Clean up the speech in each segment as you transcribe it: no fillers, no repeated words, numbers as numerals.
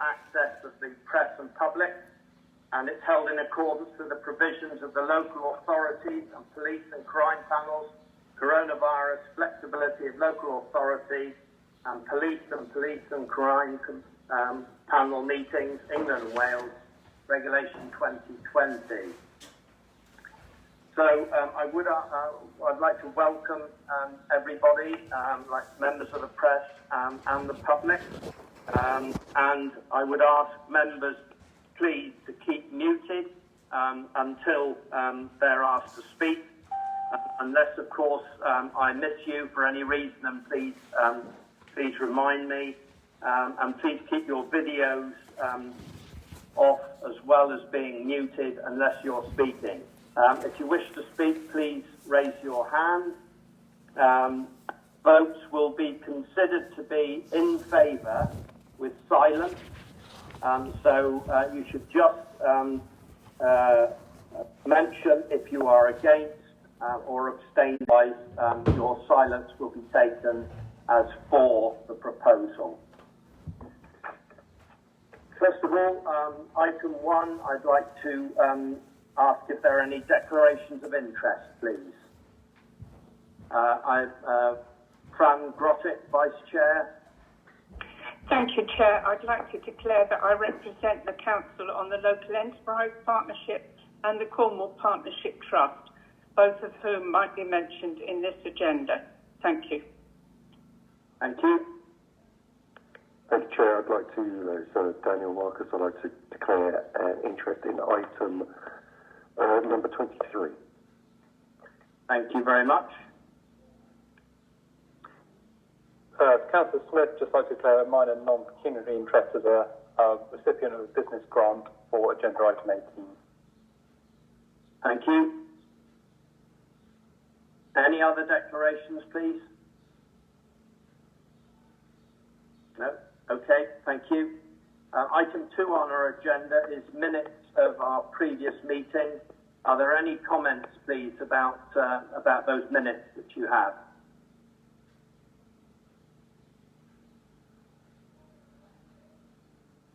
access of the press and public, and it's held in accordance with the provisions of the local authorities and police and crime panels, coronavirus, flexibility of local authority, and police and crime panel meetings, England and Wales, Regulation 2020. So I'd like to welcome everybody, like members of the press and the public, and I would ask members please to keep muted until they're asked to speak, unless of course I miss you for any reason, and please remind me, and please keep your videos off as well as being muted unless you're speaking. If you wish to speak, please raise your hand. Votes will be considered to be in favour with silence, so you should just mention if you are against or abstain. Your silence will be taken as for the proposal. First of all, item 1, I'd like to ask if there are any declarations of interest, please. Fran Grottick, Vice Chair. Thank you, Chair. I'd like to declare that I represent the Council on the Local Enterprise Partnership and the Cornwall Partnership Trust, both of whom might be mentioned in this agenda. Thank you. Thank you. Thank you, Chair. I'd like to, so Daniel Marcus, I'd like to declare interest in item number 23. Thank you very much. Councillor Smith, just like to declare a minor non-pecuniary interest as a recipient of a business grant for agenda item 18. Thank you. Any other declarations, please? No? Okay, thank you. Item 2 on our agenda is minutes of our previous meeting. Are there any comments, please, about those minutes that you have?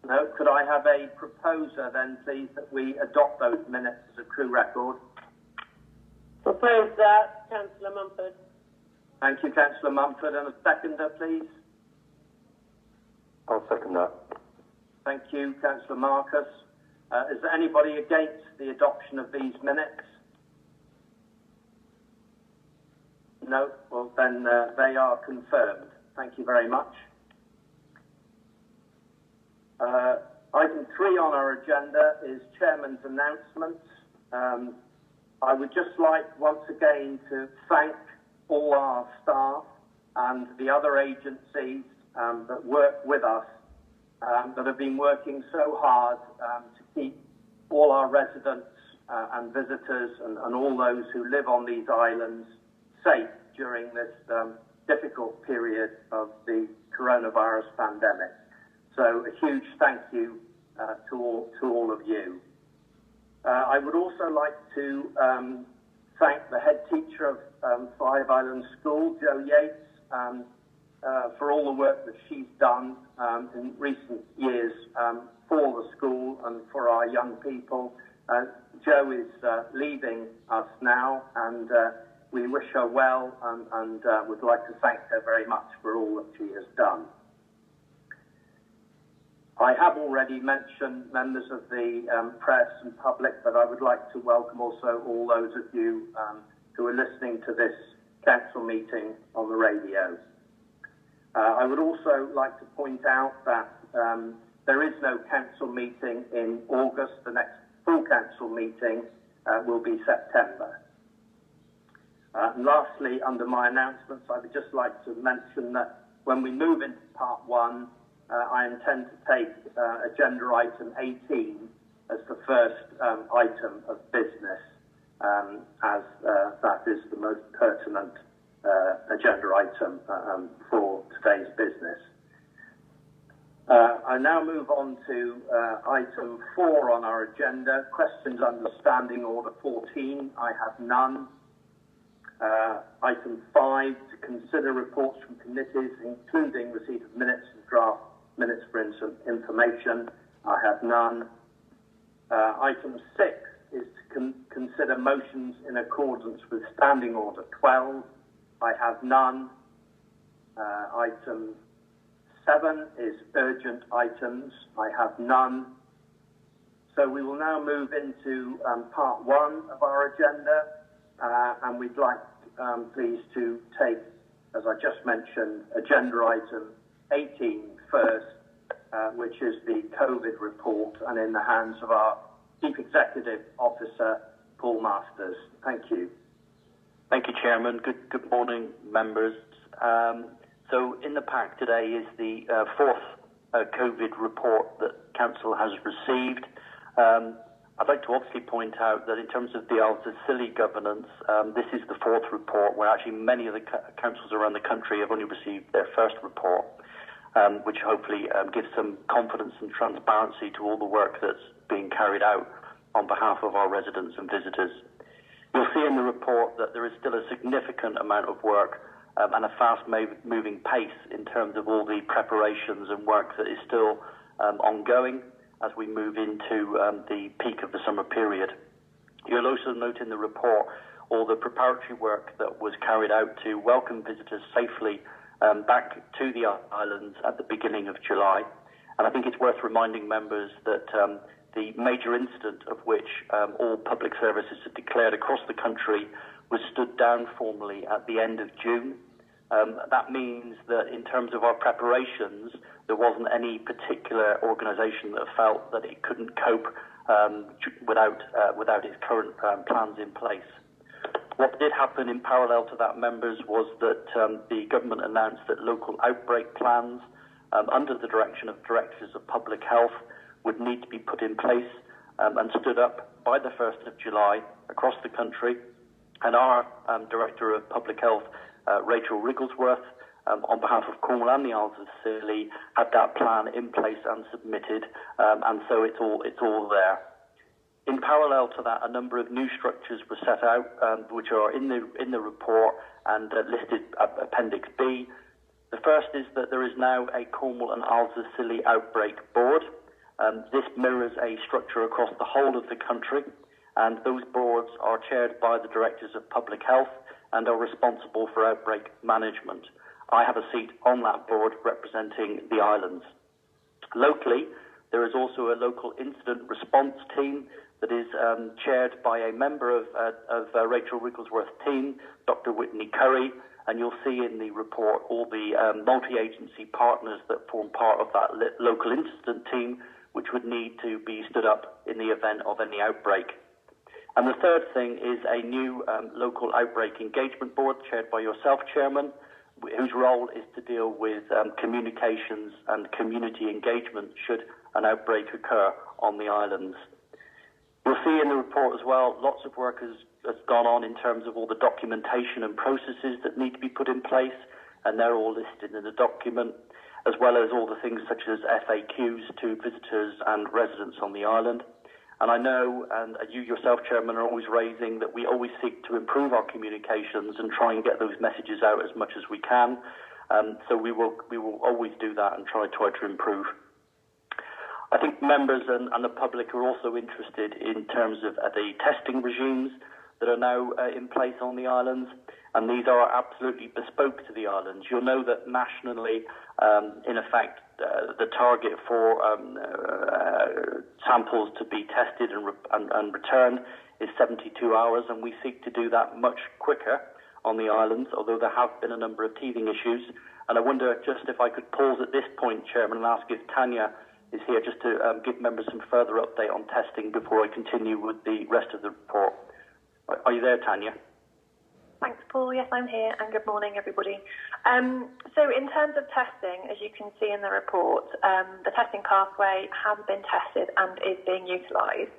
No? Could I have a proposer then, please, that we adopt those minutes as a true record? Propose that, Councillor Mumford. Thank you, Councillor Mumford. And a seconder, please. I'll second that. Thank you, Councillor Marcus. Is there anybody against the adoption of these minutes? No? Well, then they are confirmed. Thank you very much. Item 3 on our agenda is Chairman's announcements. I would just like once again to thank all our staff and the other agencies that work with us, that have been working so hard to keep all our residents and visitors and all those who live on these islands safe during this difficult period of the coronavirus pandemic. So a huge thank you to all of you. I would also like to thank the head teacher of Five Islands School, Jo Yates, for all the work that she's done in recent years for the school and for our young people. Jo is leaving us now, and we wish her well and would like to thank her very much for all that she has done. I have already mentioned members of the press and public, but I would like to welcome also all those of you who are listening to this council meeting on the radio. I would also like to point out that there is no council meeting in August. The next full council meeting will be September. And lastly, under my announcements, I would just like to mention that when we move into part 1, I intend to take agenda item 18 as the first item of business, as that is the most pertinent agenda item for today's business. I now move on to item 4 on our agenda, questions under Standing Order 14. I have none. Item 5, to consider reports from committees, including receipt of minutes and draft minutes for information. I have none. Item 6 is to consider motions in accordance with Standing Order 12. I have none. Item 7 is urgent items. I have none. So we will now move into part 1 of our agenda, and we'd like, please, to take, as I just mentioned, agenda item 18 first, which is the COVID report, and in the hands of our Chief Executive Officer, Paul Masters. Thank you. Thank you, Chairman. Good morning, members. So in the pack today is the fourth COVID report that Council has received. I'd like to obviously point out that in terms of the Isles of Scilly governance, this is the fourth report, where actually many of the councils around the country have only received their first report, which hopefully gives some confidence and transparency to all the work that's being carried out on behalf of our residents and visitors. You'll see in the report that there is still a significant amount of work and a fast-moving pace in terms of all the preparations and work that is still ongoing as we move into the peak of the summer period. You'll also note in the report all the preparatory work that was carried out to welcome visitors safely back to the islands at the beginning of July. And I think it's worth reminding members that the major incident of which all public services have declared across the country was stood down formally at the end of June. That means that in terms of our preparations, there wasn't any particular organisation that felt that it couldn't cope without its current plans in place. What did happen in parallel to that, members, was that the government announced that local outbreak plans under the direction of Directors of Public Health would need to be put in place and stood up by the 1st of July across the country. And our Director of Public Health, Rachel Wrigglesworth, on behalf of Cornwall and the Isles of Scilly, had that plan in place and submitted, and so it's all there. In parallel to that, a number of new structures were set out, which are in the report and listed Appendix B. The first is that there is now a Cornwall and Isles of Scilly Outbreak Board. This mirrors a structure across the whole of the country, and those boards are chaired by the Directors of Public Health and are responsible for outbreak management. I have a seat on that board representing the islands. Locally, there is also a local incident response team that is chaired by a member of Rachel Wrigglesworth's team, Dr. Whitney Curry, and you'll see in the report all the multi-agency partners that form part of that local incident team, which would need to be stood up in the event of any outbreak. And the third thing is a new local outbreak engagement board chaired by yourself, Chairman, whose role is to deal with communications and community engagement should an outbreak occur on the islands. You'll see in the report as well, lots of work has gone on in terms of all the documentation and processes that need to be put in place, and they're all listed in the document, as well as all the things such as FAQs to visitors and residents on the island. And I know, and you yourself, Chairman, are always raising that we always seek to improve our communications and try and get those messages out as much as we can. So we will always do that and try to improve. I think members and the public are also interested in terms of the testing regimes that are now in place on the islands, and these are absolutely bespoke to the islands. You'll know that nationally, in effect, the target for samples to be tested and returned is 72 hours, and we seek to do that much quicker on the islands, although there have been a number of teething issues. And I wonder just if I could pause at this point, Chairman, and ask if Tanya is here just to give members some further update on testing before I continue with the rest of the report. Are you there, Tanya? Thanks, Paul. Yes, I'm here, and good morning, everybody. So in terms of testing, as you can see in the report, the testing pathway has been tested and is being utilised.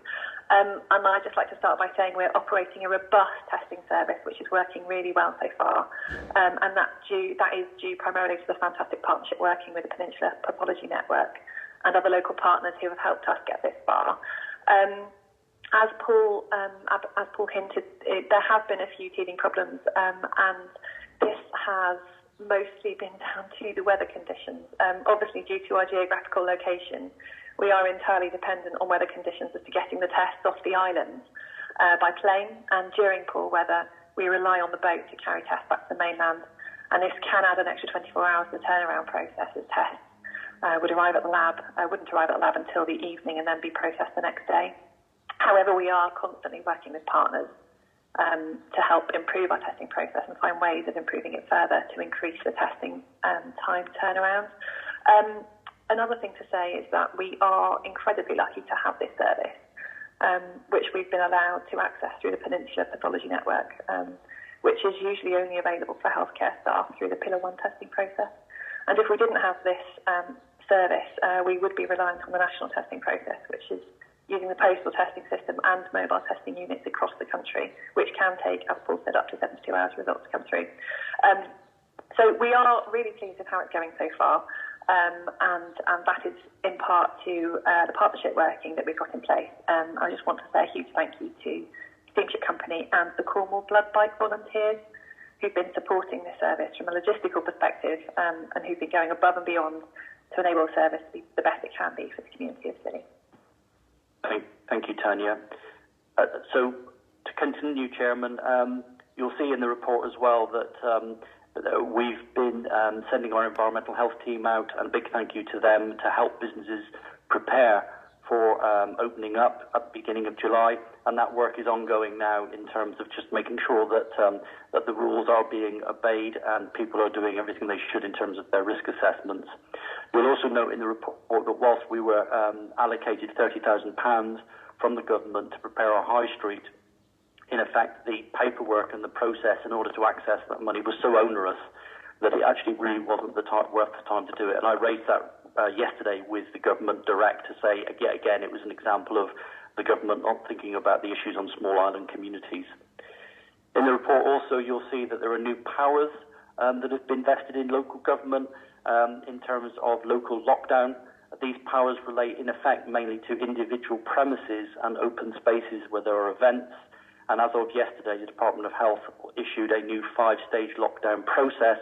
And I'd just like to start by saying we're operating a robust testing service, which is working really well so far. And that is due primarily to the fantastic partnership working with the Peninsula Pathology Network and other local partners who have helped us get this far. As Paul hinted, there have been a few teething problems, and this has mostly been down to the weather conditions. Obviously, due to our geographical location, we are entirely dependent on weather conditions as to getting the tests off the islands by plane, and during poor weather, we rely on the boat to carry tests back to the mainland, and this can add an extra 24 hours to the turnaround process as tests wouldn't arrive at the lab until the evening and then be processed the next day. However, we are constantly working with partners to help improve our testing process and find ways of improving it further to increase the testing time turnaround. Another thing to say is that we are incredibly lucky to have this service, which we've been allowed to access through the Peninsula Pathology Network, which is usually only available for healthcare staff through the Pillar 1 testing process. And if we didn't have this service, we would be reliant on the national testing process, which is using the postal testing system and mobile testing units across the country, which can take, as Paul said, up to 72 hours for results to come through. So we are really pleased with how it's going so far, and that is in part to the partnership working that we've got in place. I just want to say a huge thank you to Steamship Company and the Cornwall Blood Bank volunteers who've been supporting this service from a logistical perspective, and who've been going above and beyond to enable the service to be the best it can be for the community of Scilly. Thank you, Tanya. So to continue, Chairman, you'll see in the report as well that we've been sending our environmental health team out, and a big thank you to them to help businesses prepare for opening up at the beginning of July, and that work is ongoing now in terms of just making sure that that the rules are being obeyed and people are doing everything they should in terms of their risk assessments. You'll also note in the report that whilst we were allocated £30,000 from the government to prepare our high street, in effect the paperwork and the process in order to access that money was so onerous that it actually really wasn't worth the time to do it. And I raised that yesterday with the government direct to say, yet again, it was an example of the government not thinking about the issues on small island communities. In the report also, you'll see that there are new powers that have been vested in local government in terms of local lockdown. These powers relate, in effect, mainly to individual premises and open spaces where there are events. And as of yesterday, the Department of Health issued a new 5-stage lockdown process,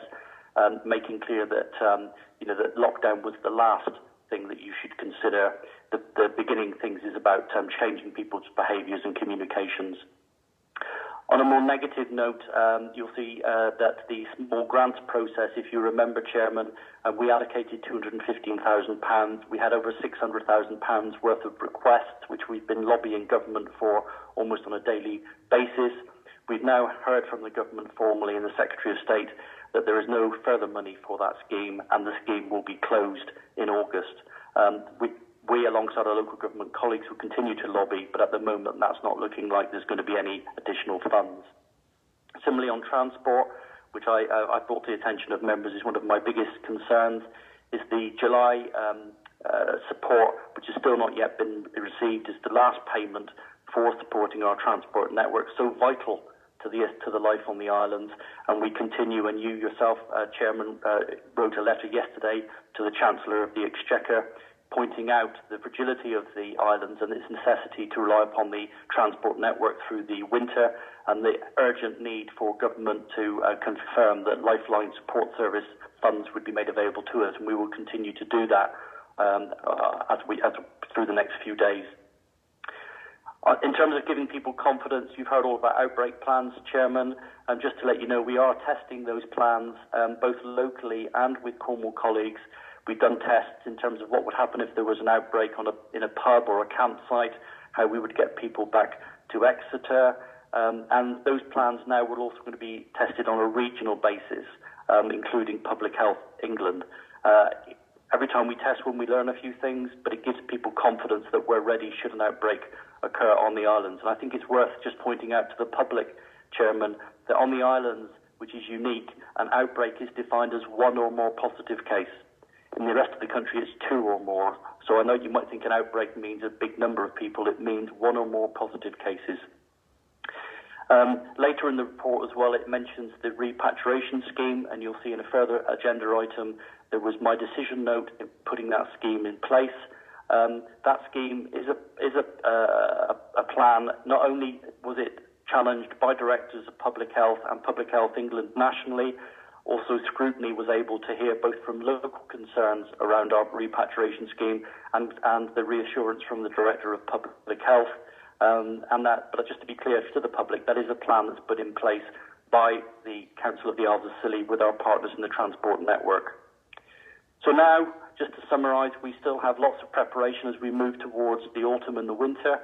making clear that that lockdown was the last thing that you should consider. The beginning things is about changing people's behaviours and communications. On a more negative note, you'll see that the small grants process, if you remember, Chairman, we allocated £215,000. We had over £600,000 worth of requests, which we've been lobbying government for almost on a daily basis. We've now heard from the government formally and the Secretary of State that there is no further money for that scheme, and the scheme will be closed in August. We, alongside our local government colleagues, will continue to lobby, but at the moment that's not looking like there's going to be any additional funds. Similarly, on transport, which I brought to the attention of members, is one of my biggest concerns, is the July support, which has still not yet been received, is the last payment for supporting our transport network, so vital to the life on the islands. And we continue, and you yourself, Chairman, wrote a letter yesterday to the Chancellor of the Exchequer, pointing out the fragility of the islands and its necessity to rely upon the transport network through the winter, and the urgent need for government to confirm that Lifeline Support Service funds would be made available to us, and we will continue to do that through the next few days. In terms of giving people confidence, you've heard all about outbreak plans, Chairman, and just to let you know, we are testing those plans both locally and with Cornwall colleagues. We've done tests in terms of what would happen if there was an outbreak in a pub or a campsite, how we would get people back to Exeter, and those plans now are also going to be tested on a regional basis, including Public Health England. Every time we test one, we learn a few things, but it gives people confidence that we're ready should an outbreak occur on the islands. And I think it's worth just pointing out to the public, Chairman, that on the islands, which is unique, an outbreak is defined as one or more positive case. In the rest of the country, it's 2 or more. So I know you might think an outbreak means a big number of people. It means 1 or more positive cases. Later in the report as well, it mentions the repatriation scheme, and you'll see in a further agenda item there was my decision note in putting that scheme in place. That scheme is a plan. Not only was it challenged by directors of Public Health and Public Health England nationally, Also, scrutiny was able to hear both from local concerns around our repatriation scheme and the reassurance from the Director of Public Health. But just to be clear to the public, that is a plan that's put in place by the Council of the Isles of Scilly with our partners in the Transport Network. So now, just to summarise, we still have lots of preparation as we move towards the autumn and the winter.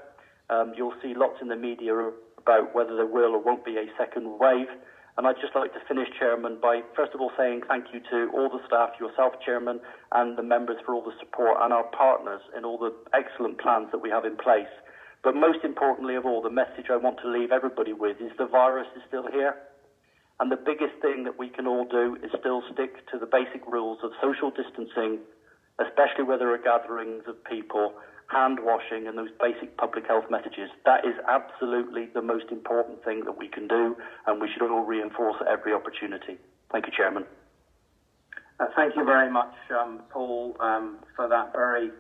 You'll see lots in the media about whether there will or won't be a second wave. And I'd just like to finish, Chairman, by first of all saying thank you to all the staff, yourself, Chairman, and the members for all the support, and our partners in all the excellent plans that we have in place. But most importantly of all, the message I want to leave everybody with is the virus is still here. And the biggest thing that we can all do is still stick to the basic rules of social distancing, especially where there are gatherings of people, hand washing and those basic public health messages. That is absolutely the most important thing that we can do, and we should all reinforce at every opportunity. Thank you, Chairman. Thank you very much, Paul, for that very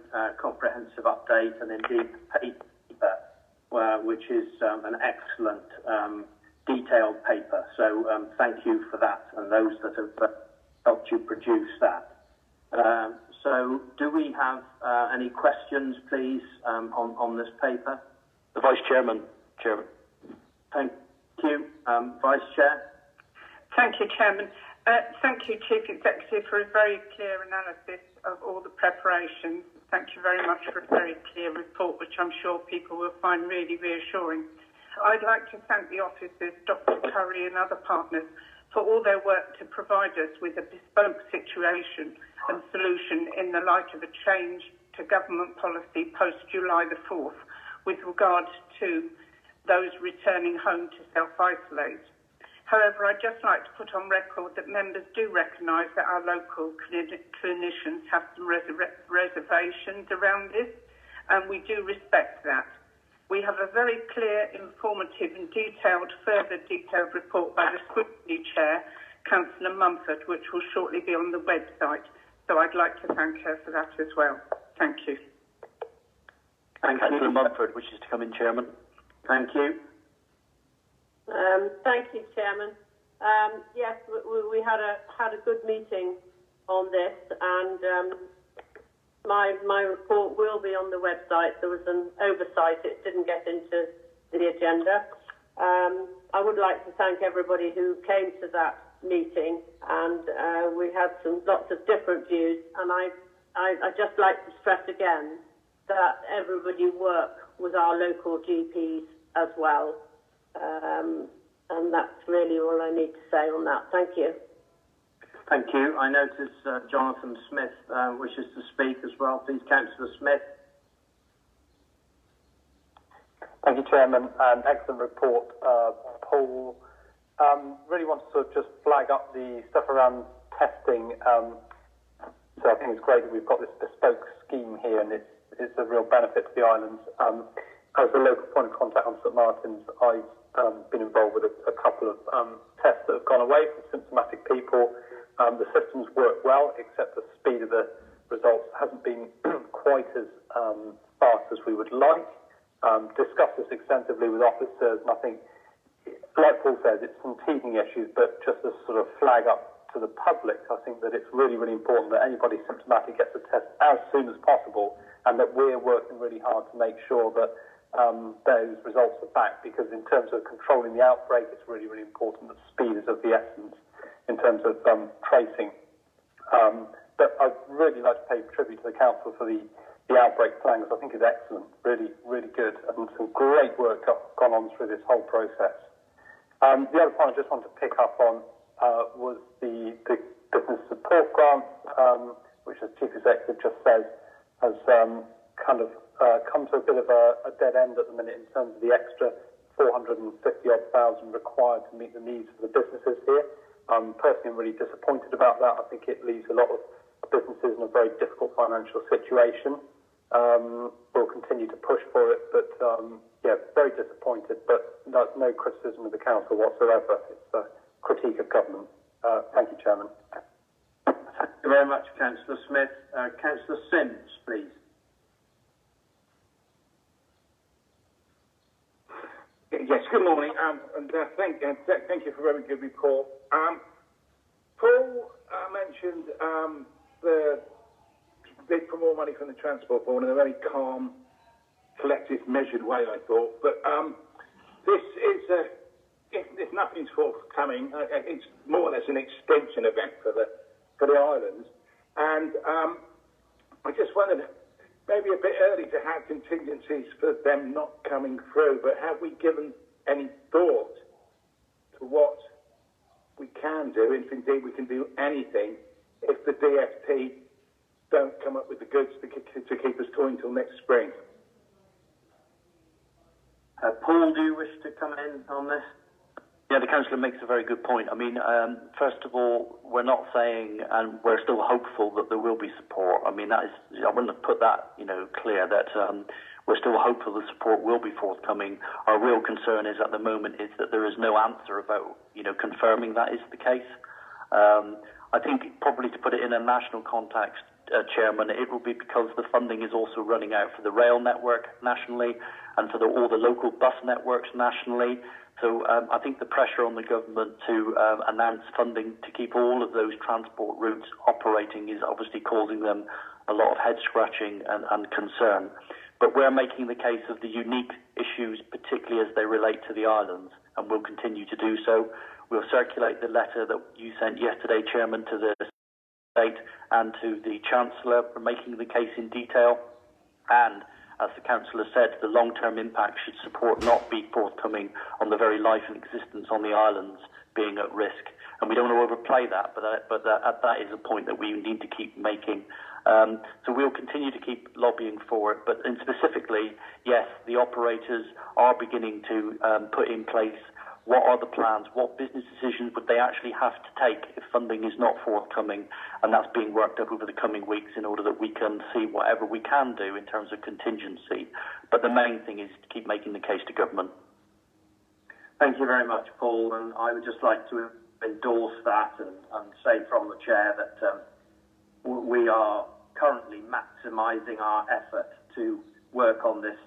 comprehensive update, and indeed the paper, which is an excellent detailed paper. So thank you for that, and those that have helped you produce that. So do we have any questions, please, on this paper? The Vice Chairman. Thank you. Vice Chair? Thank you, Chairman. Thank you, Chief Executive, for a very clear analysis of all the preparations. Thank you very much for a very clear report, which I'm sure people will find really reassuring. I'd like to thank the officers, Dr. Curry and other partners, for all their work to provide us with a bespoke situation and solution in the light of a change to government policy post-July the 4th with regard to those returning home to self-isolate. However, I'd just like to put on record that members do recognise that our local clinicians have some reservations around this, and we do respect that. We have a very clear, informative and further detailed report by the Scrutiny Chair, Councillor Mumford, which will shortly be on the website. So I'd like to thank her for that as well. Thank you. Councillor Mumford, which is to come in, Chairman. Thank you. Thank you, Chairman. Yes, we had a good meeting on this, and my report will be on the website. There was an oversight; it didn't get into the agenda. I would like to thank everybody who came to that meeting, and we had lots of different views. And I just like to stress again that everybody work with our local GPs as well. And that's really all I need to say on that. Thank you. Thank you. I notice Jonathan Smith wishes to speak as well. Please, Councillor Smith. Thank you, Chairman. Excellent report, Paul. Really want to sort of just flag up the stuff around testing. So I think it's great that we've got this bespoke scheme here, and it's a real benefit to the islands. As a local point of contact on St Martin's, I've been involved with a couple of tests that have gone away from symptomatic people. The systems work well, except the speed of the results hasn't been quite as fast as we would like. Discussed this extensively with officers, and I think, like Paul says, it's some teething issues, but just to sort of flag up to the public, I think that it's really, really important that anybody symptomatic gets a test as soon as possible, and that we're working really hard to make sure that those results are back, because in terms of controlling the outbreak, it's really, really important that speed is of the essence in terms of tracing. But I'd really like to pay tribute to the Council for the outbreak plan, because I think it's excellent, really, really good, and some great work gone on through this whole process. The other point I just want to pick up on was the business support grant, which, as Chief Executive just said, has kind of come to a bit of a dead end at the minute in terms of the extra 450,000 required to meet the needs of the businesses here. I'm personally really disappointed about that. I think it leaves a lot of businesses in a very difficult financial situation. We'll continue to push for it, but very disappointed, but no criticism of the Council whatsoever. It's a critique of government. Thank you, Chairman. Thank you very much, Councillor Smith. Councillor Sims, please. Yes, good morning, and thank you for a very good report. Paul mentioned the bid for more money from the Transport Board in a very calm, collective, measured way, I thought. But this is, if nothing's forthcoming, it's more or less an extension event for the islands. And I just wondered, maybe a bit early to have contingencies for them not coming through, but have we given any thought to what we can do, if indeed we can do anything, if the DfT don't come up with the goods to keep us going till next spring? Paul, do you wish to come in on this? Yeah, the councillor makes a very good point. I mean, first of all, we're not saying, and we're still hopeful that there will be support. I mean, that is, I want to put that, clear that we're still hopeful the support will be forthcoming. Our real concern is at the moment is that there is no answer about, confirming that is the case. I think probably to put it in a national context, Chairman, it will be because the funding is also running out for the rail network nationally and for all the local bus networks nationally. So I think the pressure on the government to announce funding to keep all of those transport routes operating is obviously causing them a lot of head scratching and concern. But we're making the case of the unique issues, particularly as they relate to the islands, and we'll continue to do so. We'll circulate the letter that you sent yesterday, Chairman, to the state and to the Chancellor for making the case in detail. And as the Councillor said, the long-term impact should support not be forthcoming on the very life and existence on the islands being at risk. And we don't want to overplay that, but that is a point that we need to keep making. So we'll continue to keep lobbying for it. But specifically, yes, the operators are beginning to put in place what are the plans, what business decisions would they actually have to take if funding is not forthcoming, and that's being worked up over the coming weeks in order that we can see whatever we can do in terms of contingency. But the main thing is to keep making the case to government. Thank you very much, Paul, and I would just like to endorse that and say from the Chair that we are currently maximising our effort to work on this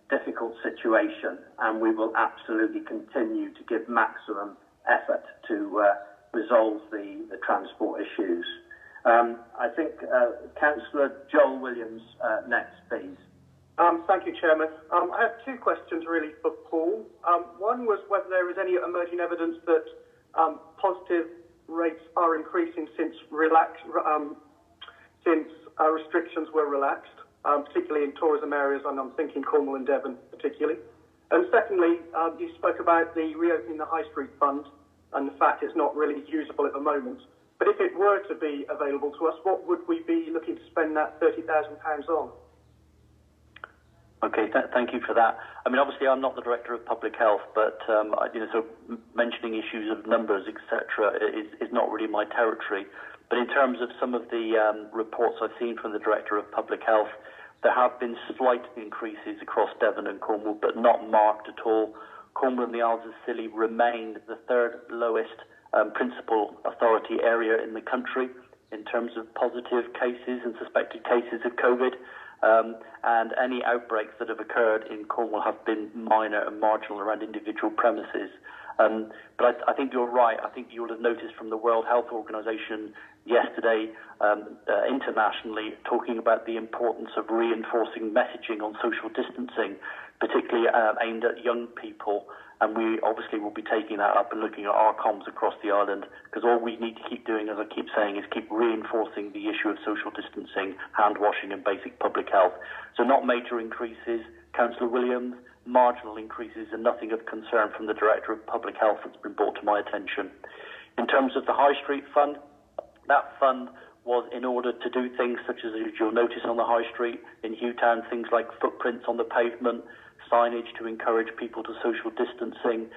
difficult situation, and we will absolutely continue to give maximum effort to resolve the transport issues. I think Councillor Joel Williams next, please. Thank you, Chairman. I have two questions really for Paul. One was whether there is any emerging evidence that positive rates are increasing since restrictions were relaxed, particularly in tourism areas, and I'm thinking Cornwall and Devon particularly. And secondly, you spoke about the reopening the High Street Fund and the fact it's not really usable at the moment. But if it were to be available to us, what would we be looking to spend that £30,000 on? Okay, thank you for that. I mean, obviously, I'm not the Director of Public Health, but so mentioning issues of numbers, etc., is not really my territory. But in terms of some of the reports I've seen from the Director of Public Health, there have been slight increases across Devon and Cornwall, but not marked at all. Cornwall and the Isles of Scilly remained the third lowest principal authority area in the country in terms of positive cases and suspected cases of COVID. And any outbreaks that have occurred in Cornwall have been minor and marginal around individual premises. But I think you're right. I think you will have noticed from the World Health Organization yesterday, internationally, talking about the importance of reinforcing messaging on social distancing, particularly aimed at young people. And we obviously will be taking that up and looking at our comms across the island, because all we need to keep doing, as I keep saying, is keep reinforcing the issue of social distancing, hand washing and basic public health. So not major increases, Councillor Williams, marginal increases and nothing of concern from the Director of Public Health that's been brought to my attention. In terms of the High Street Fund, that fund was in order to do things such as you'll notice on the High Street in Hewtown, things like footprints on the pavement, signage to encourage people to social distancing,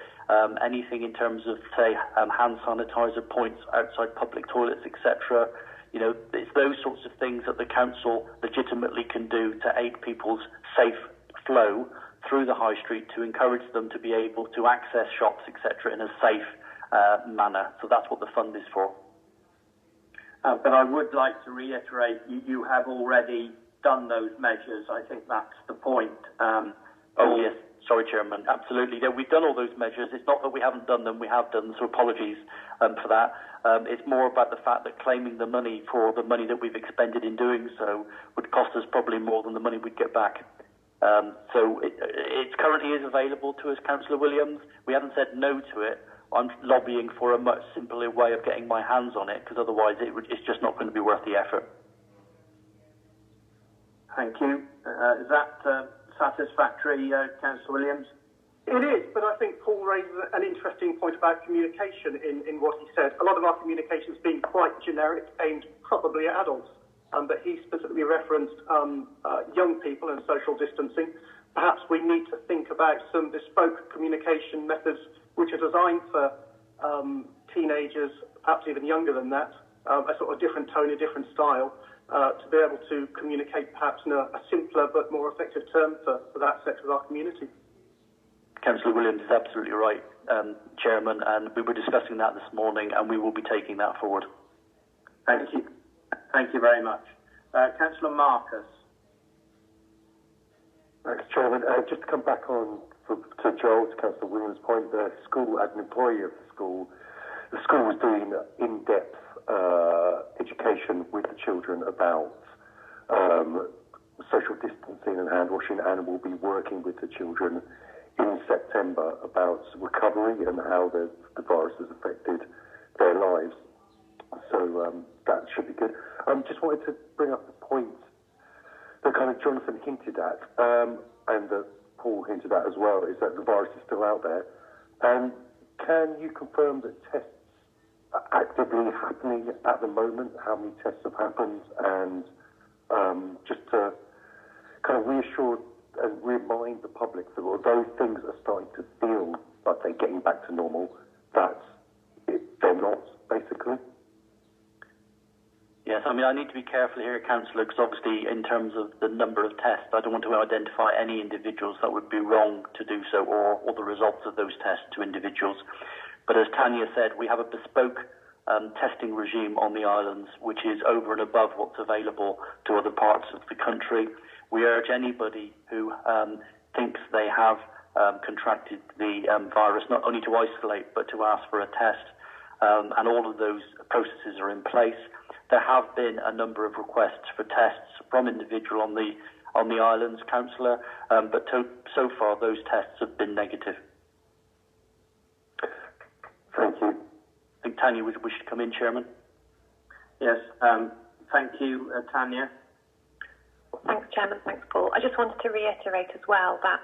anything in terms of, say, hand sanitizer points outside public toilets, etc. You know, it's those sorts of things that the council legitimately can do to aid people's safe flow through the high street, to encourage them to be able to access shops, etc., in a safe manner. So that's what the fund is for. But I would like to reiterate, you have already done those measures. I think that's the point. Oh, yes. Sorry, Chairman. Absolutely. Yeah, we've done all those measures. It's not that we haven't done them. We have done them, so apologies for that. It's more about the fact that claiming the money for the money that we've expended in doing so would cost us probably more than the money we'd get back. So it currently is available to us, Councillor Williams. We haven't said no to it. I'm lobbying for a much simpler way of getting my hands on it, because otherwise it's just not going to be worth the effort. Thank you. Is that satisfactory, Councillor Williams? It is, but I think Paul raises an interesting point about communication in what he said. A lot of our communication's been quite generic, aimed probably at adults, but he specifically referenced young people and social distancing. Perhaps we need to think about some bespoke communication methods which are designed for teenagers, perhaps even younger than that, a sort of different tone, a different style, to be able to communicate perhaps in a simpler but more effective term for that sector of our community. Councillor Williams is absolutely right, Chairman, and we were discussing that this morning, and we will be taking that forward. Thank you. Thank you very much. Councillor Marcus. Thanks, Chairman. Just to come back on to Joel, to Councillor Williams' point, the school, as an employee of the school was doing in-depth education with the children about social distancing and hand washing, and will be working with the children in September about recovery and how the virus has affected their lives. So that should be good. Just wanted to bring up the point that kind of Jonathan hinted at, and that Paul hinted at as well, is that the virus is still out there. Can you confirm that tests are actively happening at the moment? How many tests have happened? And just to kind of reassure and remind the public that although things are starting to feel like they're getting back to normal, that they're not, basically. Yes, I mean, I need to be careful here, Councillor, because obviously in terms of the number of tests, I don't want to identify any individuals that would be wrong to do so, or the results of those tests to individuals. But as Tanya said, we have a bespoke testing regime on the islands, which is over and above what's available to other parts of the country. We urge anybody who thinks they have contracted the virus not only to isolate, but to ask for a test. And all of those processes are in place. There have been a number of requests for tests from individual on the islands, Councillor, but so far those tests have been negative. Thank you. I think Tanya would wish to come in, Chairman. Yes, thank you, Tanya. Thanks, Chairman. Thanks, Paul. I just wanted to reiterate as well that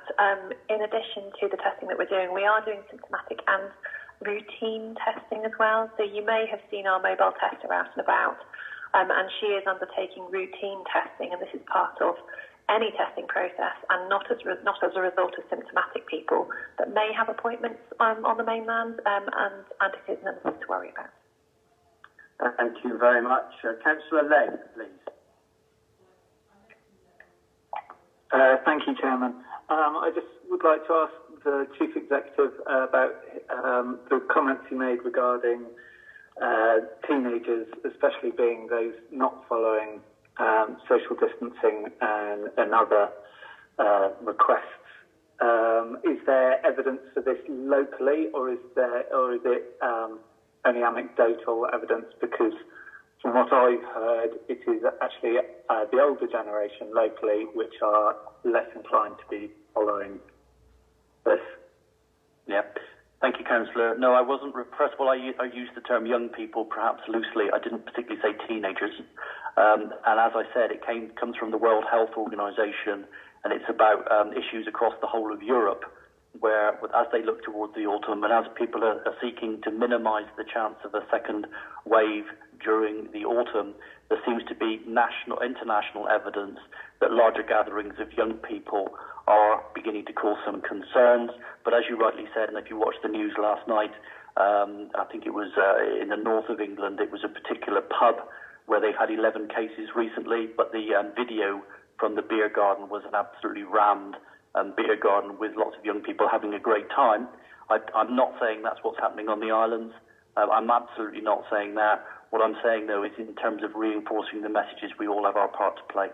in addition to the testing that we're doing, we are doing symptomatic and routine testing as well. So you may have seen our mobile tester out and about, and she is undertaking routine testing, and this is part of any testing process, and not as a result of symptomatic people that may have appointments on the mainland, and it is nothing to worry about. Thank you very much. Councillor Legg, please. Thank you, Chairman. I just would like to ask the Chief Executive about the comments he made regarding teenagers, especially being those not following social distancing and other requests. Is there evidence for this locally, or is it only anecdotal evidence? Because from what I've heard, it is actually the older generation locally which are less inclined to be following this. Yeah. Thank you, Councillor. No, I wasn't. First of all, I used the term young people perhaps loosely. I didn't particularly say teenagers. And as I said, it comes from the World Health Organization, and it's about issues across the whole of Europe, where as they look towards the autumn and as people are seeking to minimise the chance of a second wave during the autumn, there seems to be international evidence that larger gatherings of young people are beginning to cause some concerns. But as you rightly said, and if you watched the news last night, I think it was in the north of England, it was a particular pub where they've had 11 cases recently, but the video from the beer garden was an absolutely rammed beer garden with lots of young people having a great time. I'm not saying that's what's happening on the islands. I'm absolutely not saying that. What I'm saying, though, is in terms of reinforcing the messages, we all have our part to play.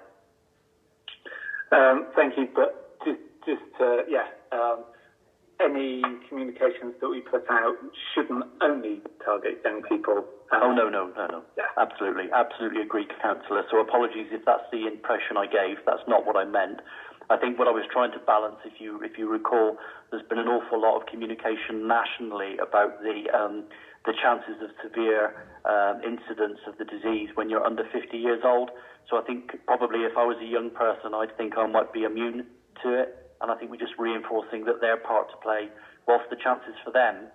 Thank you, but any communications that we put out shouldn't only target young people. No. Yeah. Absolutely agree, Councillor. So apologies if that's the impression I gave. That's not what I meant. I think what I was trying to balance, if you recall, there's been an awful lot of communication nationally about the chances of severe incidence of the disease when you're under 50 years old. So I think probably if I was a young person, I'd think I might be immune to it. And I think we're just reinforcing that their part to play, whilst the chances for them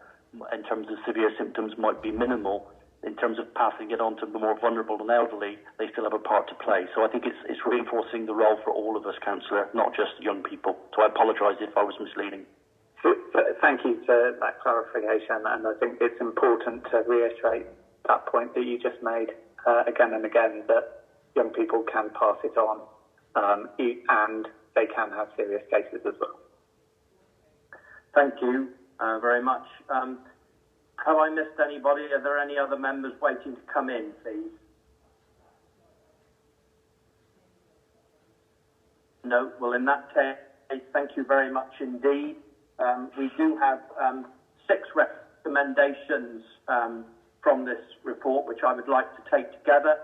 in terms of severe symptoms might be minimal, in terms of passing it on to the more vulnerable and elderly, they still have a part to play. So I think it's reinforcing the role for all of us, Councillor, not just young people. So I apologise if I was misleading. Thank you for that clarification, and I think it's important to reiterate that point that you just made again and again, that young people can pass it on and they can have serious cases as well. Thank you very much. Have I missed anybody? Are there any other members waiting to come in, please? No? Well, in that case, thank you very much indeed. We do have 6 recommendations from this report, which I would like to take together.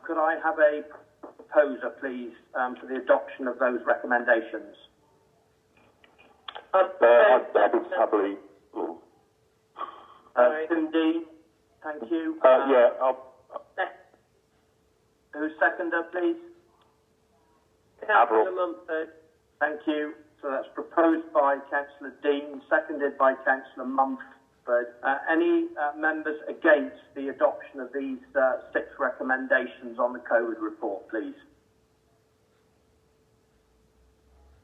Could I have a proposer, please, for the adoption of those recommendations? Happily. Cindy, thank you. Who's seconder, please? Councillor Mumford. Thank you. So that's proposed by Councillor Dean, seconded by Councillor Mumford. Any members against the adoption of these 6 recommendations on the COVID report, please?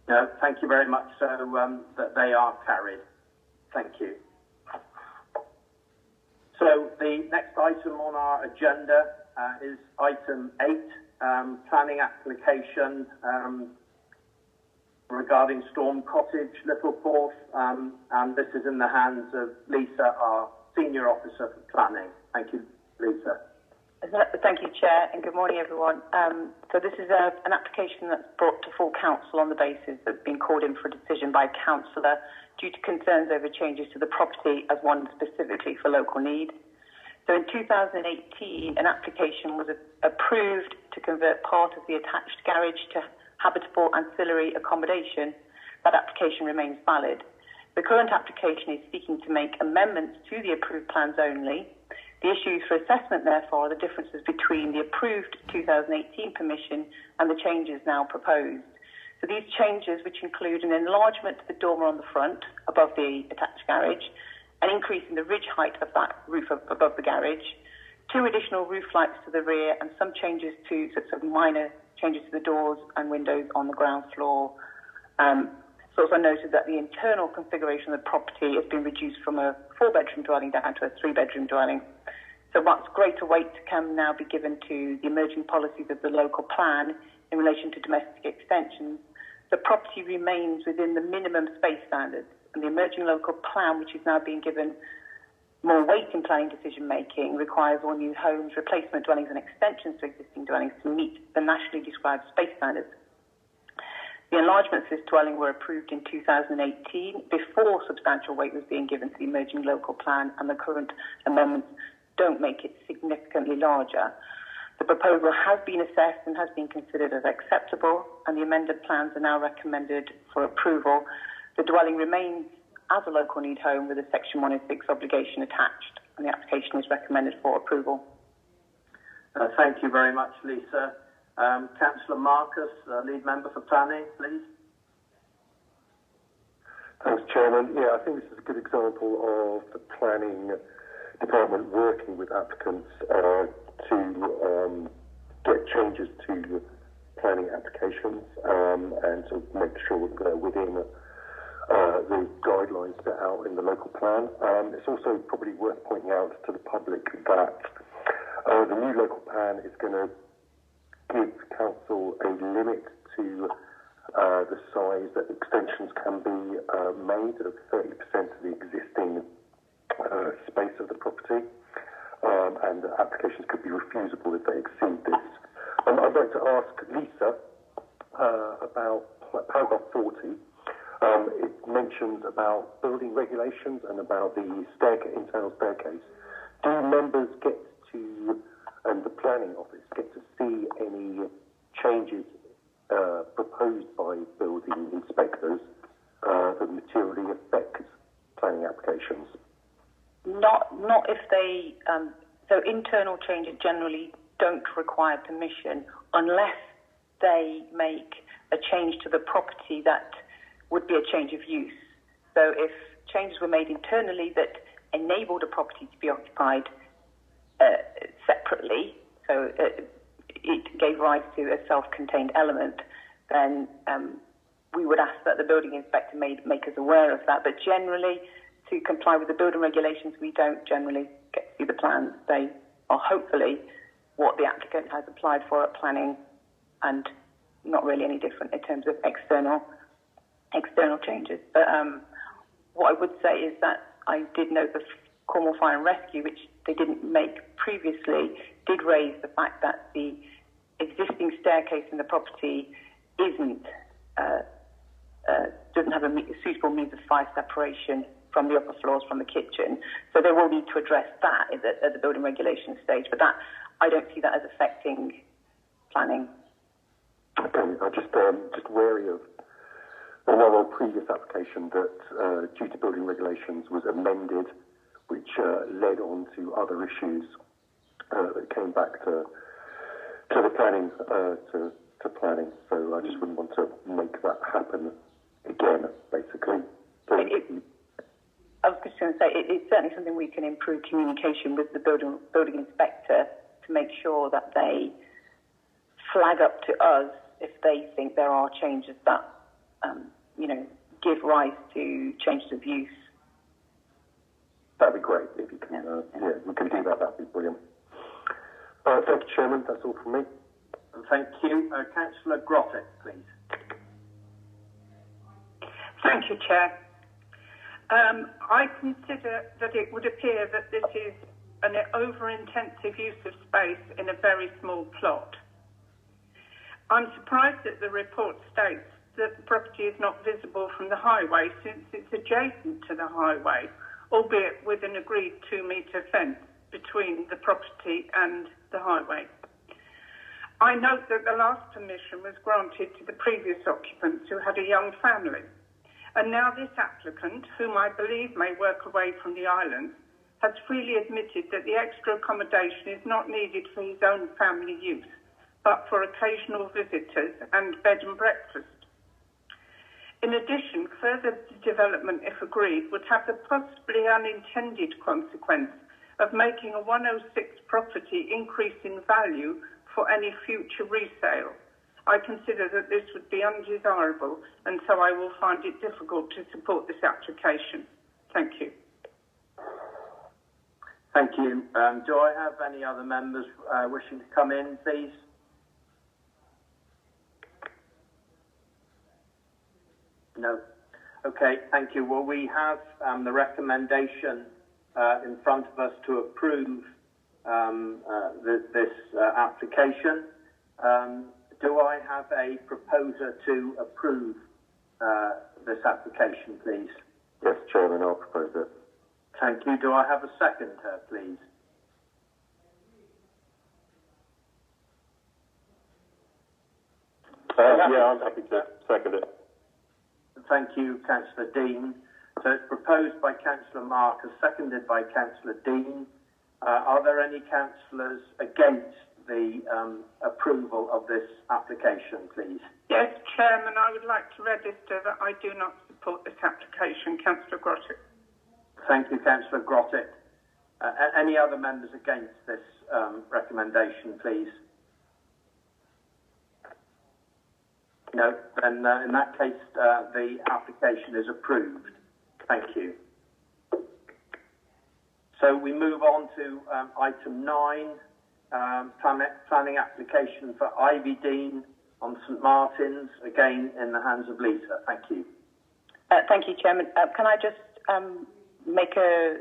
No, thank you very much. So that they are carried. Thank you. So the next item on our agenda is item 8, planning application regarding Storm Cottage, Littleforth, and this is in the hands of Lisa, our Senior Officer for Planning. Thank you, Lisa. Thank you, Chair, and good morning, everyone. So this is an application that's brought to full council on the basis that's been called in for a decision by a councillor due to concerns over changes to the property as one specifically for local need. So in 2018, an application was approved to convert part of the attached garage to habitable ancillary accommodation. That application remains valid. The current application is seeking to make amendments to the approved plans only. The issues for assessment, therefore, are the differences between the approved 2018 permission and the changes now proposed. So these changes, which include an enlargement to the dormer on the front above the attached garage, an increase in the ridge height of that roof above the garage, 2 additional roof lights to the rear, and some changes to sort of minor changes to the doors and windows on the ground floor. It's also noted that the internal configuration of the property has been reduced from a 4-bedroom dwelling down to a 3-bedroom dwelling. So whilst greater weight can now be given to the emerging policies of the local plan in relation to domestic extensions, the property remains within the minimum space standards, and the emerging local plan, which is now being given more weight in planning decision making, requires all new homes, replacement dwellings and extensions to existing dwellings to meet the nationally described space standards. The enlargements to this dwelling were approved in 2018 before substantial weight was being given to the emerging local plan, and the current amendments don't make it significantly larger. The proposal has been assessed and has been considered as acceptable, and the amended plans are now recommended for approval. The dwelling remains as a local need home with a Section 106 obligation attached, and the application is recommended for approval. Thank you very much, Lisa. Councillor Marcus, lead member for planning, please. Thanks, Chairman. Yeah, I think this is a good example of the planning department working with applicants to get changes to planning applications and to make sure that they're within the guidelines set out in the local plan. It's also probably worth pointing out to the public that the new local plan is going to give council a limit to the size that extensions can be made of 30% of the existing space of the property, and applications could be refusable if they exceed this. I'd like to ask Lisa about paragraph 40. It mentions about building regulations and about the internal staircase. Do members get to, and the planning office, get to see any changes proposed by building inspectors that materially affect planning applications? Not if they. So internal changes generally don't require permission unless they make a change to the property that would be a change of use. So if changes were made internally that enabled a property to be occupied separately, so it gave rise to a self-contained element, then we would ask that the building inspector make us aware of that. But generally, to comply with the building regulations, we don't generally get to see the plans. They are hopefully what the applicant has applied for at planning, and not really any different in terms of external changes. But what I would say is that I did note the Cornwall Fire and Rescue, which they didn't make previously, did raise the fact that the existing staircase in the property doesn't have a suitable means of fire separation from the upper floors from the kitchen. So they will need to address that at the building regulation stage. But that, I don't see that as affecting planning. Okay, I'm just wary of another previous application that, due to building regulations, was amended, which led on to other issues that came back to the planning to planning. So I just wouldn't want to make that happen again, basically. I was just going to say it's certainly something we can improve communication with the building inspector to make sure that they flag up to us if they think there are changes that give rise to changes of use. That'd be great if you can. We can do that. That'd be brilliant. Thank you, Chairman. That's all from me. Thank you, Councillor Grottek, please. Thank you, Chair. I consider that it would appear that this is an over-intensive use of space in a very small plot. I'm surprised that the report states that the property is not visible from the highway since it's adjacent to the highway, albeit with an agreed 2-metre fence between the property and the highway. I note that the last permission was granted to the previous occupants who had a young family. And now this applicant, whom I believe may work away from the island, has freely admitted that the extra accommodation is not needed for his own family use, but for occasional visitors and bed and breakfast. In addition, further development, if agreed, would have the possibly unintended consequence of making a 106 property increase in value for any future resale. I consider that this would be undesirable, and so I will find it difficult to support this application. Thank you. Thank you. Do I have any other members wishing to come in, please? No. Okay, thank you. Well, we have the recommendation in front of us to approve this application. Do I have a proposer to approve this application, please? Yes, Chairman, I'll propose it. Thank you. Do I have a seconder, please? Yeah, I'm happy to second it. Thank you, Councillor Dean. So it's proposed by Councillor Marcus, seconded by Councillor Dean. Are there any councillors against the approval of this application, please? Yes, Chairman, I would like to register that I do not support this application. Councillor Grottek. Thank you, Councillor Grottek. Any other members against this recommendation, please? No, then in that case, the application is approved. Thank you. So we move on to item 9, planning application for Ivy Dean on St Martin's, again in the hands of Lisa. Thank you. Thank you, Chairman. Can I just make a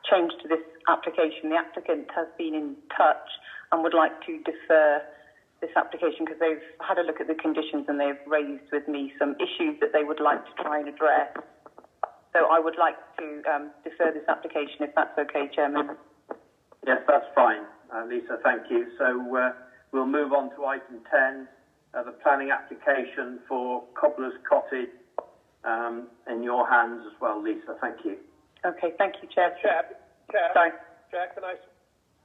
change to this application? The applicant has been in touch and would like to defer this application because they've had a look at the conditions and they've raised with me some issues that they would like to try and address. So I would like to defer this application if that's okay, Chairman. Yes, that's fine. Lisa, thank you. So we'll move on to item 10, the planning application for Cobbler's Cottage, in your hands as well, Lisa. Thank you. Okay, thank you, Chair. Sorry. Chair, can I...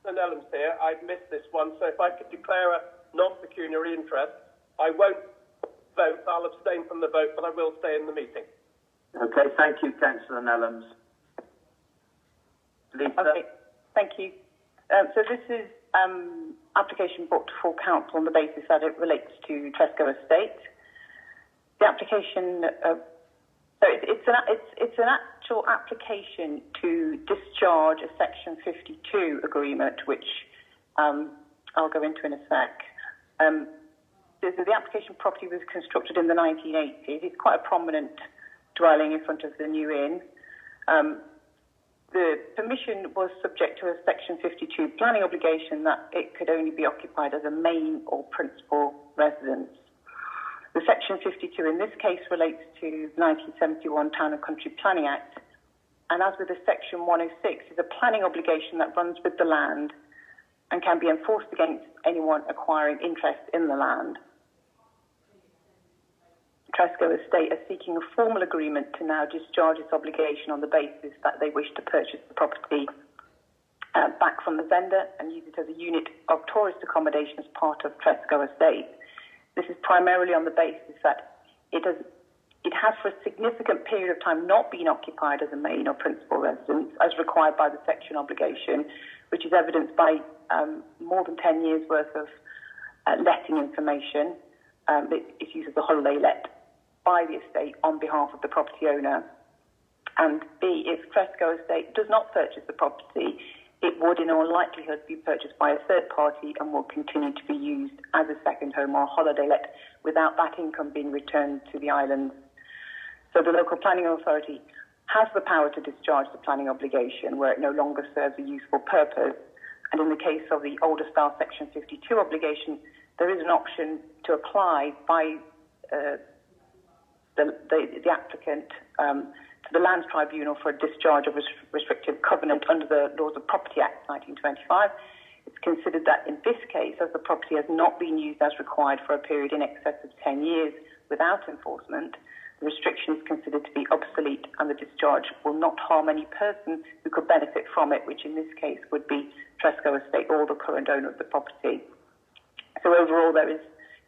And Ellen's here. I've missed this one, so if I could declare a non-pecuniary interest, I won't vote. I'll abstain from the vote, but I will stay in the meeting. Okay, thank you, Councillor Nellums. Lisa? Okay, thank you. So this is application brought to full council on the basis that it relates to Tresco Estate. The application, so it's an actual application to discharge a Section 52 agreement, which I'll go into in a sec. The application property was constructed in the 1980s. It's quite a prominent dwelling in front of the new inn. The permission was subject to a Section 52 planning obligation that it could only be occupied as a main or principal residence. The Section 52 in this case relates to the 1971 Town and Country Planning Act, and as with the Section 106, is a planning obligation that runs with the land and can be enforced against anyone acquiring interest in the land. Tresco Estate are seeking a formal agreement to now discharge its obligation on the basis that they wish to purchase the property back from the vendor and use it as a unit of tourist accommodation as part of Tresco Estate. This is primarily on the basis that it has for a significant period of time not been occupied as a main or principal residence as required by the section obligation, which is evidenced by more than 10 years worth of letting information. It's used as a holiday let by the estate on behalf of the property owner. And B, if Tresco Estate does not purchase the property, it would in all likelihood be purchased by a third party and will continue to be used as a second home or holiday let without that income being returned to the islands. So the local planning authority has the power to discharge the planning obligation where it no longer serves a useful purpose. And in the case of the older style Section 52 obligation, there is an option to apply by the applicant to the Lands Tribunal for a discharge of a restrictive covenant under the Laws of Property Act 1925. It's considered that in this case, as the property has not been used as required for a period in excess of 10 years without enforcement, the restriction is considered to be obsolete and the discharge will not harm any person who could benefit from it, which in this case would be Tresco Estate or the current owner of the property. So overall, there is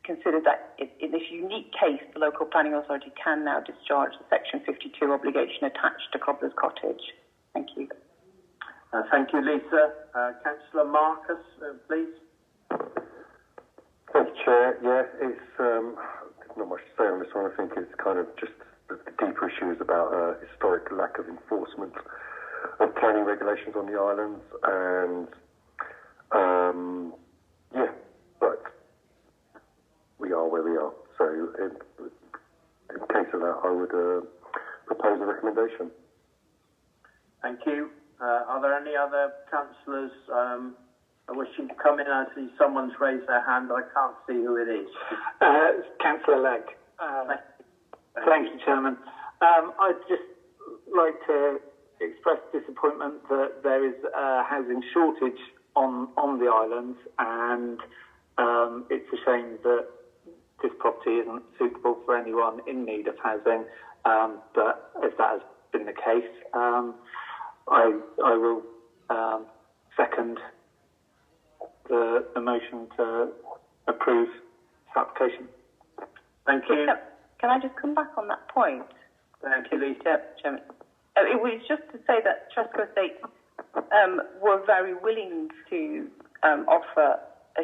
considered that in this unique case, the local planning authority can now discharge the Section 52 obligation attached to Cobbler's Cottage. Thank you. Thank you, Lisa. Councillor Marcus, please. Thank you, Chair. Yeah, it's not much to say on this one. I think it's kind of just the deeper issue is about historic lack of enforcement of planning regulations on the islands, and yeah, but we are where we are. So in case of that, I would propose a recommendation. Thank you. Are there any other councillors wishing to come in? I see someone's raised their hand. I can't see who it is. Councillor Legg. Thank you, Chairman. I'd just like to express disappointment that there is a housing shortage on the islands, and it's a shame that this property isn't suitable for anyone in need of housing. But if that has been the case, I will second the motion to approve this application. Thank you. Can I just come back on that point? Thank you, Lisa. Chairman. It was just to say that Tresco Estate were very willing to offer to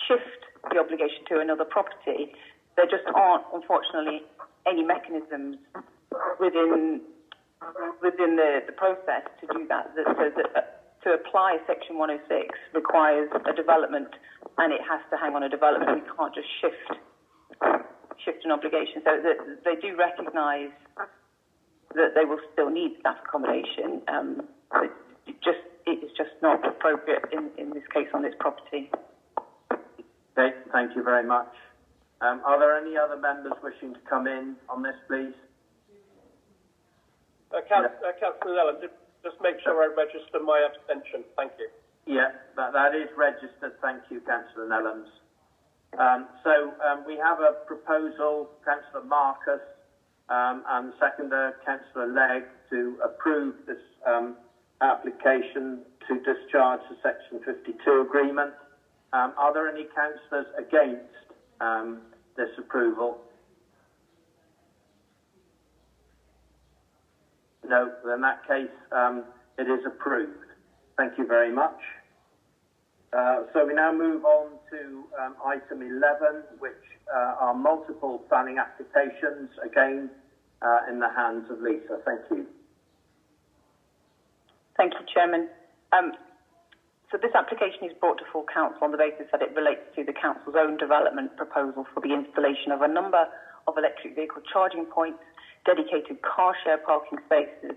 shift the obligation to another property. There just aren't, unfortunately, any mechanisms within the process to do that. To apply Section 106 requires a development, and it has to hang on a development. We can't just shift an obligation. So they do recognise that they will still need staff accommodation. It is just not appropriate in this case on this property. Okay, thank you very much. Are there any other members wishing to come in on this, please? Councillor Nellum, just make sure I register my abstention. Thank you. Yeah, that is registered. Thank you, Councillor Nellums. We have a proposal, Councillor Marcus, and seconder, Councillor Legg, to approve this application to discharge the Section 52 agreement. Are there any councillors against this approval? No, in that case, it is approved. Thank you very much. So we now move on to item 11, which are multiple planning applications, again, in the hands of Lisa. Thank you. Thank you, Chairman. So this application is brought to full council on the basis that it relates to the council's own development proposal for the installation of a number of electric vehicle charging points, dedicated car share parking spaces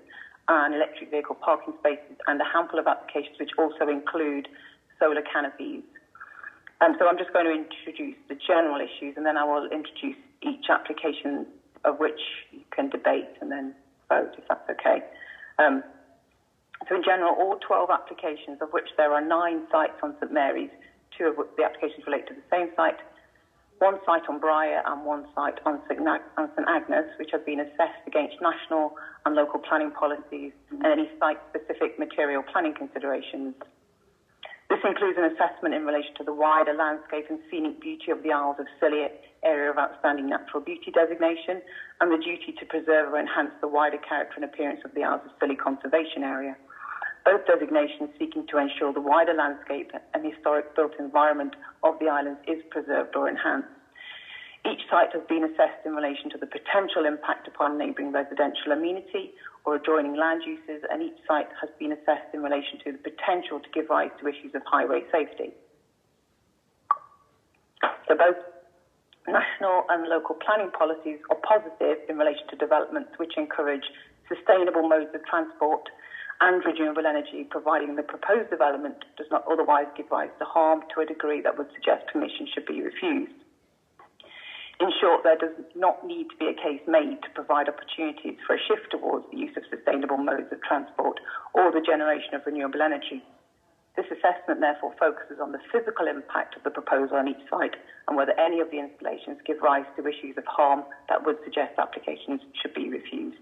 and electric vehicle parking spaces, and a handful of applications which also include solar canopies. So I'm just going to introduce the general issues, and then I will introduce each application of which you can debate and then vote, if that's okay. So in general, all 12 applications, of which there are 9 sites on St Mary's, 2 of the applications relate to the same site, 1 site on Briar and 1 site on St Agnes, which have been assessed against national and local planning policies and any site-specific material planning considerations. This includes an assessment in relation to the wider landscape and scenic beauty of the Isles of Scilly area of outstanding natural beauty designation, and the duty to preserve or enhance the wider character and appearance of the Isles of Scilly conservation area. Both designations seeking to ensure the wider landscape and historic built environment of the islands is preserved or enhanced. Each site has been assessed in relation to the potential impact upon neighbouring residential amenity or adjoining land uses, and each site has been assessed in relation to the potential to give rise to issues of highway safety. So both national and local planning policies are positive in relation to developments which encourage sustainable modes of transport and renewable energy, providing the proposed development does not otherwise give rise to harm to a degree that would suggest permission should be refused. In short, there does not need to be a case made to provide opportunities for a shift towards the use of sustainable modes of transport or the generation of renewable energy. This assessment therefore focuses on the physical impact of the proposal on each site and whether any of the installations give rise to issues of harm that would suggest applications should be refused.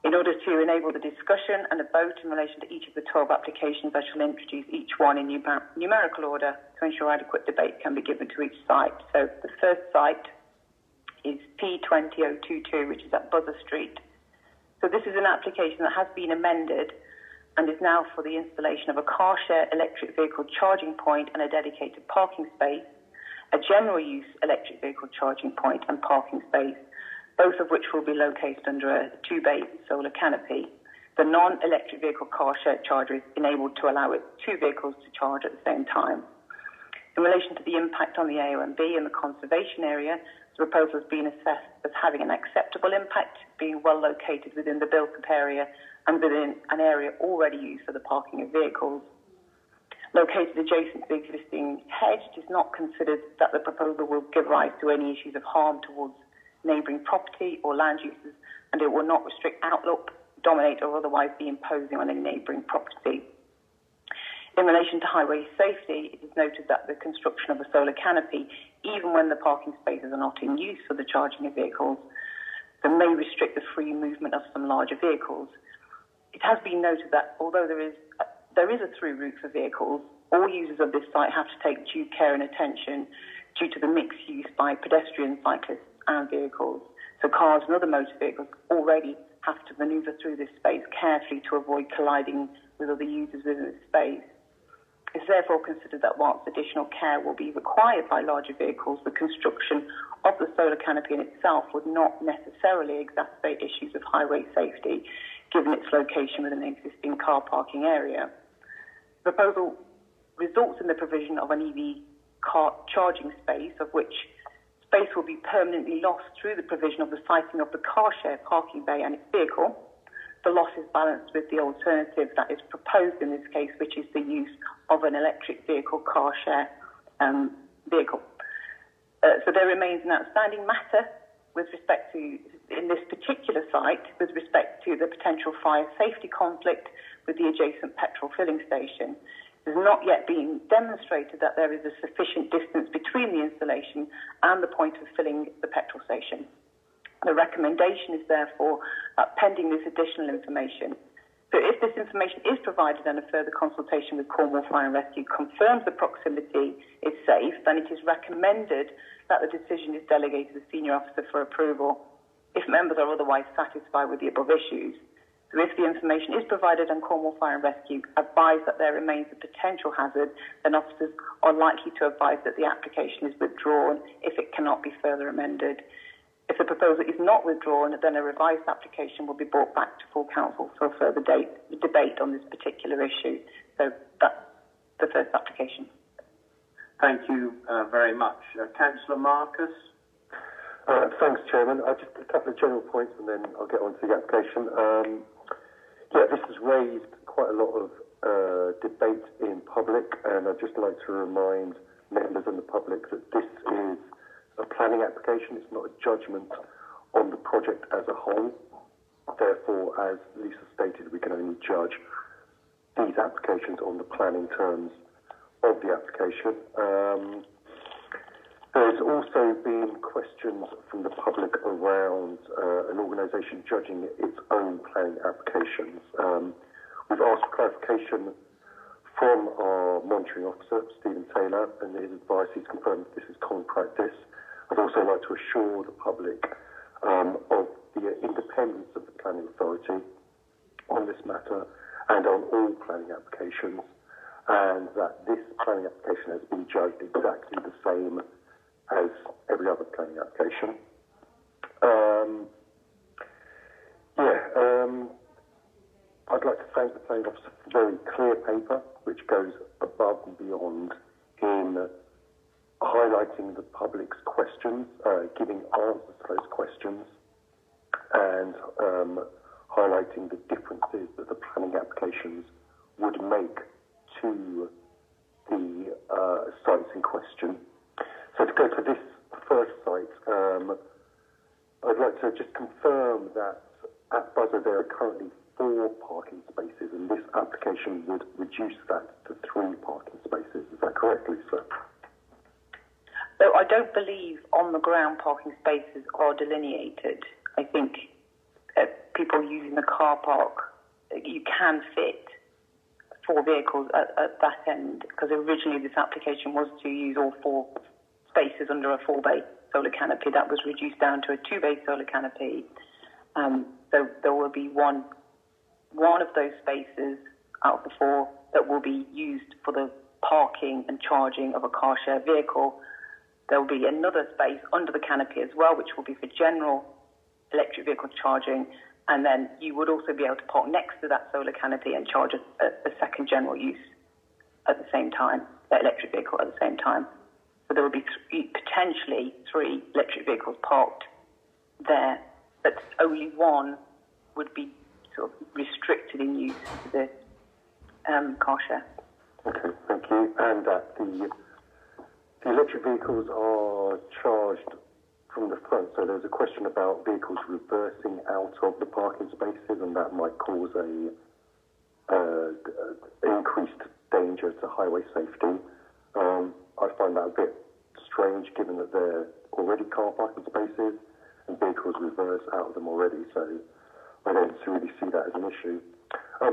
In order to enable the discussion and a vote in relation to each of the 12 applications, I shall introduce each one in numerical order to ensure adequate debate can be given to each site. So the first site is P20022, which is at Buzzer Street. So this is an application that has been amended and is now for the installation of a car share electric vehicle charging point and a dedicated parking space, a general use electric vehicle charging point and parking space, both of which will be located under a 2-bay solar canopy. The non-electric vehicle car share charger is enabled to allow 2 vehicles to charge at the same time. In relation to the impact on the AONB and the conservation area, the proposal has been assessed as having an acceptable impact, being well located within the built-up area and within an area already used for the parking of vehicles. Located adjacent to the existing hedge, it is not considered that the proposal will give rise to any issues of harm towards neighbouring property or land uses, and it will not restrict outlook, dominate or otherwise be imposing on any neighbouring property. In relation to highway safety, it is noted that the construction of a solar canopy, even when the parking spaces are not in use for the charging of vehicles, may restrict the free movement of some larger vehicles. It has been noted that although there is a through route for vehicles, all users of this site have to take due care and attention due to the mixed use by pedestrians, cyclists and vehicles. So cars and other motor vehicles already have to manoeuvre through this space carefully to avoid colliding with other users within the space. It's therefore considered that whilst additional care will be required by larger vehicles, the construction of the solar canopy in itself would not necessarily exacerbate issues of highway safety, given its location within an existing car parking area. The proposal results in the provision of an EV car charging space, of which space will be permanently lost through the provision of the siting of the car share parking bay and its vehicle. The loss is balanced with the alternative that is proposed in this case, which is the use of an electric vehicle car share vehicle. So there remains an outstanding matter with respect to, in this particular site, with respect to the potential fire safety conflict with the adjacent petrol filling station. It has not yet been demonstrated that there is a sufficient distance between the installation and the point of filling the petrol station. The recommendation is therefore pending this additional information. So if this information is provided and a further consultation with Cornwall Fire and Rescue confirms the proximity is safe, then it is recommended that the decision is delegated to the senior officer for approval if members are otherwise satisfied with the above issues. So if the information is provided and Cornwall Fire and Rescue advise that there remains a potential hazard, then officers are likely to advise that the application is withdrawn if it cannot be further amended. If the proposal is not withdrawn, then a revised application will be brought back to full council for a further debate on this particular issue. So that's the first application. Thank you very much. Councillor Marcus. Thanks, Chairman. Just a couple of general points and then I'll get on to the application. This has raised quite a lot of debate in public, and I'd just like to remind members and the public that this is a planning application. It's not a judgment on the project as a whole. Therefore, as Lisa stated, we can only judge these applications on the planning terms of the application. There's also been questions from the public around an organisation judging its own planning applications. We've asked for clarification from our monitoring officer, Stephen Taylor, and his advice, he's confirmed that this is common practice. I'd also like to assure the public of the independence of the planning authority on this matter and on all planning applications, and that this planning application has been judged exactly the same as every other planning application. I'd like to thank the planning officer for a very clear paper, which goes above and beyond in highlighting the public's questions, giving answers to those questions, and highlighting the differences that the planning applications would make to the sites in question. So to go to this first site, I'd like to just confirm that at Buzzer there are currently 4 parking spaces, and this application would reduce that to 3 parking spaces. Is that correct, Lisa? So I don't believe on the ground parking spaces are delineated. I think people using the car park, you can fit 4 vehicles at that end, because originally this application was to use all 4 spaces under a 4-bay solar canopy. That was reduced down to a 2-bay solar canopy. So there will be one of those spaces out of the 4 that will be used for the parking and charging of a car share vehicle. There will be another space under the canopy as well, which will be for general electric vehicle charging, and then you would also be able to park next to that solar canopy and charge a second general use at the same time, that electric vehicle at the same time. So there will be potentially 3 electric vehicles parked there, but only one would be sort of restricted in use to the car share. Okay, thank you. And the electric vehicles are charged from the front, so there's a question about vehicles reversing out of the parking spaces, and that might cause a increased danger to highway safety. I find that a bit strange, given that they're already car parking spaces and vehicles reverse out of them already, so I don't really see that as an issue. I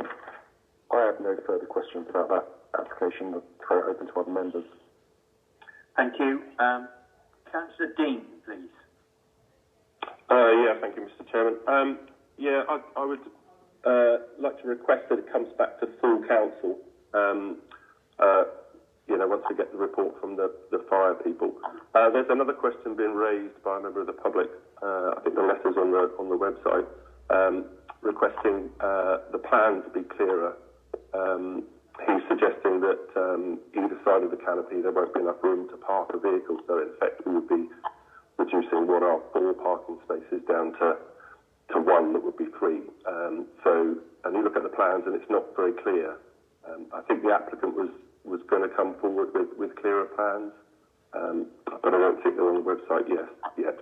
have no further questions about that application. I'll throw it open to other members. Thank you. Councillor Dean, please. Thank you, Mr. Chairman. I would like to request that it comes back to full council. Once we get the report from the fire people. There's another question being raised by a member of the public. I think the letter's on the website, requesting the plans be clearer. He's suggesting that either side of the canopy there won't be enough room to park a vehicle, so in effect we would be reducing what are 4 parking spaces down to 1 that would be 3. And you look at the plans and it's not very clear. I think the applicant was going to come forward with clearer plans. but I don't think they're on the website yet.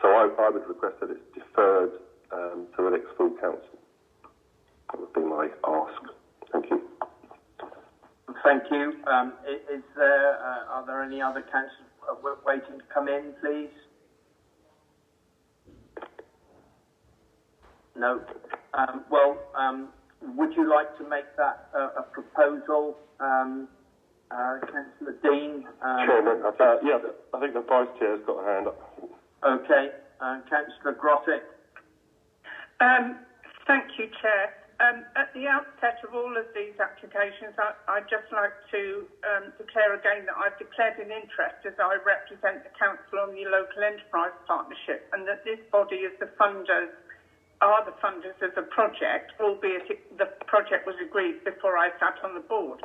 So I would request that it's deferred to the next full council. That would be my ask. Thank you. Thank you. Are there any other councillors waiting to come in, please? No. Would you like to make that a proposal, Councillor Dean? Chairman, I think the Vice Chair's got a hand up. Okay. Councillor Grottick. Thank you, Chair. At the outset of all of these applications, I'd just like to declare again that I've declared an interest as I represent the Council on the Local Enterprise Partnership, and that this body is the funders of the project, albeit the project was agreed before I sat on the board.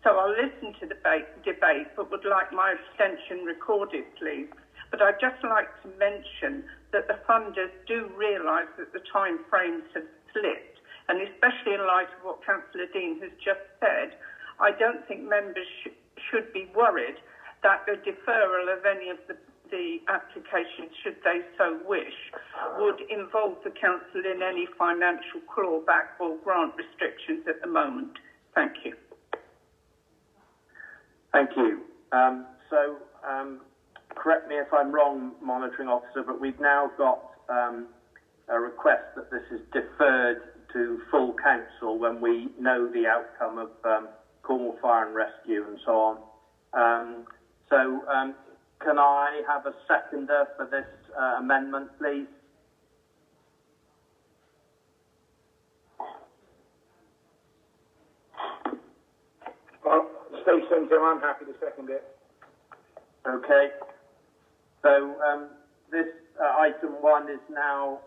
So I'll listen to the debate, but would like my abstention recorded, please. But I'd just like to mention that the funders do realise that the time frames have slipped, and especially in light of what Councillor Dean has just said, I don't think members should be worried that the deferral of any of the applications, should they so wish, would involve the council in any financial clawback or grant restrictions at the moment. Thank you. Thank you. Correct me if I'm wrong, Monitoring Officer, but we've now got a request that this is deferred to full council when we know the outcome of Cornwall Fire and Rescue and so on. Can I have a seconder for this amendment, please? Well, Stacey, I'm happy to second it. Okay. So this item 1 is now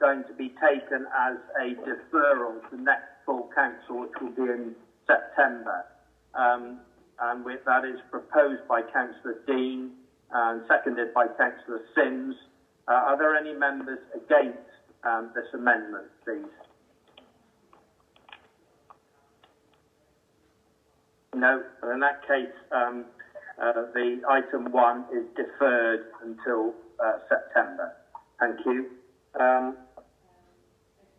going to be taken as a deferral to next full council, which will be in September. That is proposed by Councillor Dean and seconded by Councillor Sims. Are there any members against this amendment, please? No. In that case, the item 1 is deferred until September. Thank you.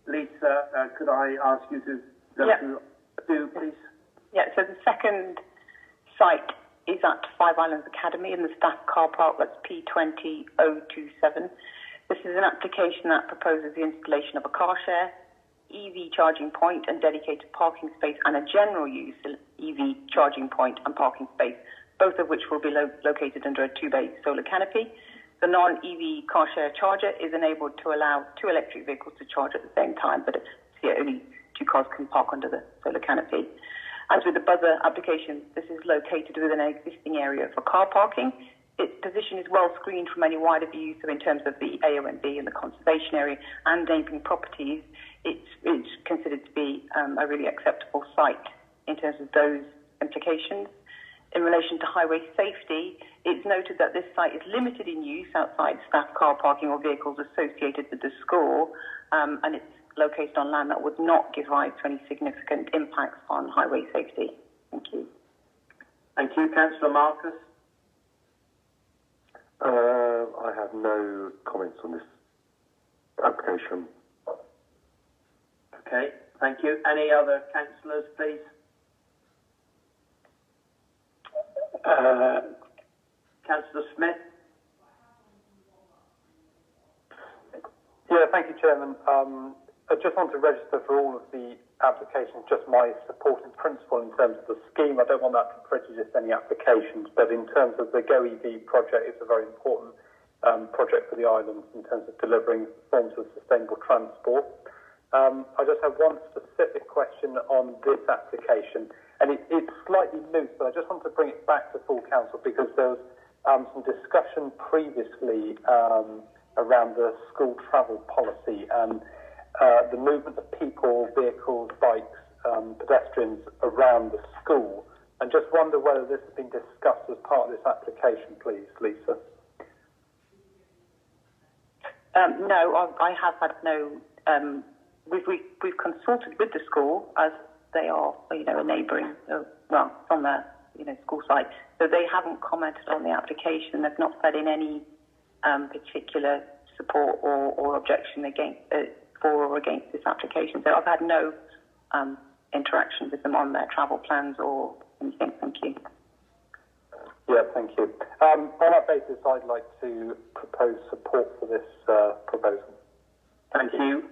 Lisa, could I ask you to go through 2, please? Yeah, so the second site is at Five Islands Academy in the staff car park. That's P20027. This is an application that proposes the installation of a car share, EV charging point and dedicated parking space, and a general use EV charging point and parking space, both of which will be located under a 2-bay solar canopy. The non-EV car share charger is enabled to allow 2 electric vehicles to charge at the same time, but only 2 cars can park under the solar canopy. As with the buzzer application, this is located within an existing area for car parking. Its position is well screened from any wider view, so in terms of the AONB and the conservation area and neighbouring properties, it's considered to be a really acceptable site in terms of those implications. In relation to highway safety, it's noted that this site is limited in use outside staff car parking or vehicles associated with the school, and it's located on land that would not give rise to any significant impacts on highway safety. Thank you. Thank you. Councillor Marcus? I have no comments on this application. Okay, thank you. Any other councillors, please? Councillor Smith? Yeah, thank you, Chairman. I just want to register for all of the applications just my support in principle in terms of the scheme. I don't want that to prejudice any applications, but in terms of the Go EV project, it's a very important project for the islands in terms of delivering forms of sustainable transport. I just have one specific question on this application, and it's slightly loose, but I just want to bring it back to full council because there was some discussion previously around the school travel policy and the movement of people, vehicles, bikes, pedestrians around the school, and just wonder whether this has been discussed as part of this application, please, Lisa. No, I have had no. We've consulted with the school as they are, a neighbouring, from a school site. So they haven't commented on the application. They've not put in any particular support or objection against for or against this application. So I've had no interaction with them on their travel plans or anything. Thank you. Yeah, thank you. On that basis, I'd like to propose support for this proposal. Thank you.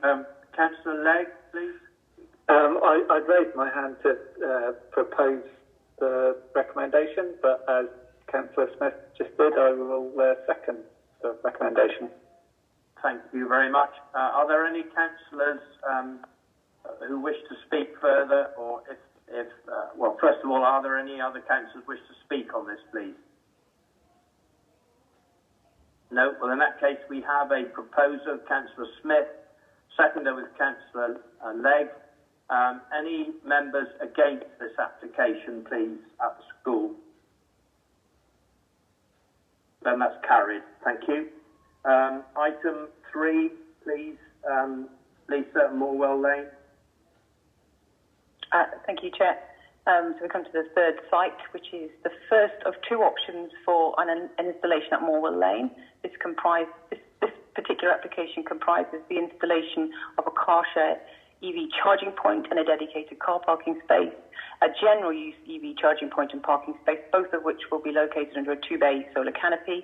Councillor Legg, please. I'd raise my hand to propose the recommendation, but as Councillor Smith just did, I will second the recommendation. Thank you very much. Are there any councillors who wish to speak further, or well, first of all, are there any other councillors who wish to speak on this, please? No? Well, in that case, we have a proposer, Councillor Smith, seconder with Councillor Legg. Any members against this application, please, at the school? Then that's carried. Thank you. Item 3, please. Lisa, Morwell Lane. Thank you, Chair. So we come to the third site, which is the first of 2 options for an installation at Morwell Lane. This particular application comprises the installation of a car share EV charging point and a dedicated car parking space, a general use EV charging point and parking space, both of which will be located under a 2-bay solar canopy.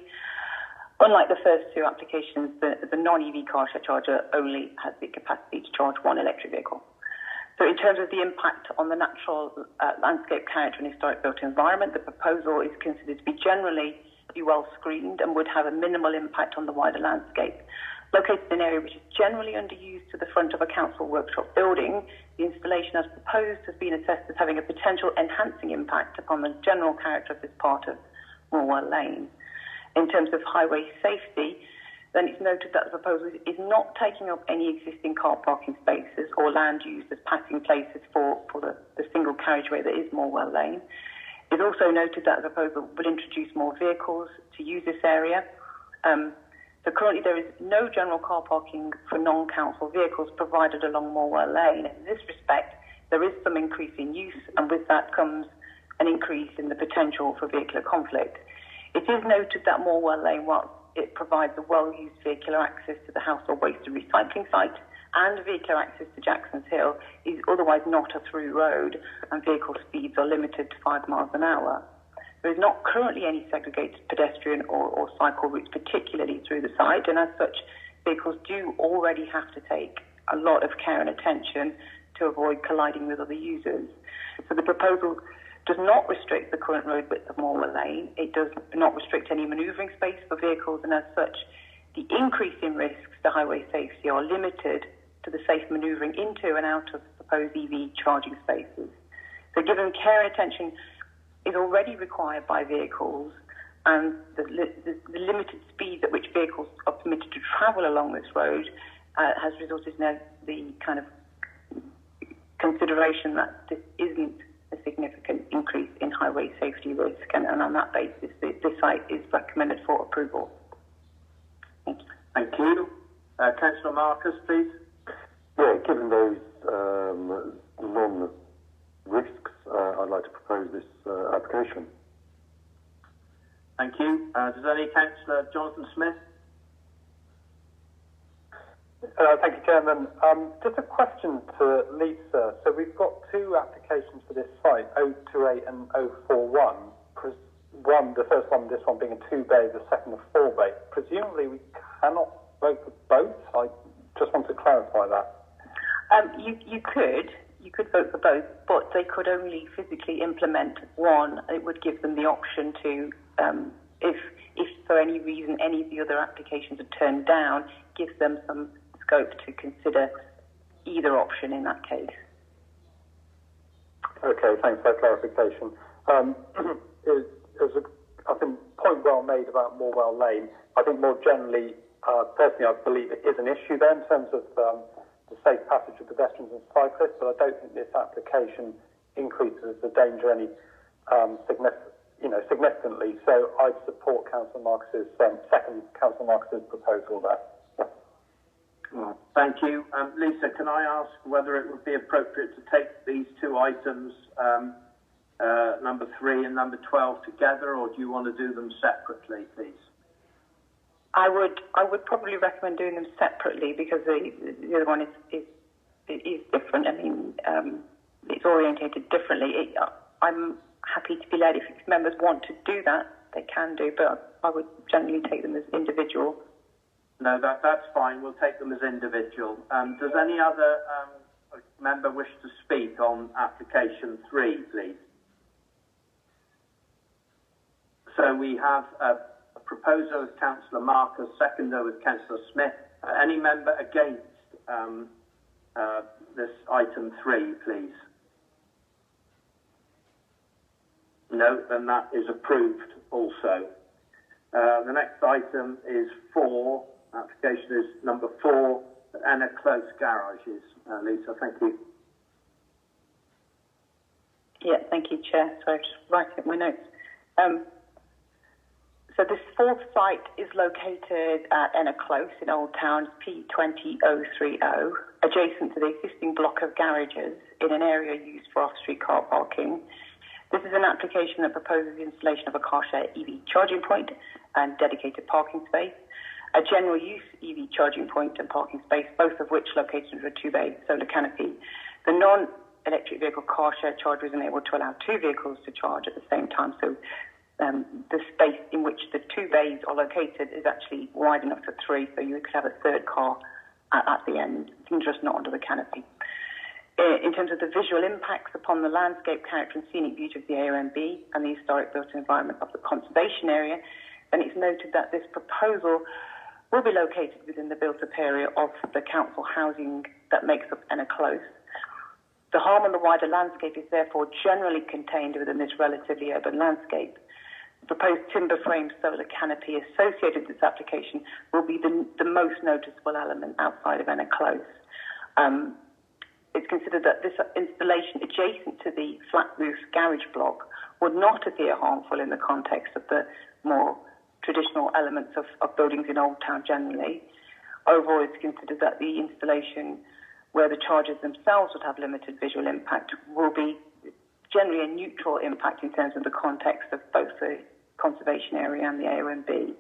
Unlike the first 2 applications, the non-EV car share charger only has the capacity to charge 1 electric vehicle. So in terms of the impact on the natural landscape character and historic built environment, the proposal is considered to be generally well screened and would have a minimal impact on the wider landscape. Located in an area which is generally underused to the front of a council workshop building, the installation as proposed has been assessed as having a potential enhancing impact upon the general character of this part of Morwell Lane. In terms of highway safety, then it's noted that the proposal is not taking up any existing car parking spaces or land used as passing places for the single carriageway that is Morwell Lane. It's also noted that the proposal will introduce more vehicles to use this area. So currently there is no general car parking for non-council vehicles provided along Morwell Lane. In this respect, there is some increase in use, and with that comes an increase in the potential for vehicular conflict. It is noted that Morwell Lane, while it provides a well-used vehicular access to the household waste and recycling site and vehicular access to Jackson's Hill, is otherwise not a through road, and vehicle speeds are limited to 5 miles an hour. There is not currently any segregated pedestrian or cycle routes, particularly through the site, and as such, vehicles do already have to take a lot of care and attention to avoid colliding with other users. So the proposal does not restrict the current road width of Morwell Lane. It does not restrict any manoeuvring space for vehicles, and as such, the increase in risks to highway safety are limited to the safe manoeuvring into and out of proposed EV charging spaces. So given care and attention is already required by vehicles, and the limited speed at which vehicles are permitted to travel along this road has resulted in the kind of consideration that this isn't a significant increase in highway safety risk, and on that basis, this site is recommended for approval. Thank you. Thank you. Councillor Marcus, please. Yeah, given those non-risks, I'd like to propose this application. Thank you. Does any Councillor Jonathan Smith? Thank you, Chairman. Just a question to Lisa. So we've got 2 applications for this site, 028 and 041. The first one, this one being a 2-bay, the second a 4-bay. Presumably we cannot vote for both? I just want to clarify that. You could vote for both, but they could only physically implement one. It would give them the option to, if for any reason any of the other applications are turned down, gives them some scope to consider either option in that case. Okay, thanks for that clarification. I think point well made about Morwell Lane. I think more generally, personally, I believe it is an issue there in terms of the safe passage of pedestrians and cyclists, but I don't think this application increases the danger any significantly. So I'd support Councillor Marcus's second Councillor Marcus's proposal there. Thank you. Lisa, can I ask whether it would be appropriate to take these 2 items number 3 and number 12 together, or do you want to do them separately, please? I would probably recommend doing them separately because the other one is different. I mean, it's orientated differently. I'm happy to be led. If members want to do that, they can do, but I would generally take them as individual. No, that's fine. We'll take them as individual. Does any other member wish to speak on application 3, please? So we have a proposer with Councillor Marcus, seconder with Councillor Smith. Any member against this item 3, please? No, then that is approved also. The next item is 4. Application is number 4, Enna Close Garages. Lisa, thank you. Yeah, thank you, Chair. So I'm just writing up my notes. So this fourth site is located at Enna Close in Old Town, P20030, adjacent to the existing block of garages in an area used for off-street car parking. This is an application that proposes the installation of a car share EV charging point and dedicated parking space, a general use EV charging point and parking space, both of which located under a 2-bay solar canopy. The non-electric vehicle car share charger is enabled to allow 2 vehicles to charge at the same time. So the space in which the 2 bays are located is actually wide enough for 3, so you could have a third car at the end, just not under the canopy. In terms of the visual impacts upon the landscape character and scenic beauty of the AONB and the historic built environment of the conservation area, then it's noted that this proposal will be located within the built-up area of the council housing that makes up Enna Close. The harm on the wider landscape is therefore generally contained within this relatively urban landscape. The proposed timber frame solar canopy associated with this application will be the most noticeable element outside of Enna Close. It's considered that this installation adjacent to the flat roof garage block would not appear harmful in the context of the more traditional elements of buildings in Old Town generally. Overall, it's considered that the installation where the chargers themselves would have limited visual impact will be generally a neutral impact in terms of the context of both the conservation area and the AONB.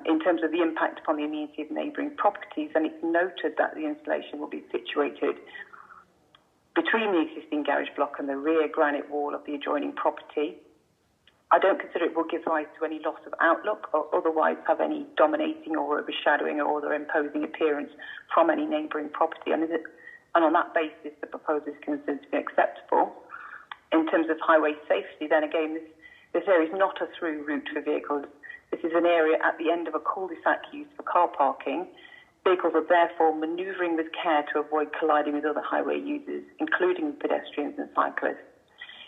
In terms of the impact upon the amenity of neighbouring properties, and it's noted that the installation will be situated between the existing garage block and the rear granite wall of the adjoining property. I don't consider it will give rise to any loss of outlook or otherwise have any dominating or overshadowing or other imposing appearance from any neighbouring property. And on that basis, the proposal is considered to be acceptable. In terms of highway safety, then again, this area is not a through route for vehicles. This is an area at the end of a cul-de-sac used for car parking. Vehicles are therefore manoeuvring with care to avoid colliding with other highway users, including pedestrians and cyclists.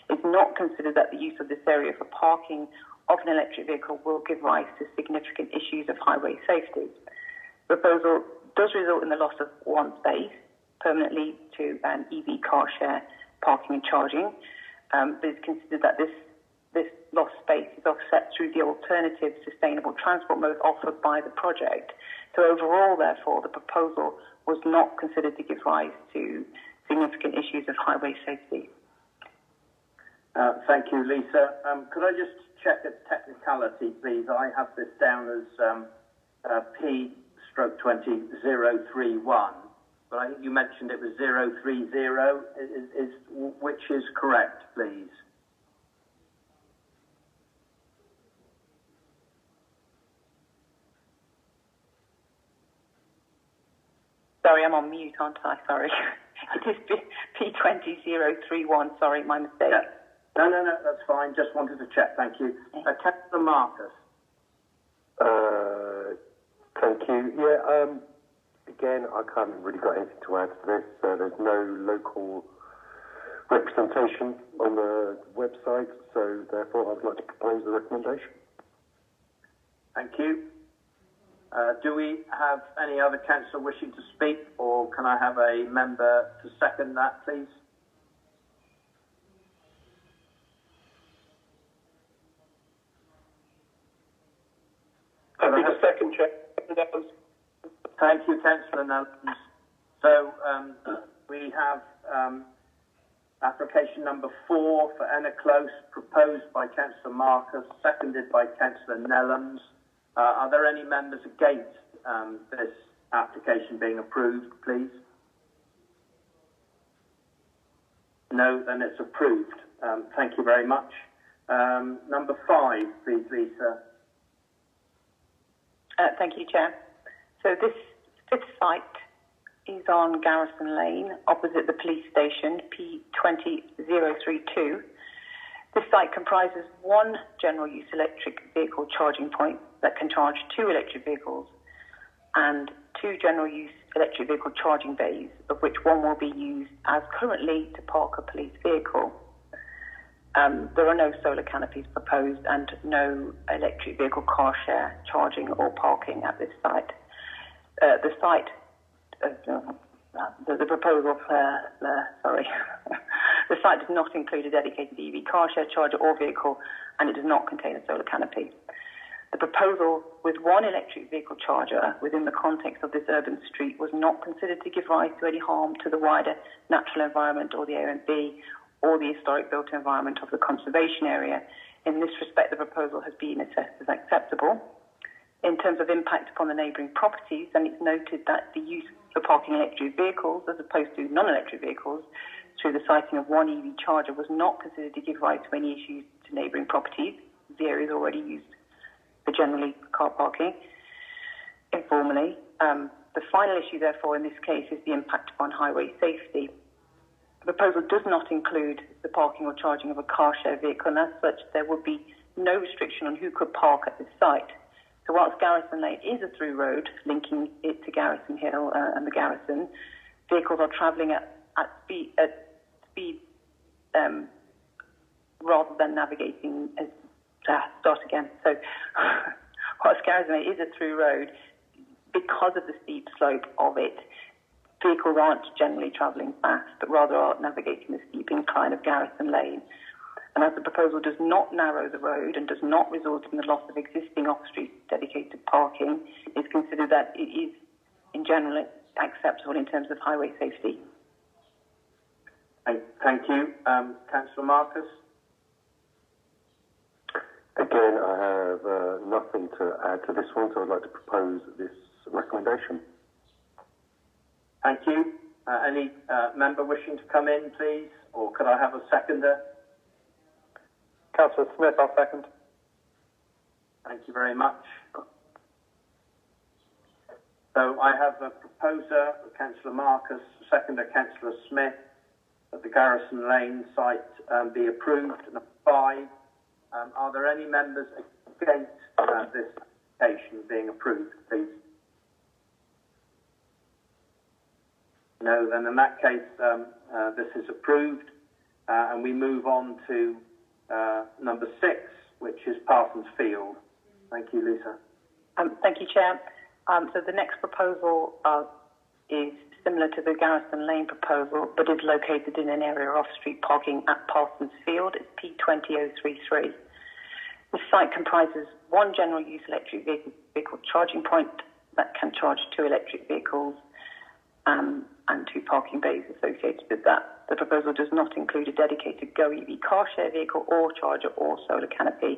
It's not considered that the use of this area for parking of an electric vehicle will give rise to significant issues of highway safety. The proposal does result in the loss of 1 space permanently to an EV car share parking and charging, but it's considered that this lost space is offset through the alternative sustainable transport mode offered by the project. So overall, therefore, the proposal was not considered to give rise to significant issues of highway safety. Thank you, Lisa. Could I just check a technicality, please? I have this down as P/20-031, but I think you mentioned it was 030. Which is correct, please? Sorry, I'm on mute, aren't I? Sorry. It is P20-031. Sorry, my mistake. Yeah. No, that's fine. Just wanted to check. Thank you. Councillor Marcus. Thank you. Yeah, again, I haven't really got anything to add to this. There's no local representation on the website, so therefore I'd like to propose the recommendation. Thank you. Do we have any other councillor wishing to speak, or can I have a member to second that, please? I think a second check. Thank you, Councillor Nellens. So we have application number 4 for Enna Close, proposed by Councillor Marcus, seconded by Councillor Nellams. Are there any members against this application being approved, please? No, then it's approved. Thank you very much. Number 5, please, Lisa. Thank you, Chair. So this fifth site is on Garrison Lane, opposite the police station, P20032. This site comprises one general use electric vehicle charging point that can charge 2 electric vehicles and 2 general use electric vehicle charging bays, of which one will be used as currently to park a police vehicle. There are no solar canopies proposed and no electric vehicle car share charging or parking at this site. The site, the proposal, the site does not include a dedicated EV car share charger or vehicle, and it does not contain a solar canopy. The proposal with one electric vehicle charger within the context of this urban street was not considered to give rise to any harm to the wider natural environment or the AONB or the historic built environment of the conservation area. In this respect, the proposal has been assessed as acceptable. In terms of impact upon the neighbouring properties, then it's noted that the use for parking electric vehicles as opposed to non-electric vehicles through the siting of one EV charger was not considered to give rise to any issues to neighbouring properties. The area is already used for generally car parking informally. The final issue, therefore, in this case is the impact upon highway safety. The proposal does not include the parking or charging of a car share vehicle, and as such, there would be no restriction on who could park at this site. So whilst Garrison Lane is a through road linking it to Garrison Hill and the Garrison, vehicles are travelling at speed rather than navigating. Start again. So whilst Garrison Lane is a through road, because of the steep slope of it, vehicles aren't generally travelling fast, but rather are navigating the steep incline of Garrison Lane. And as the proposal does not narrow the road and does not result in the loss of existing off-street dedicated parking, it's considered that it is, in general, acceptable in terms of highway safety. Thank you. Councillor Marcus? Again, I have nothing to add to this one, so I'd like to propose this recommendation. Thank you. Any member wishing to come in, please? Or could I have a seconder? Councillor Smith, I'll second. Thank you very much. So I have a proposer, Councillor Marcus, seconder, Councillor Smith, that the Garrison Lane site be approved. Number 5. Are there any members against this application being approved, please? No, then in that case, this is approved. And we move on to number 6, which is Parsons Field. Thank you, Lisa. Thank you, Chair. So the next proposal is similar to the Garrison Lane proposal, but is located in an area of off-street parking at Parsons Field. It's P20033. The site comprises one general use electric vehicle charging point that can charge 2 electric vehicles and 2 parking bays associated with that. The proposal does not include a dedicated Go EV car share vehicle or charger or solar canopy.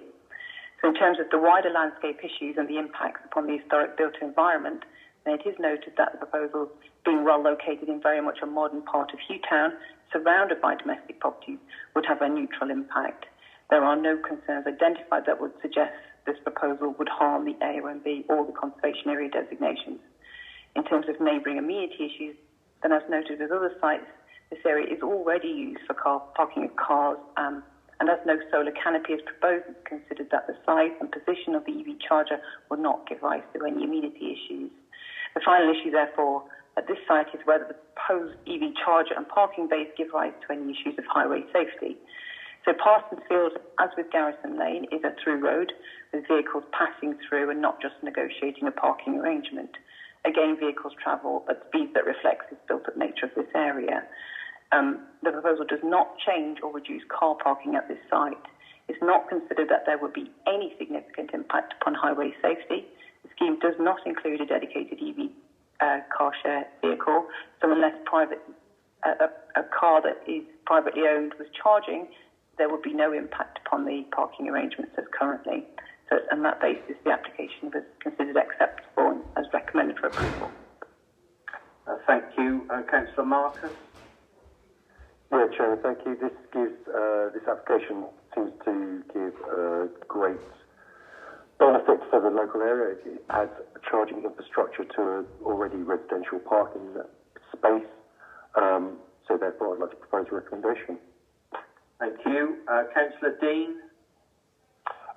So in terms of the wider landscape issues and the impacts upon the historic built environment, then it is noted that the proposal, being well located in very much a modern part of Hewtown, surrounded by domestic properties, would have a neutral impact. There are no concerns identified that would suggest this proposal would harm the AONB or the conservation area designations. In terms of neighbouring amenity issues, then as noted with other sites, this area is already used for parking of cars, and as no solar canopy is proposed, it's considered that the size and position of the EV charger would not give rise to any amenity issues. The final issue, therefore, at this site is whether the proposed EV charger and parking bays give rise to any issues of highway safety. So Parsons Field, as with Garrison Lane, is a through road with vehicles passing through and not just negotiating a parking arrangement. Again, vehicles travel at speeds that reflects the built-up nature of this area. The proposal does not change or reduce car parking at this site. It's not considered that there would be any significant impact upon highway safety. The scheme does not include a dedicated EV car share vehicle, so unless private a car that is privately owned was charging, there would be no impact upon the parking arrangements as currently. So on that basis, the application was considered acceptable and as recommended for approval. Thank you. Councillor Marcus? Yeah, Chairman, thank you. This application seems to give a great benefit for the local area. It adds charging infrastructure to an already residential parking space. So therefore, I'd like to propose a recommendation. Thank you. Councillor Dean?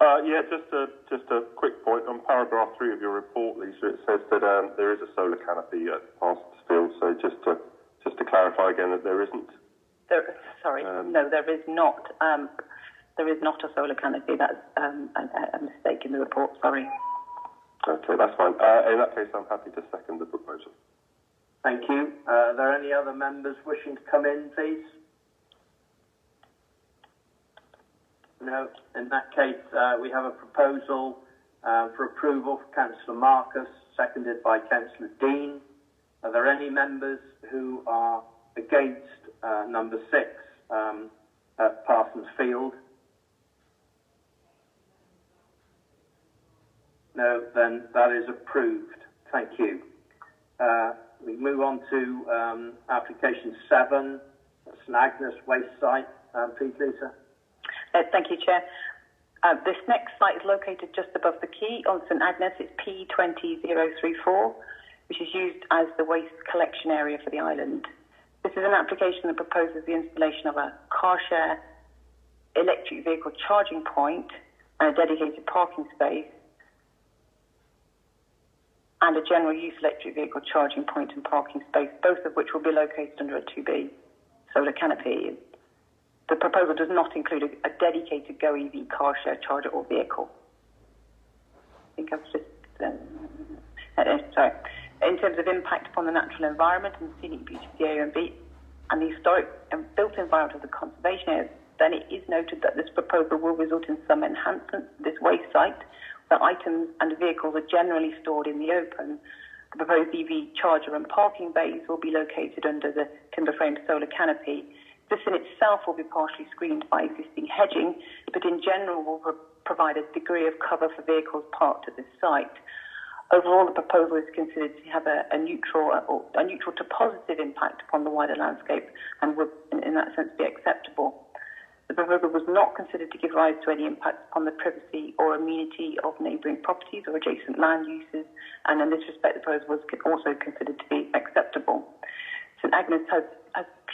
Yeah, just a quick point. On paragraph 3 of your report, Lisa, it says that there is a solar canopy at Parsonsfield. So just to clarify again that there isn't. No, there is not. There is not a solar canopy. That's a mistake in the report. Sorry. Okay, that's fine. In that case, I'm happy to second the proposal. Thank you. Are there any other members wishing to come in, please? No. In that case, we have a proposal for approval for Councillor Marcus, seconded by Councillor Dean. Are there any members who are against number 6 at Parsonsfield? No, then that is approved. Thank you. We move on to application 7, St Agnes waste site. Please, Lisa. Thank you, Chair. This next site is located just above the quay on St Agnes. It's P20034, which is used as the waste collection area for the island. This is an application that proposes the installation of a car share electric vehicle charging point and a dedicated parking space, and a general use electric vehicle charging point and parking space, both of which will be located under a 2B solar canopy. The proposal does not include a dedicated Go EV car share charger or vehicle. I think I was just... sorry. In terms of impact upon the natural environment and scenic beauty of the area and the historic and built environment of the conservation area, then it is noted that this proposal will result in some enhancements to this waste site, where items and vehicles are generally stored in the open. The proposed EV charger and parking bays will be located under the timber-framed solar canopy. This in itself will be partially screened by existing hedging, but in general will provide a degree of cover for vehicles parked at this site. Overall, the proposal is considered to have a neutral to positive impact upon the wider landscape and would, in that sense, be acceptable. The proposal was not considered to give rise to any impact upon the privacy or amenity of neighbouring properties or adjacent land uses, and in this respect, the proposal was also considered to be acceptable. St Agnes has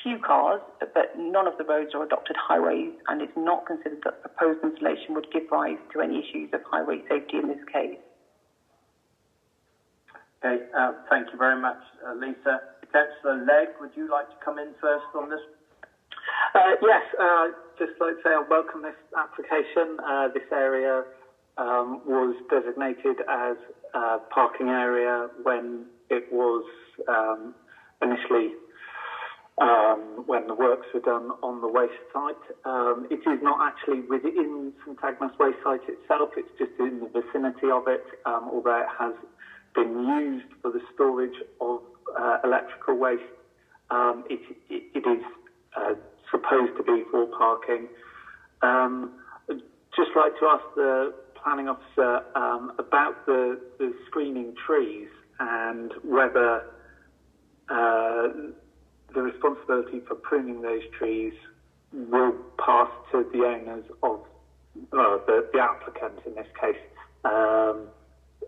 few cars, but none of the roads are adopted highways, and it's not considered that the proposed installation would give rise to any issues of highway safety in this case. Okay, thank you very much, Lisa. Councillor Legg, would you like to come in first on this? Yes, just like to say I welcome this application. This area was designated as a parking area when it was initially when the works were done on the waste site. It is not actually within St Agnes waste site itself, it's just in the vicinity of it, although it has been used for the storage of electrical waste. It is supposed to be for parking. Just like to ask the planning officer about the screening trees and whether the responsibility for pruning those trees will pass to the owners of the applicant in this case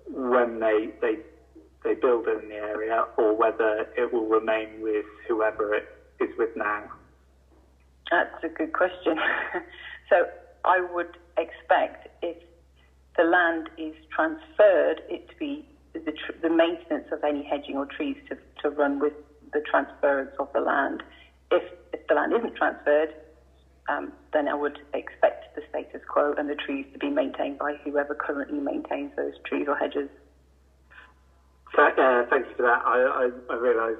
when they build in the area, or whether it will remain with whoever it is with now. That's a good question. So I would expect if the land is transferred, it to be the maintenance of any hedging or trees to run with the transference of the land. If the land isn't transferred, then I would expect the status quo and the trees to be maintained by whoever currently maintains those trees or hedges. Thank you for that. I realise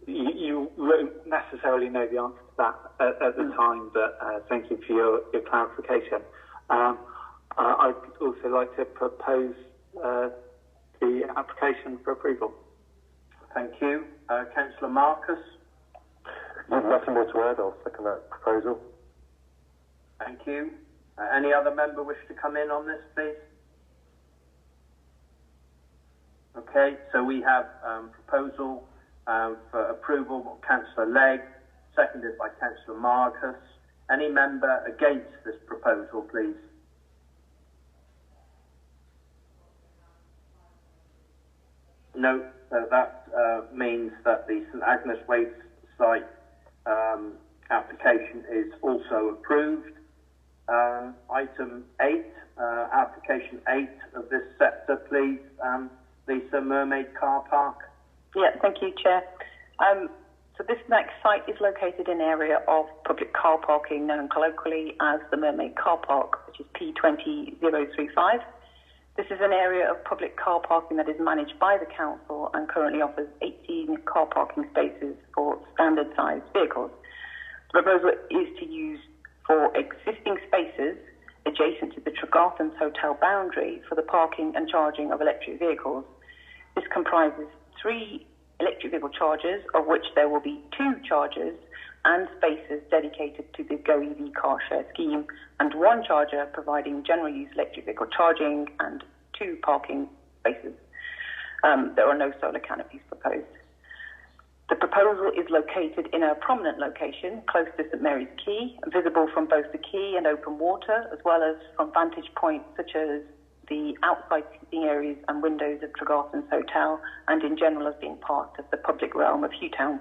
you won't necessarily know the answer to that at the time, but thank you for your clarification. I'd also like to propose the application for approval. Thank you. Councillor Marcus? Nothing more to add. I'll second that proposal. Thank you. Any other member wish to come in on this, please? Okay, so we have proposal for approval of Councillor Legg, seconded by Councillor Marcus. Any member against this proposal, please? No, that means that the St Agnes Waste site application is also approved. Item 8, application 8 of this sector, please. Lisa, Mermaid Car Park. Yeah, thank you, Chair. So this next site is located in an area of public car parking known colloquially as the Mermaid Car Park, which is P20035. This is an area of public car parking that is managed by the council and currently offers 18 car parking spaces for standard-sized vehicles. The proposal is to use for existing spaces adjacent to the Tregarthen's Hotel boundary for the parking and charging of electric vehicles. This comprises 3 electric vehicle chargers, of which there will be 2 chargers and spaces dedicated to the Go EV car share scheme, and 1 charger providing general use electric vehicle charging and 2 parking spaces. There are no solar canopies proposed. The proposal is located in a prominent location close to St Mary's Quay, visible from both the quay and open water, as well as from vantage points such as the outside seating areas and windows of Tregarthen's Hotel, and in general as being part of the public realm of Hewtown.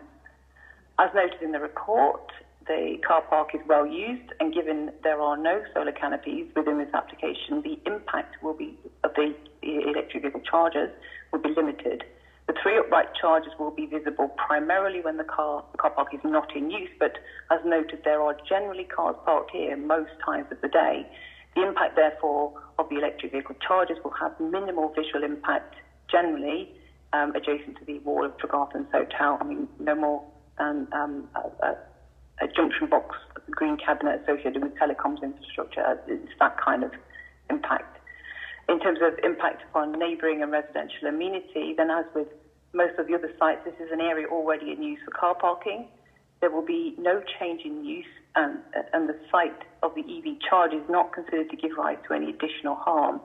As noted in the report, the car park is well used, and given there are no solar canopies within this application, the impact will be of the electric vehicle chargers will be limited. The 3 upright chargers will be visible primarily when the car park is not in use, but as noted, there are generally cars parked here most times of the day. The impact, therefore, of the electric vehicle chargers will have minimal visual impact generally adjacent to the wall of Tregarthen's Hotel. I mean, no more than a junction box, a green cabinet associated with telecoms infrastructure. It's that kind of impact. In terms of impact upon neighbouring and residential amenity, then as with most of the other sites, this is an area already in use for car parking. There will be no change in use, and the site of the EV charge is not considered to give rise to any additional harm.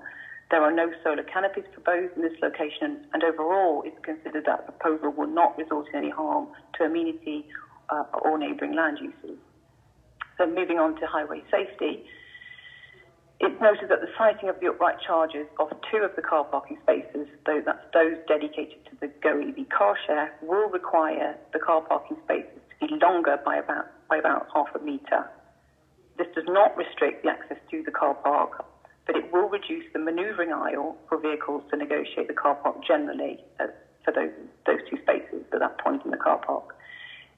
There are no solar canopies proposed in this location, and overall it's considered that the proposal will not result in any harm to amenity or neighbouring land uses. So moving on to highway safety, it's noted that the siting of the upright chargers of 2 of the car parking spaces, though that's those dedicated to the Go EV car share, will require the car parking spaces to be longer by about half a metre. This does not restrict the access to the car park, but it will reduce the manoeuvring aisle for vehicles to negotiate the car park generally for those 2 spaces at that point in the car park.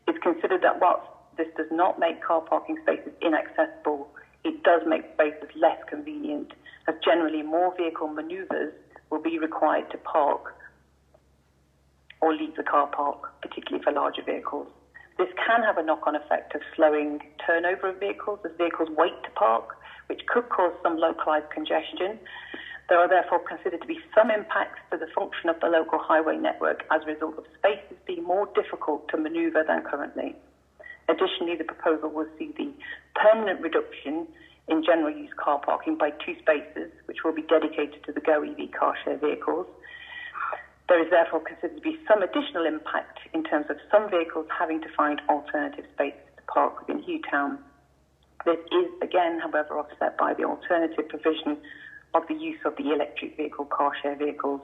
It's considered that whilst this does not make car parking spaces inaccessible, it does make spaces less convenient, as generally more vehicle manoeuvres will be required to park or leave the car park, particularly for larger vehicles. This can have a knock-on effect of slowing turnover of vehicles as vehicles wait to park, which could cause some localised congestion. There are therefore considered to be some impacts to the function of the local highway network as a result of spaces being more difficult to manoeuvre than currently. Additionally, the proposal will see the permanent reduction in general use car parking by 2 spaces, which will be dedicated to the Go EV car share vehicles. There is therefore considered to be some additional impact in terms of some vehicles having to find alternative spaces to park within Hewtown. This is again, however, offset by the alternative provision of the use of the electric vehicle car share vehicles.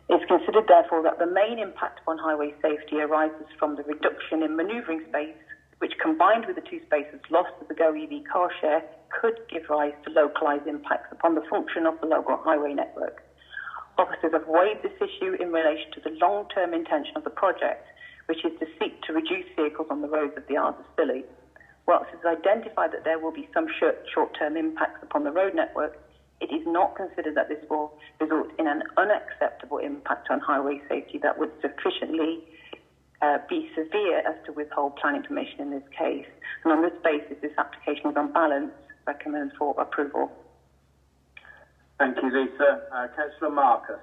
It's considered, therefore, that the main impact upon highway safety arises from the reduction in manoeuvring space, which, combined with the 2 spaces lost to the Go EV car share, could give rise to localised impacts upon the function of the local highway network. Officers have weighed this issue in relation to the long-term intention of the project, which is to seek to reduce vehicles on the roads of the Isles of Scilly. Whilst it is identified that there will be some short-term impacts upon the road network, it is not considered that this will result in an unacceptable impact on highway safety that would sufficiently be severe as to withhold planning permission in this case. And on this basis, this application is on balance recommended for approval. Thank you, Lisa. Councillor Marcus.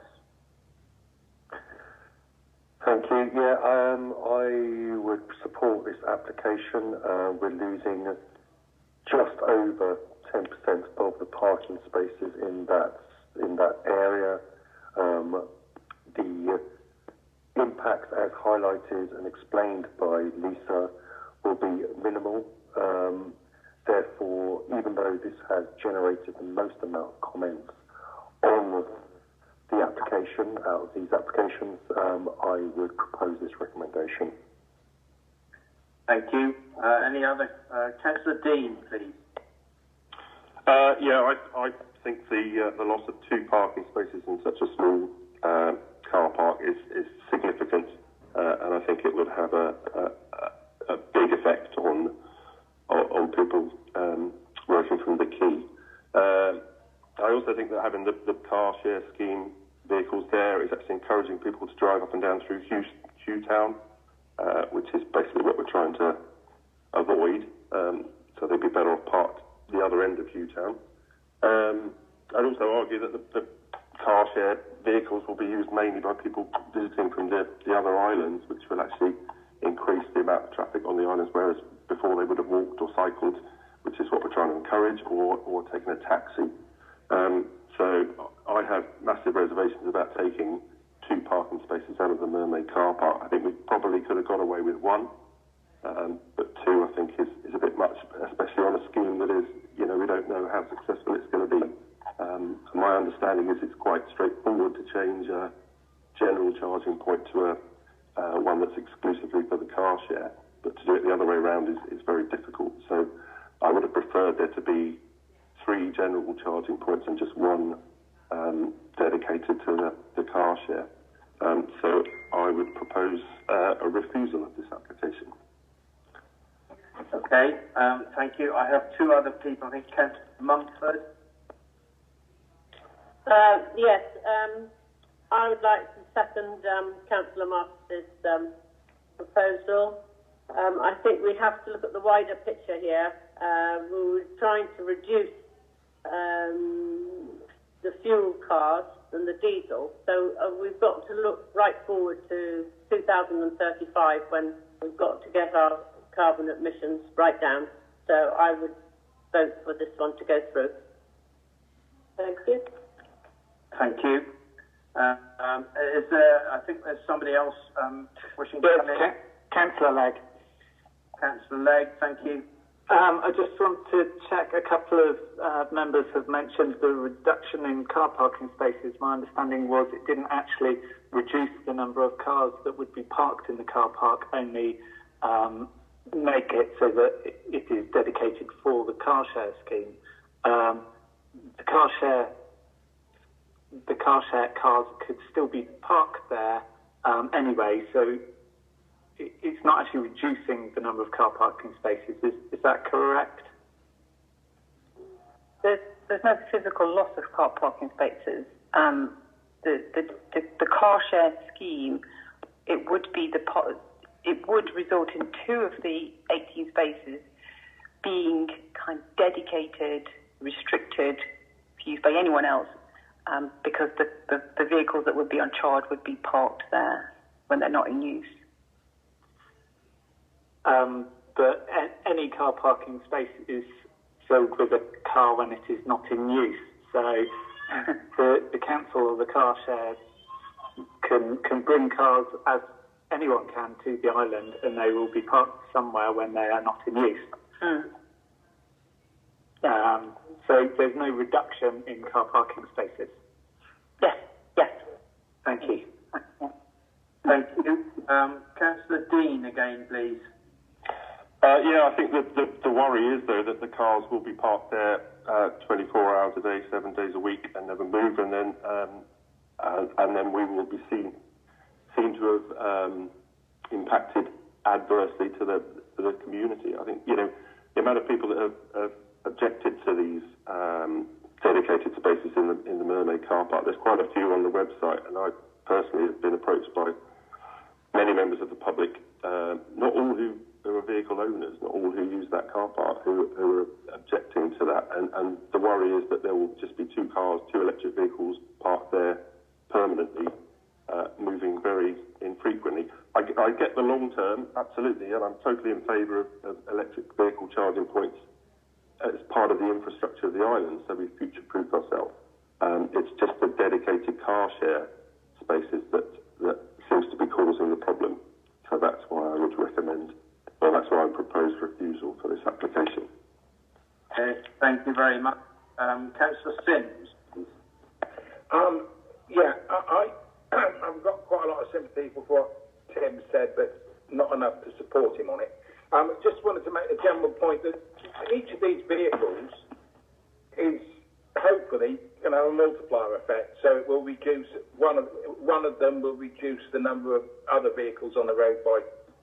Thank you. Yeah, I would support this application. We're losing just over 10% of the parking spaces in that area. The impact, as highlighted and explained by Lisa, will be minimal. Therefore, even though this has generated the most amount of comments on the application, out of these applications, I would propose this recommendation. Thank you. Any other? Councillor Dean, please. Yeah, I think the loss of 2 parking spaces in such a small car park is significant, and I think it would have a big effect on people working from the quay. I also think that having the car share scheme vehicles there is actually encouraging people to drive up and down through Hugh Town, which is basically what we're trying to avoid. So they'd be better off parked the other end of Hugh Town. I'd also argue that the car share vehicles will be used mainly by people visiting from the other islands, which will actually increase the amount of traffic on the islands, whereas before they would have walked or cycled, which is what we're trying to encourage, or taken a taxi. So I have massive reservations about taking 2 parking spaces out of the Mermaid car park. I think we probably could have got away with 1, but 2 I think is a bit much, especially on a scheme that is, we don't know how successful it's going to be. My understanding is it's quite straightforward to change a general charging point to one that's exclusively for the car share, but to do it the other way around is very difficult. So I would have preferred there to be 3 general charging points and just 1 dedicated to the car share. So I would propose a refusal of this application. Okay, thank you. I have 2 other people. I think Kent Mumford. Yes, I would like to second Councillor Marcus's proposal. I think we have to look at the wider picture here. We were trying to reduce the fuel cars and the diesel, so we've got to look right forward to 2035 when we've got to get our carbon emissions right down. So I would vote for this one to go through. Thank you. Thank you. Is there? I think there's somebody else wishing to come in. Councillor Legg. Councillor Legg, thank you. I just want to check. A couple of members have mentioned the reduction in car parking spaces. My understanding was it didn't actually reduce the number of cars that would be parked in the car park, only make it so that it is dedicated for the car share scheme. The car share cars could still be parked there anyway, so it's not actually reducing the number of car parking spaces. Is that correct? There's no physical loss of car parking spaces. The car share scheme, it would result in 2 of the 18 spaces being kind of dedicated, restricted for use by anyone else, because the vehicles that would be on charge would be parked there when they're not in use. But any car parking space is filled with a car when it is not in use. So the council or the car share can bring cars, as anyone can, to the island, and they will be parked somewhere when they are not in use. So there's no reduction in car parking spaces. Yes. Thank you. Thank you. Councillor Dean again, please. Yeah, I think that the worry is, though, that the cars will be parked there 24 hours a day, 7 days a week, and never move, and then we will be seen to have impacted adversely to the community. I think the amount of people that have objected to these dedicated spaces in the Mermaid car park. There's quite a few on the website, and I personally have been approached by many members of the public, not all who are vehicle owners, not all who use that car park, who are objecting to that. And the worry is that there will just be 2 cars, 2 electric vehicles parked there permanently, moving very infrequently. I get the long term, absolutely, and I'm totally in favour of electric vehicle charging points as part of the infrastructure of the island, so we future-proof ourselves. It's just the dedicated car share spaces that seems to be causing the problem. So that's why I would recommend, that's why I propose refusal for this application. Okay, thank you very much. Councillor Sims, please. I've got quite a lot of sympathy for what Tim said, but not enough to support him on it. Just wanted to make a general point that each of these vehicles is hopefully going to have a multiplier effect, so it will reduce, one of them will reduce the number of other vehicles on the road by,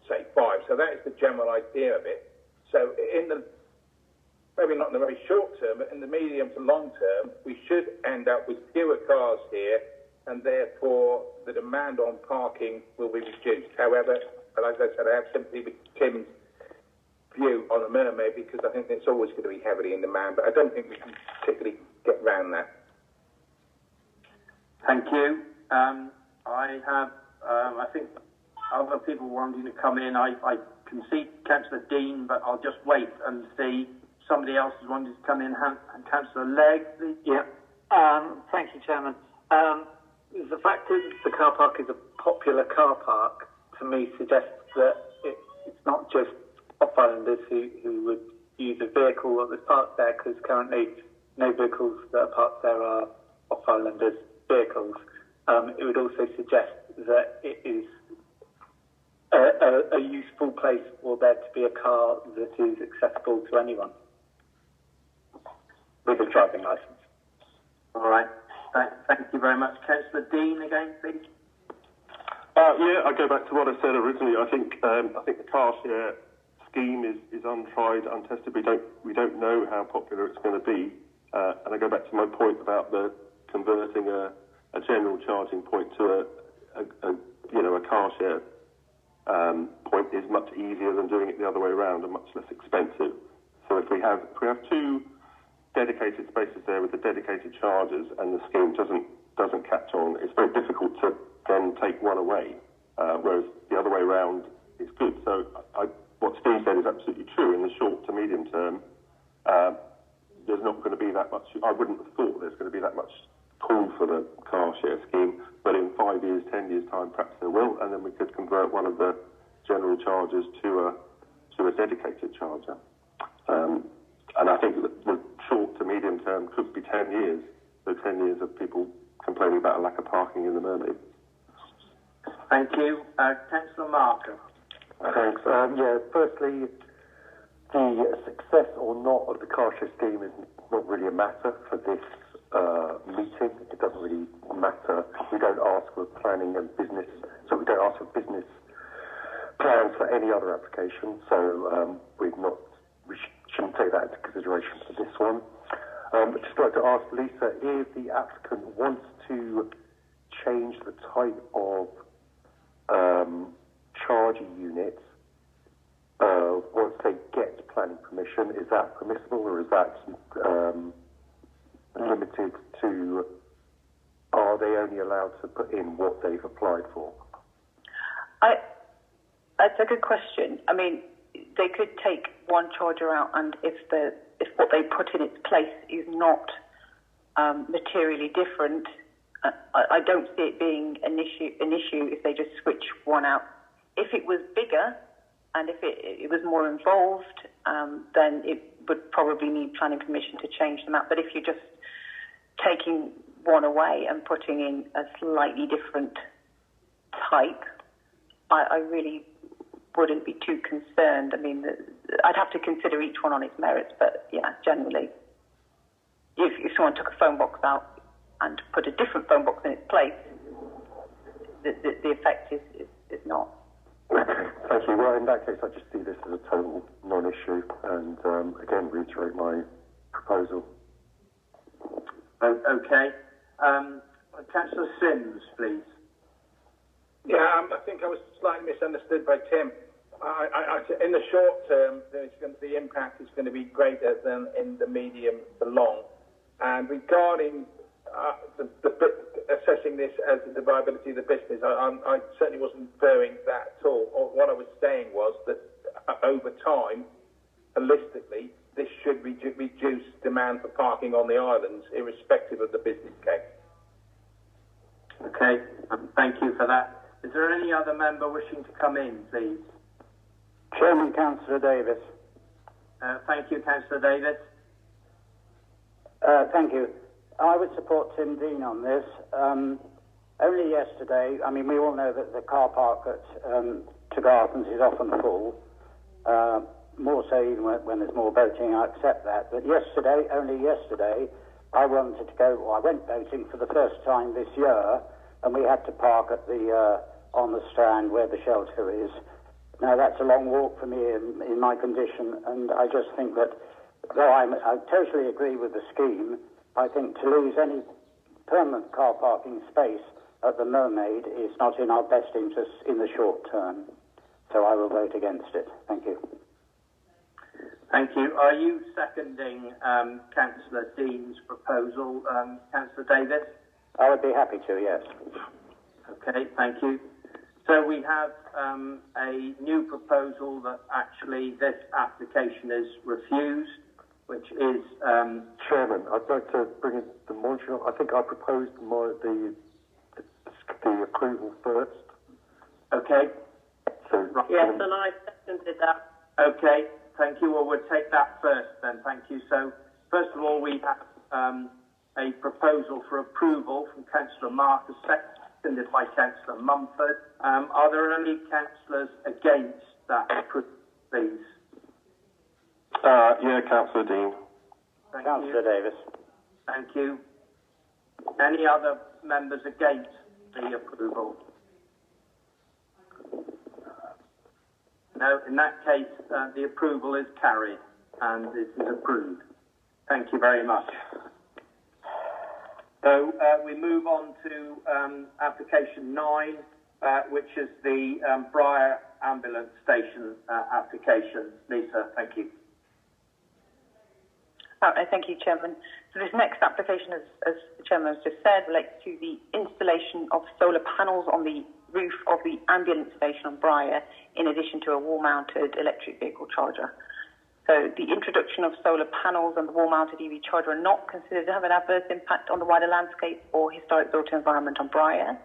say, 5. So that is the general idea of it. So maybe not in the very short term, but in the medium to long term, we should end up with fewer cars here, and therefore the demand on parking will be reduced. However, as I said, I have sympathy with Tim's view on the Mermaid, because I think it's always going to be heavily in demand, but I don't think we can particularly get around that. Thank you. I have, I think, other people wanting to come in. I can see Councillor Dean, but I'll just wait and see. Somebody else is wanting to come in. Councillor Legg, please. Yeah. Thank you, Chairman. The fact is the car park is a popular car park, to me, suggests that it's not just off-islanders who would use a vehicle that was parked there, because currently no vehicles that are parked there are off-islanders' vehicles. It would also suggest that it is a useful place for there to be a car that is accessible to anyone with a driving licence. All right. Thank you very much. Councillor Dean again, please. I go back to what I said originally. I think the car share scheme is untried, untested. We don't know how popular it's going to be. And I go back to my point about the converting a general charging point to a car share point is much easier than doing it the other way around and much less expensive. So if we have 2 dedicated spaces there with the dedicated chargers and the scheme doesn't catch on, it's very difficult to then take one away, whereas the other way around is good. So what Steve said is absolutely true. In the short to medium term, there's not going to be that much. I wouldn't have thought there's going to be that much pull for the car share scheme, but in 5 years, 10 years' time, perhaps there will, and then we could convert one of the general chargers to a dedicated charger. And I think that the short to medium term could be 10 years, so 10 years of people complaining about a lack of parking in the Mermaid. Thank you. Councillor Markham. Thanks. Firstly, the success or not of the car share scheme is not really a matter for this meeting. It doesn't really matter. We don't ask for planning and business, so we don't ask for business plans for any other application, so we shouldn't take that into consideration for this one. I'd just like to ask Lisa, if the applicant wants to change the type of charger unit once they get planning permission, is that permissible, or is that limited to, are they only allowed to put in what they've applied for? That's a good question. I mean, they could take one charger out, and if what they put in its place is not materially different, I don't see it being an issue if they just switch one out. If it was bigger and if it was more involved, then it would probably need planning permission to change them out. But if you're just taking one away and putting in a slightly different type, I really wouldn't be too concerned. I mean, I'd have to consider each one on its merits, but yeah, generally, if someone took a phone box out and put a different phone box in its place, the effect is not. Thank you. Well, in that case, I just see this as a total non-issue, and again, reiterate my proposal. Okay. Councillor Sims, please. Yeah, I think I was slightly misunderstood by Tim. In the short term, the impact is going to be greater than in the medium to long. And regarding assessing this as the viability of the business, I certainly wasn't referring that at all. time, holistically, this should reduce demand for parking on the islands, irrespective of the business case. Okay, thank you for that. Is there any other member wishing to come in, please? Chairman, Councillor Davis. Thank you, Councillor Davis. Thank you. I would support Tim Dean on this. Only yesterday, I mean, we all know that the car park at Tregarthens is often full. More so even when there's more voting, I accept that. But only yesterday, I went voting for the first time this year, and we had to park at on the Strand where the shelter is. Now, that's a long walk for me in my condition, and I just think that, though I totally agree with the scheme, I think to lose any permanent car parking space at the Mermaid is not in our best interest in the short term. So I will vote against it. Thank you. Thank you. Are you seconding Councillor Dean's proposal, Councillor Davis? I would be happy to, yes. Okay, thank you. So we have a new proposal that actually this application is refused, which is... Chairman, I'd like to bring in the motion. I think I proposed the approval first. Okay. So, yes, and I seconded that. Okay, thank you. Well, we'll take that first then. Thank you. So, first of all, we have a proposal for approval from Councillor Marcus, seconded by Councillor Mumford. Are there any councillors against that approval, please? Yeah, Councillor Dean. Councillor Davis. Thank you. Any other members against the approval? No, in that case, the approval is carried and this is approved. Thank you very much. So we move on to application 9, which is the Briar Ambulance Station application. Lisa, thank you. Thank you, Chairman. So this next application, as the Chairman has just said, relates to the installation of solar panels on the roof of the ambulance station on Briar, in addition to a wall-mounted electric vehicle charger. So the introduction of solar panels and the wall-mounted EV charger are not considered to have an adverse impact on the wider landscape or historic built environment on Briar.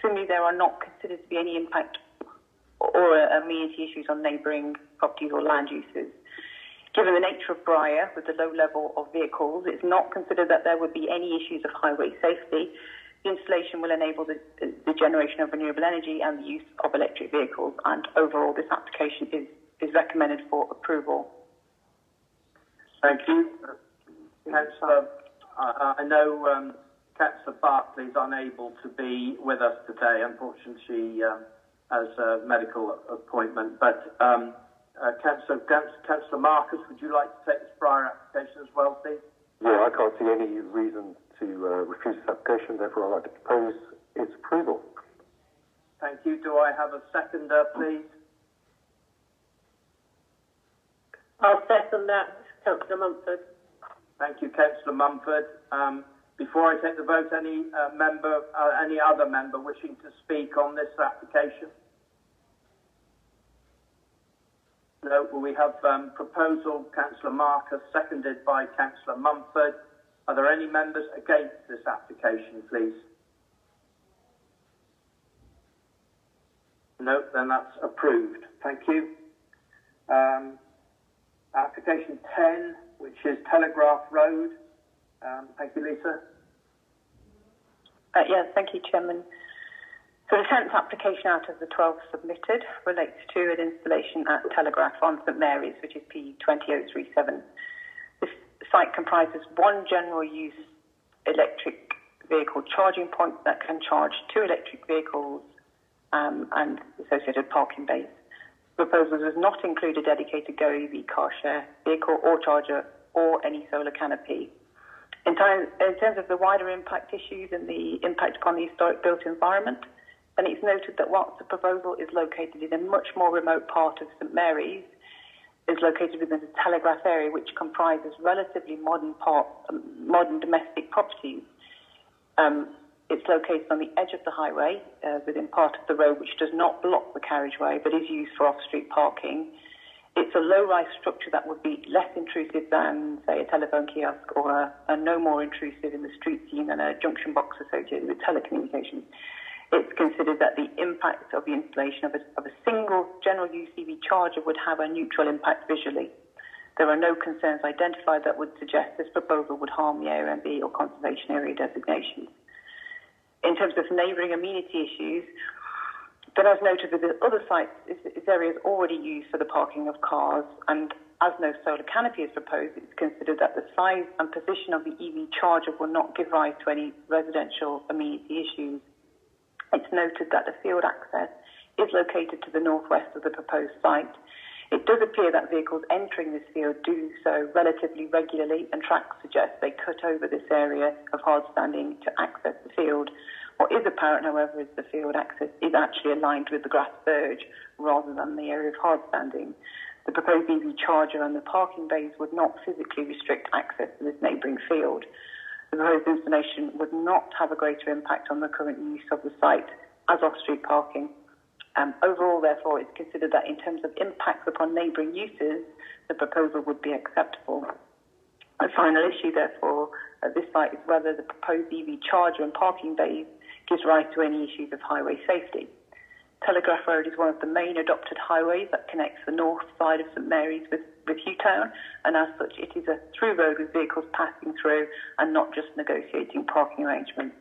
Similarly, there are not considered to be any impact or amenity issues on neighbouring properties or land uses. Given the nature of Briar, with the low level of vehicles, it's not considered that there would be any issues of highway safety. The installation will enable the generation of renewable energy and the use of electric vehicles, and overall this application is recommended for approval. Thank you. Councillor, I know Councillor Barclay is unable to be with us today. Unfortunately, she has a medical appointment, but Councillor Marcus, would you like to take this prior application as well, please? Yeah, I can't see any reason to refuse this application, therefore I'd like to propose its approval. Thank you. Do I have a seconder, please? I'll second that, Councillor Mumford. Thank you, Councillor Mumford. Before I take the vote, any other member wishing to speak on this application? No, we have proposal, Councillor Marcus, seconded by Councillor Mumford. Are there any members against this application, please? No, then that's approved. Thank you. Application 10, which is Telegraph Road. Thank you, Lisa. Yes, thank you, Chairman. So the 10th application out of the 12 submitted relates to an installation at Telegraph on St Mary's, which is P20037. This site comprises one general use electric vehicle charging point that can charge 2 electric vehicles and associated parking bays. The proposal does not include a dedicated Go EV car share vehicle or charger or any solar canopy. In terms of the wider impact issues and the impact upon the historic built environment, and it's noted that whilst the proposal is located in a much more remote part of St Mary's, is located within the Telegraph area, which comprises relatively modern domestic properties. It's located on the edge of the highway, within part of the road which does not block the carriageway, but is used for off-street parking. It's a low-rise structure that would be less intrusive than, say, a telephone kiosk or a no more intrusive in the street scene than a junction box associated with telecommunications. It's considered that the impact of the installation of a single general use EV charger would have a neutral impact visually. There are no concerns identified that would suggest this proposal would harm the AONB or conservation area designations. In terms of neighbouring amenity issues, then as noted with the other sites, this area is already used for the parking of cars, and as no solar canopy is proposed, it's considered that the size and position of the EV charger will not give rise to any residential amenity issues. It's noted that the field access is located to the northwest of the proposed site. It does appear that vehicles entering this field do so relatively regularly, and tracks suggest they cut over this area of hard standing to access the field. What is apparent, however, is the field access is actually aligned with the grass verge rather than the area of hard standing. The proposed EV charger and the parking bays would not physically restrict access to this neighbouring field. The proposed installation would not have a greater impact on the current use of the site as off-street parking. Overall, therefore, it's considered that in terms of impacts upon neighbouring uses, the proposal would be acceptable. The final issue, therefore, at this site is whether the proposed EV charger and parking bays gives rise to any issues of highway safety. Telegraph Road is one of the main adopted highways that connects the north side of St Mary's with Hewtown, and as such it is a through road with vehicles passing through and not just negotiating parking arrangements.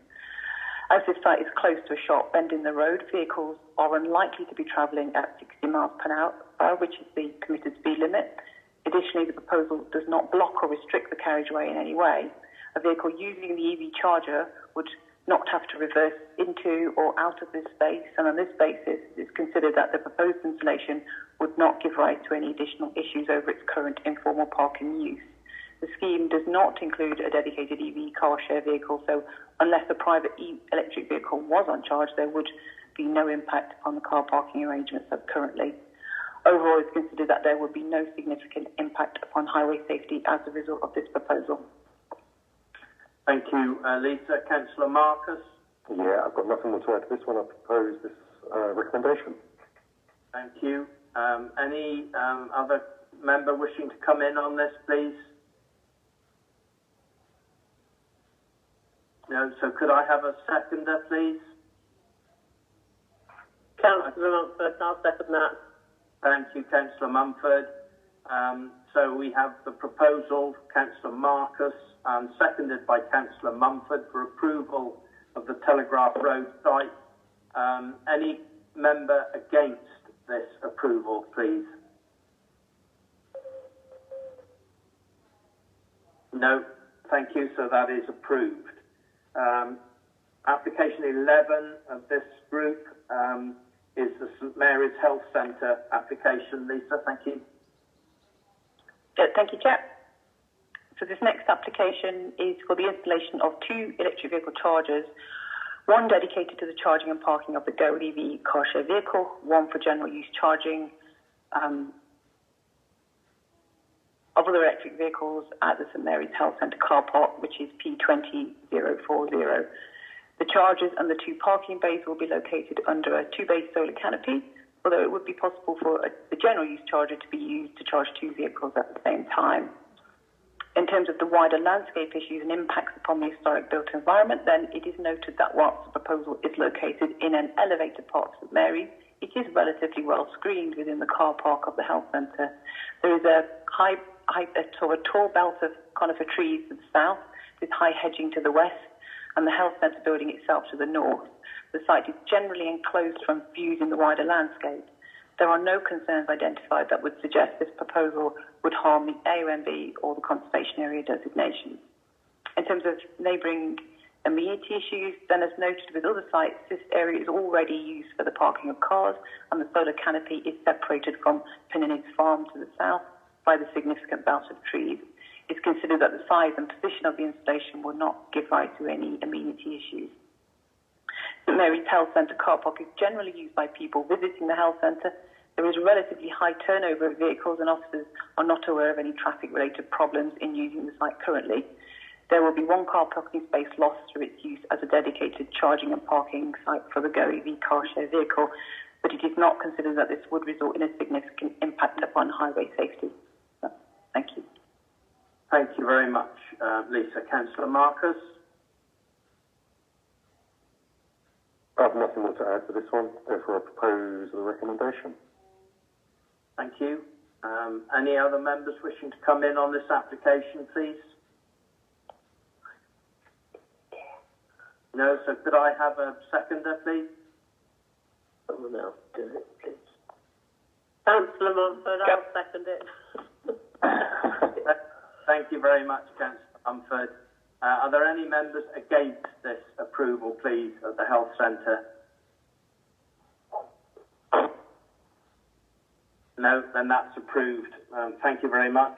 As this site is close to a sharp bend in the road, vehicles are unlikely to be travelling at 60 miles per hour, which is the permitted speed limit. Additionally, the proposal does not block or restrict the carriageway in any way. A vehicle using the EV charger would not have to reverse into or out of this space, and on this basis it is considered that the proposed installation would not give rise to any additional issues over its current informal parking use. The scheme does not include a dedicated EV car share vehicle, so unless a private electric vehicle was on charge, there would be no impact upon the car parking arrangements as currently. Overall, it's considered that there would be no significant impact upon highway safety as a result of this proposal. Thank you, Lisa. Councillor Marcus? Yeah, I've got nothing more to add to this one. I propose this recommendation. Thank you. Any other member wishing to come in on this, please? No, so could I have a seconder, please? Councillor Mumford, I'll second that. Thank you, Councillor Mumford. So we have the proposal, Councillor Marcus, seconded by Councillor Mumford for approval of the Telegraph Road site. Any member against this approval, please? No, thank you, so that is approved. Application 11 of this group is the St Mary's Health Centre application. Lisa, thank you. Thank you, Chair. So this next application is for the installation of 2 electric vehicle chargers, one dedicated to the charging and parking of the Go EV car share vehicle, one for general use charging of other electric vehicles at the St Mary's Health Centre car park, which is P20040. The chargers and the 2 parking bays will be located under a 2-bay solar canopy, although it would be possible for the general use charger to be used to charge 2 vehicles at the same time. In terms of the wider landscape issues and impacts upon the historic built environment, then it is noted that whilst the proposal is located in an elevated part of St Mary's, it is relatively well screened within the car park of the health centre. There is a tall belt of conifer trees to the south, with high hedging to the west, and the health centre building itself to the north. The site is generally enclosed from views in the wider landscape. There are no concerns identified that would suggest this proposal would harm the AONB or the conservation area designations. In terms of neighbouring amenity issues, then as noted with other sites, this area is already used for the parking of cars, and the solar canopy is separated from Peninis Farm to the south by the significant belt of trees. It's considered that the size and position of the installation will not give rise to any amenity issues. St Mary's Health Centre car park is generally used by people visiting the health centre. There is a relatively high turnover of vehicles, and officers are not aware of any traffic-related problems in using the site currently. There will be 1 car parking space lost through its use as a dedicated charging and parking site for the Go EV car share vehicle. but it is not considered that this would result in a significant impact upon highway safety. So, thank you. Thank you very much, Lisa. Councillor Marcus? I have nothing more to add to this one, therefore I propose the recommendation. Thank you. Any other members wishing to come in on this application, please? No, so could I have a seconder, please? Someone else do it, please. Councillor Mumford, I'll second it. Thank you very much, Councillor Mumford. Are there any members against this approval, please, of the health centre? No, then that's approved. Thank you very much.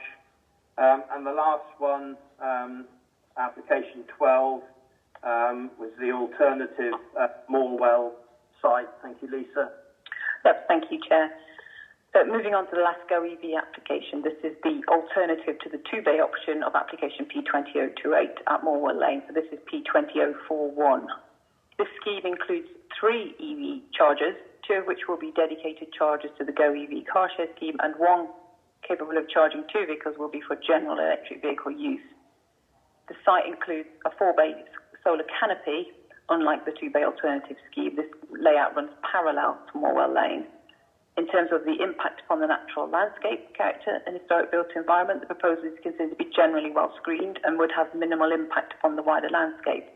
And the last one, application 12, was the alternative Morwell site. Thank you, Lisa. Yep, thank you, Chair. So moving on to the last GoEV application, this is the alternative to the two-bay option of application P20028 at Morwell Lane. So this is P20041. This scheme includes 3 EV chargers, 2 of which will be dedicated chargers to the GoEV car share scheme, and 1 capable of charging 2 vehicles will be for general electric vehicle use. The site includes a 4-bay solar canopy. Unlike the 2-bay alternative scheme, this layout runs parallel to Morwell Lane. In terms of the impact upon the natural landscape, character and historic built environment, the proposal is considered to be generally well screened and would have minimal impact upon the wider landscape.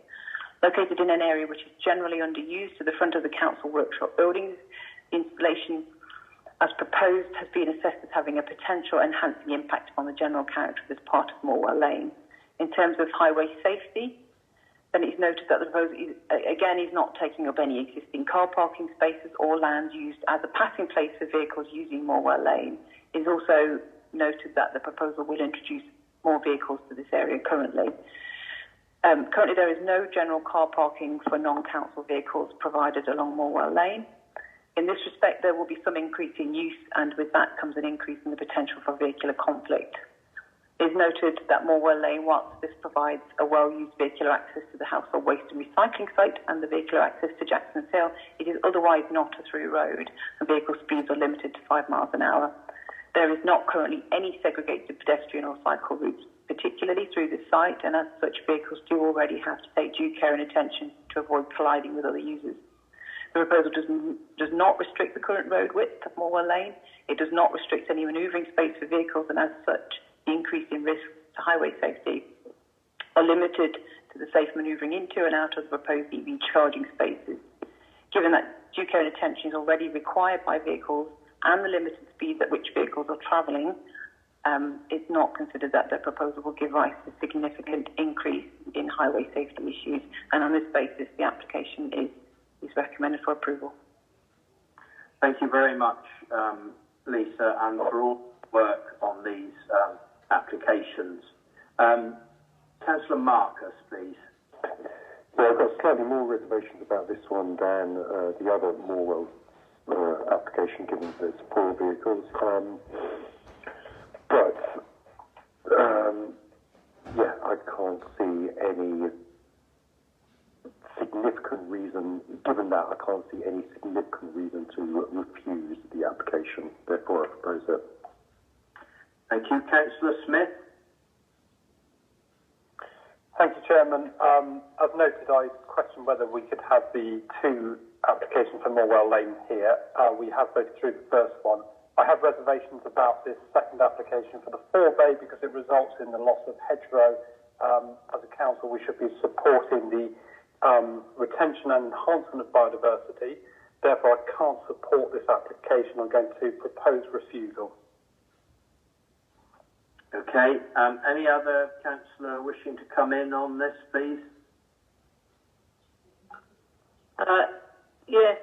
Located in an area which is generally underused to the front of the council workshop buildings, the installation as proposed has been assessed as having a potential enhancing impact on the general character of this part of Morwell Lane. In terms of highway safety, then it's noted that the proposal is not taking up any existing car parking spaces or land used as a passing place for vehicles using Morwell Lane. It is also noted that the proposal will introduce more vehicles to this area currently. Currently, there is no general car parking for non-council vehicles provided along Morwell Lane. In this respect, there will be some increase in use, and with that comes an increase in the potential for vehicular conflict. It is noted that Morwell Lane, whilst this provides a well-used vehicular access to the household waste and recycling site and the vehicular access to Jackson's Hill, it is otherwise not a through road, and vehicle speeds are limited to 5 miles an hour. There is not currently any segregated pedestrian or cycle routes, particularly through this site, and as such, vehicles do already have to take due care and attention to avoid colliding with other users. The proposal does not restrict the current road width of Morwell Lane. It does not restrict any manoeuvring space for vehicles, and as such, the increase in risk to highway safety are limited to the safe manoeuvring into and out of the proposed EV charging spaces. Given that due care and attention is already required by vehicles and the limited speeds at which vehicles are travelling, it's not considered that the proposal will give rise to a significant increase in highway safety issues, and on this basis the application is recommended for approval. Thank you very much, Lisa, and for all the work on these applications. Councillor Marcus, please. Well, I've got slightly more reservations about this one than the other Morwell application, given that it's poor vehicles. Yeah, I can't see any significant reason, given that I can't see any significant reason to refuse the application. Therefore, I propose it. Thank you. Councillor Smith. Thank you, Chairman. As noted, I questioned whether we could have the 2 applications for Morwell Lane here. We have voted through the first one. I have reservations about this second application for the 4-bay because it results in the loss of hedgerow. As a council, we should be supporting the retention and enhancement of biodiversity. Therefore, I can't support this application. I'm going to propose refusal. Okay. Any other councillor wishing to come in on this, please? Yes.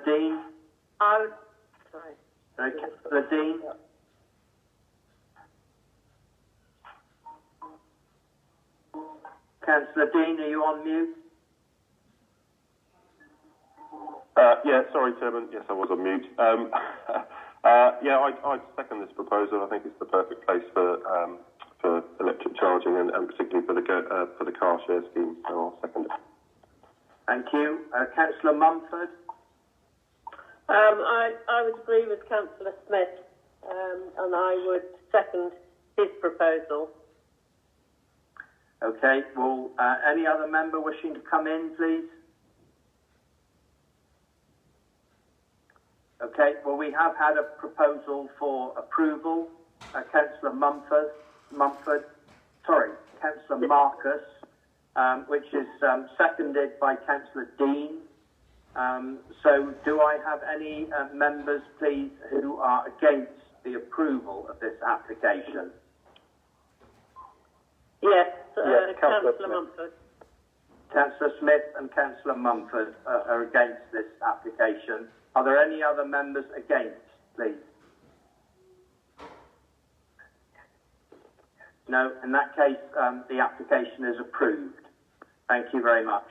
Dean. Sorry. Councillor Dean. Councillor Dean, are you on mute? Yeah, sorry, Chairman. Yes, I was on mute. I'd second this proposal. I think it's the perfect place for electric charging and particularly for the car share scheme. So I'll second it. Thank you. Councillor Mumford. I would agree with Councillor Smith, and I would second his proposal. Okay, well, any other member wishing to come in, please? Okay, well, we have had a proposal for approval. Councillor Councillor Marcus, which is seconded by Councillor Dean. So do I have any members, please, who are against the approval of this application? Yes, Councillor Mumford. Councillor Smith and Councillor Mumford are against this application. Are there any other members against, please? No, in that case, the application is approved. Thank you very much.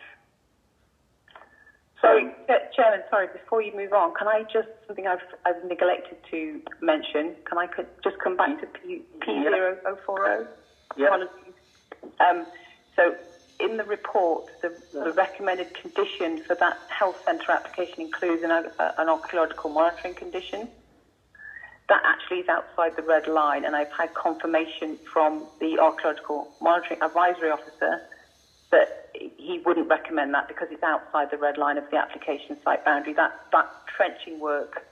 Sorry, Chairman, sorry, before you move on, can I just, something I've neglected to mention, can I just come back to P0040? Yeah. So in the report, the recommended condition for that health centre application includes an archaeological monitoring condition. That actually is outside the red line, and I've had confirmation from the archaeological monitoring advisory officer that he wouldn't recommend that because it's outside the red line of the application site boundary. That trenching work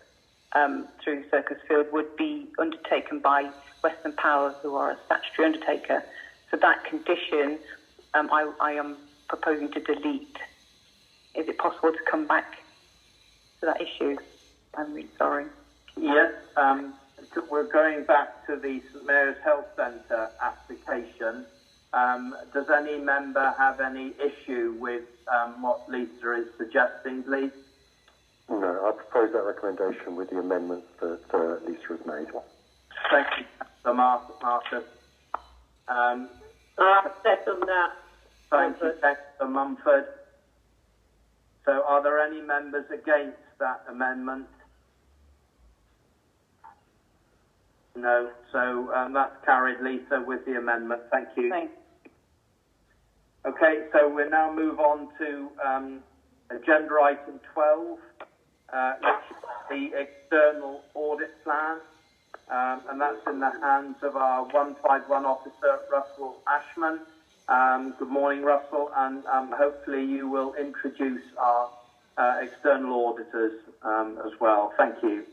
through Circus Field would be undertaken by Western Power, who are a statutory undertaker. So that condition, I am proposing to delete. Is it possible to come back to that issue? I'm really sorry. Yes, we're going back to the St Mary's Health Centre application. Does any member have any issue with what Lisa is suggesting, please? No, I propose that recommendation with the amendments that Lisa has made. Thank you, Councillor Marcus. I second that. Thank you, Councillor Mumford. So are there any members against that amendment? No. So that's carried, Lisa, with the amendment. Thank you. Thanks. Okay, so we'll now move on to agenda item 12, which is the external audit plan. And that's in the hands of our 151 officer, Russell Ashman. Good morning, Russell, and hopefully you will introduce our external auditors as well. Thank you.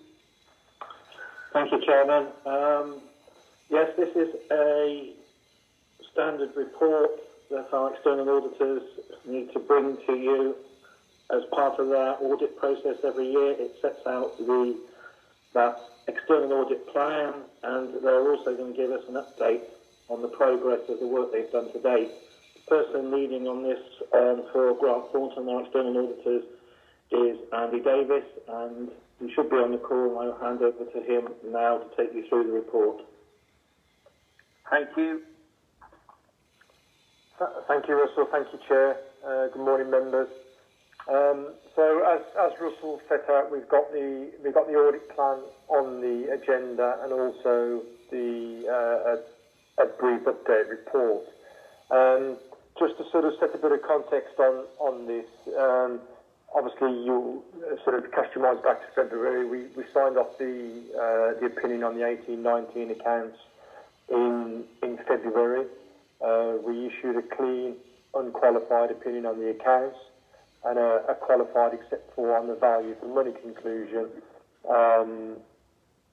Thank you, Chairman. Yes, this is a standard report that our external auditors need to bring to you as part of their audit process every year. It sets out that external audit plan, and they're also going to give us an update on the progress of the work they've done to date. The person leading on this for Grant Thornton, our external auditors, is Andy Davis, and he should be on the call. I'll hand over to him now to take you through the report. Thank you. Thank you, Russell. Thank you, Chair. Good morning, members. So, as Russell set out, we've got the audit plan on the agenda, and also a brief update report. Just to sort of set a bit of context on this. Obviously, you'll sort of cast your minds back to February. We signed off the opinion on the 18-19 accounts in February. We issued a clean, unqualified opinion on the accounts, and a qualified except for on the value for money conclusion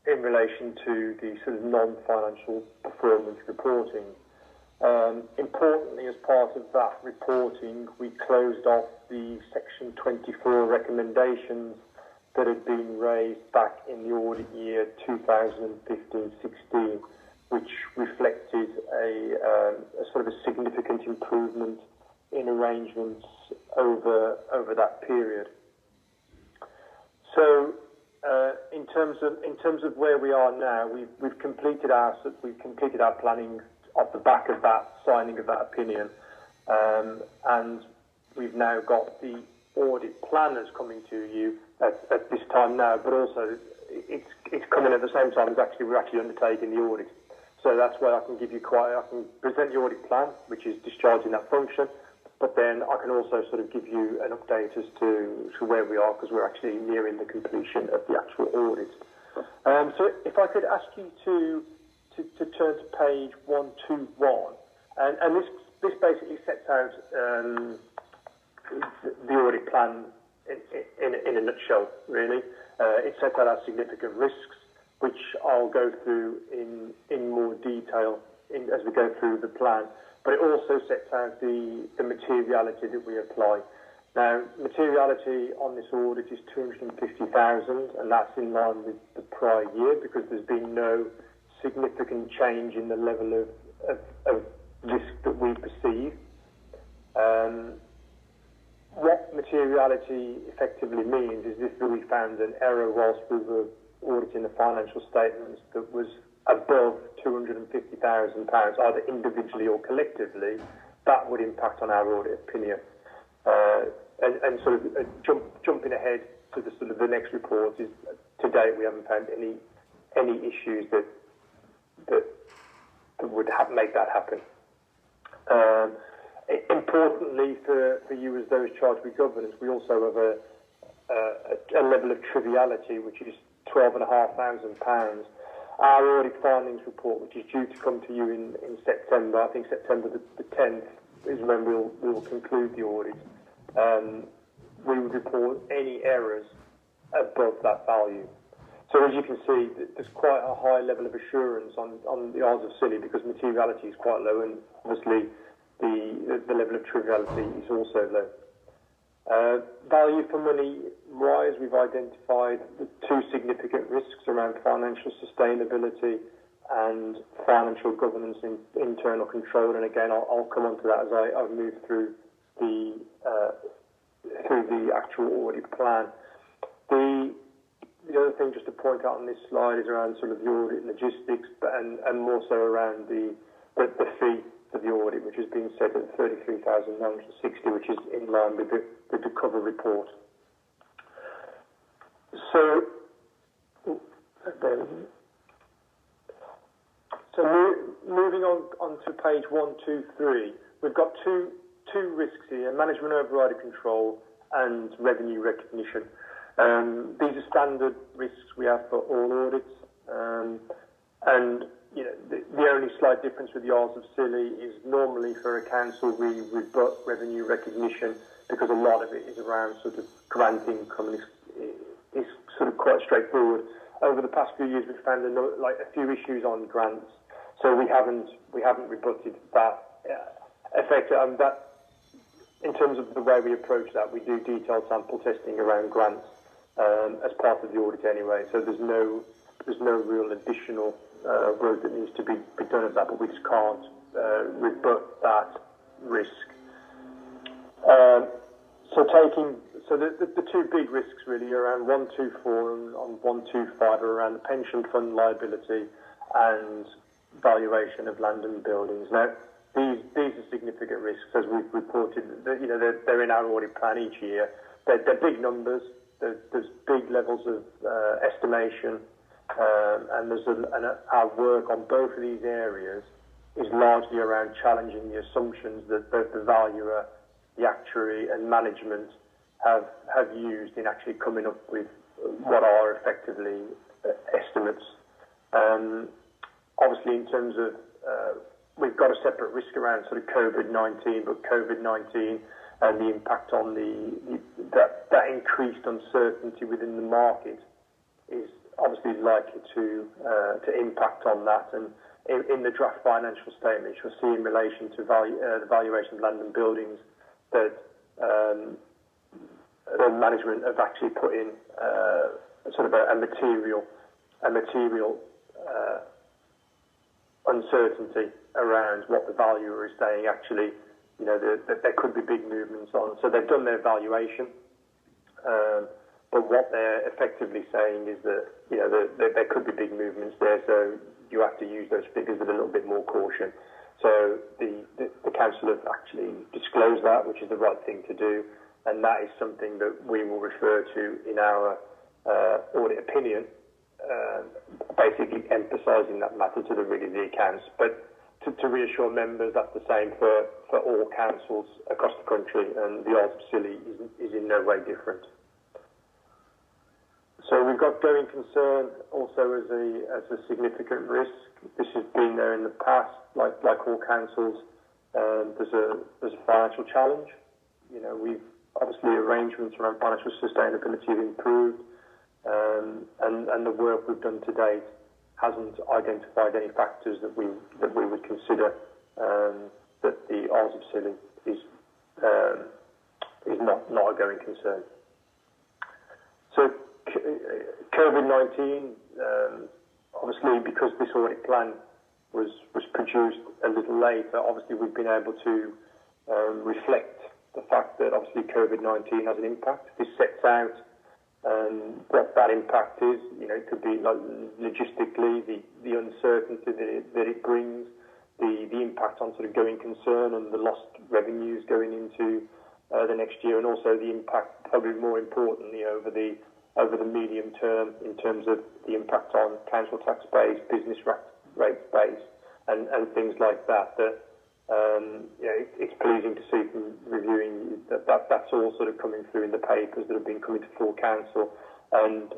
in relation to the sort of non-financial performance reporting. Importantly, as part of that reporting, we closed off the Section 24 recommendations that had been raised back in the audit year 2015-16, which reflected a sort of a significant improvement in arrangements over that period. So, in terms of where we are now, we've completed our planning off the back of that signing of that opinion, and we've now got the audit plan that's coming to you at this time now, but also it's coming at the same time as we're actually undertaking the audit. So that's where I can present the audit plan, which is discharging that function, but then I can also sort of give you an update as to where we are, because we're actually nearing the completion of the actual audit. So if I could ask you to turn to page 121, and this basically sets out the audit plan in a nutshell, really. It sets out our significant risks, which I'll go through in more detail as we go through the plan. But it also sets out the materiality that we apply. Now, materiality on this audit is 250,000, and that's in line with the prior year because there's been no significant change in the level of risk that we perceive. What materiality effectively means is if we found an error whilst we were auditing the financial statements that was above £250,000, either individually or collectively, that would impact on our audit opinion. And sort of jumping ahead to the sort of the next report is, to date we haven't found any issues that would make that happen. Importantly for you as those charged with governance, we also have a level of triviality, which is £12,500. Our audit findings report, which is due to come to you in September, I think September the 10th is when we will conclude the audit. We would report any errors above that value. So as you can see, there's quite a high level of assurance on the Isles of Scilly because materiality is quite low, and obviously the level of triviality is also low. Value for money wise, we've identified the two significant risks around financial sustainability and financial governance and internal control. And again, I'll come on to that as I move through the actual audit plan. The other thing just to point out on this slide is around sort of the audit logistics, and more so around the fee for the audit, which has been set at $33,960, which is in line with the cover report. So moving on to page 123, we've got two risks here: management override control and revenue recognition. These are standard risks we have for all audits, and you know the only slight difference with the Isles of Scilly is normally for a council we rebut revenue recognition because a lot of it is around sort of grant income and it's sort of quite straightforward. Over the past few years, we've found a few issues on grants, so we haven't rebutted that effect. That in terms of the way we approach that, we do detailed sample testing around grants as part of the audit anyway. So there's no real additional work that needs to be done of that, but we just can't rebut that risk. So the two big risks really are around 124 and 125 are around the pension fund liability and valuation of land and buildings. Now, these are significant risks, as we've reported. You know, they're in our audit plan each year. They're big numbers. There's big levels of estimation, and our work on both of these areas is largely around challenging the assumptions that both the valuer, the actuary, and management have used in actually coming up with what are effectively estimates. Obviously, in terms of we've got a separate risk around sort of COVID-19, but COVID-19 and the impact on that increased uncertainty within the market is obviously likely to impact on that. And in the draft financial statement, you'll see in relation to the valuation of land and buildings that the management have actually put in sort of a material uncertainty around what the valuer is saying. Actually, you know, that there could be big movements on. So they've done their valuation, but what they're effectively saying is that, you know, there could be big movements there. So you have to use those figures with a little bit more caution. So the council have actually disclosed that, which is the right thing to do, and that is something that we will refer to in our audit opinion, basically emphasising that matter to the accounts. But to reassure members, that's the same for all councils across the country, and the Isles of Scilly is in no way different. So we've got going concern also as a significant risk. This has been there in the past, like all councils. There's a financial challenge. You know, we've obviously arrangements around financial sustainability have improved, and the work we've done to date hasn't identified any factors that we would consider that the Isles of Scilly is not a going concern. So COVID-19, obviously, because this audit plan was produced a little later, obviously we've been able to reflect the fact that obviously COVID-19 has an impact. This sets out what that impact is. You know, it could be like logistically, the uncertainty that it brings, the impact on sort of going concern and the lost revenues going into the next year, and also the impact, probably more importantly, over the medium term in terms of the impact on council tax base, business rate base, and things like that. You know, it's pleasing to see from reviewing that's all sort of coming through in the papers that have been coming to full council, and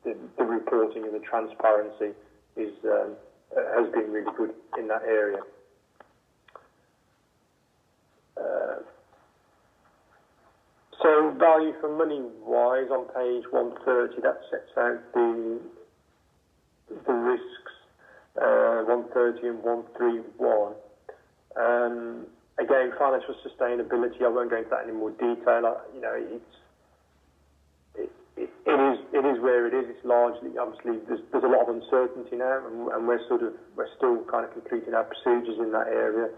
the reporting and the transparency has been really good in that area. So value for money wise, on page 130, that sets out the risks, 130 and 131. Again, financial sustainability, I won't go into that in any more detail. You know, it is where it is. It's largely, obviously, there's a lot of uncertainty now, and we're still kind of completing our procedures in that area.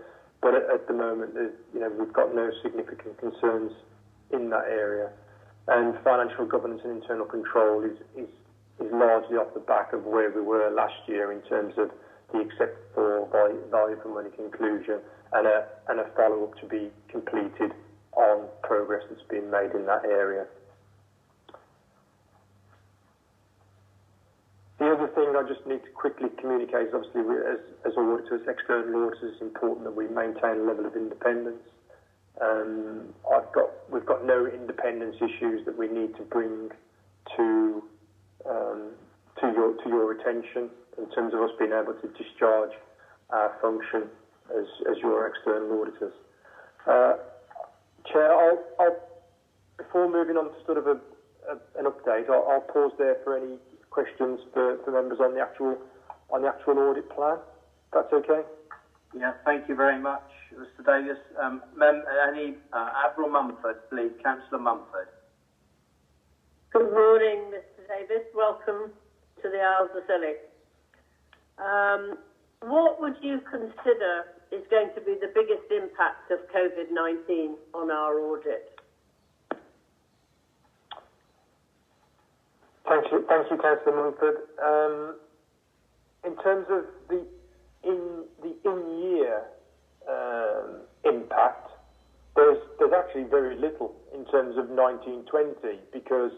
But at the moment, you know, we've got no significant concerns in that area. And financial governance and internal control is largely off the back of where we were last year in terms of the acceptable value for money conclusion and a follow-up to be completed on progress that's been made in that area. The other thing I just need to quickly communicate is obviously as auditors, external auditors, it's important that we maintain a level of independence. We've got no independence issues that we need to bring to your attention in terms of us being able to discharge our function as your external auditors. Chair, I'll before moving on to sort of an update, I'll pause there for any questions for members on the actual audit plan. That's okay. Yeah, thank you very much, Mr. Davis. Avril Mumford, please. Councillor Mumford. Good morning, Mr. Davis. Welcome to the Isles of Scilly. What would you consider is going to be the biggest impact of COVID-19 on our audit? Thank you, Councillor Mumford. In terms of the in-year impact, there's actually very little in terms of 1920 because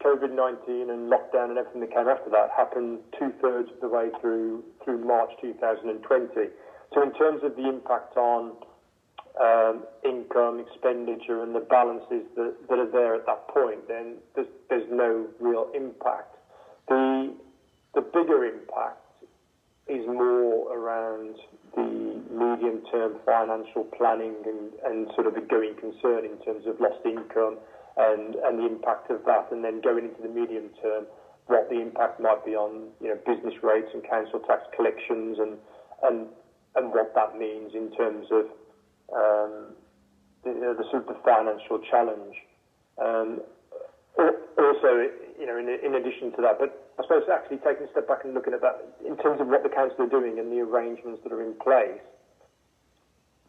COVID-19 and lockdown and everything that came after that happened 2/3 of the way through March 2020. So in terms of the impact on income, expenditure and the balances that are there at that point, then there's no real impact. The bigger impact is more around the medium-term financial planning and sort of the going concern in terms of lost income and the impact of that, and then going into the medium term, what the impact might be on, you know, business rates and council tax collections and what that means in terms of the sort of the financial challenge. Also, you know, in addition to that, but I suppose actually taking a step back and looking at that in terms of what the council are doing and the arrangements that are in place,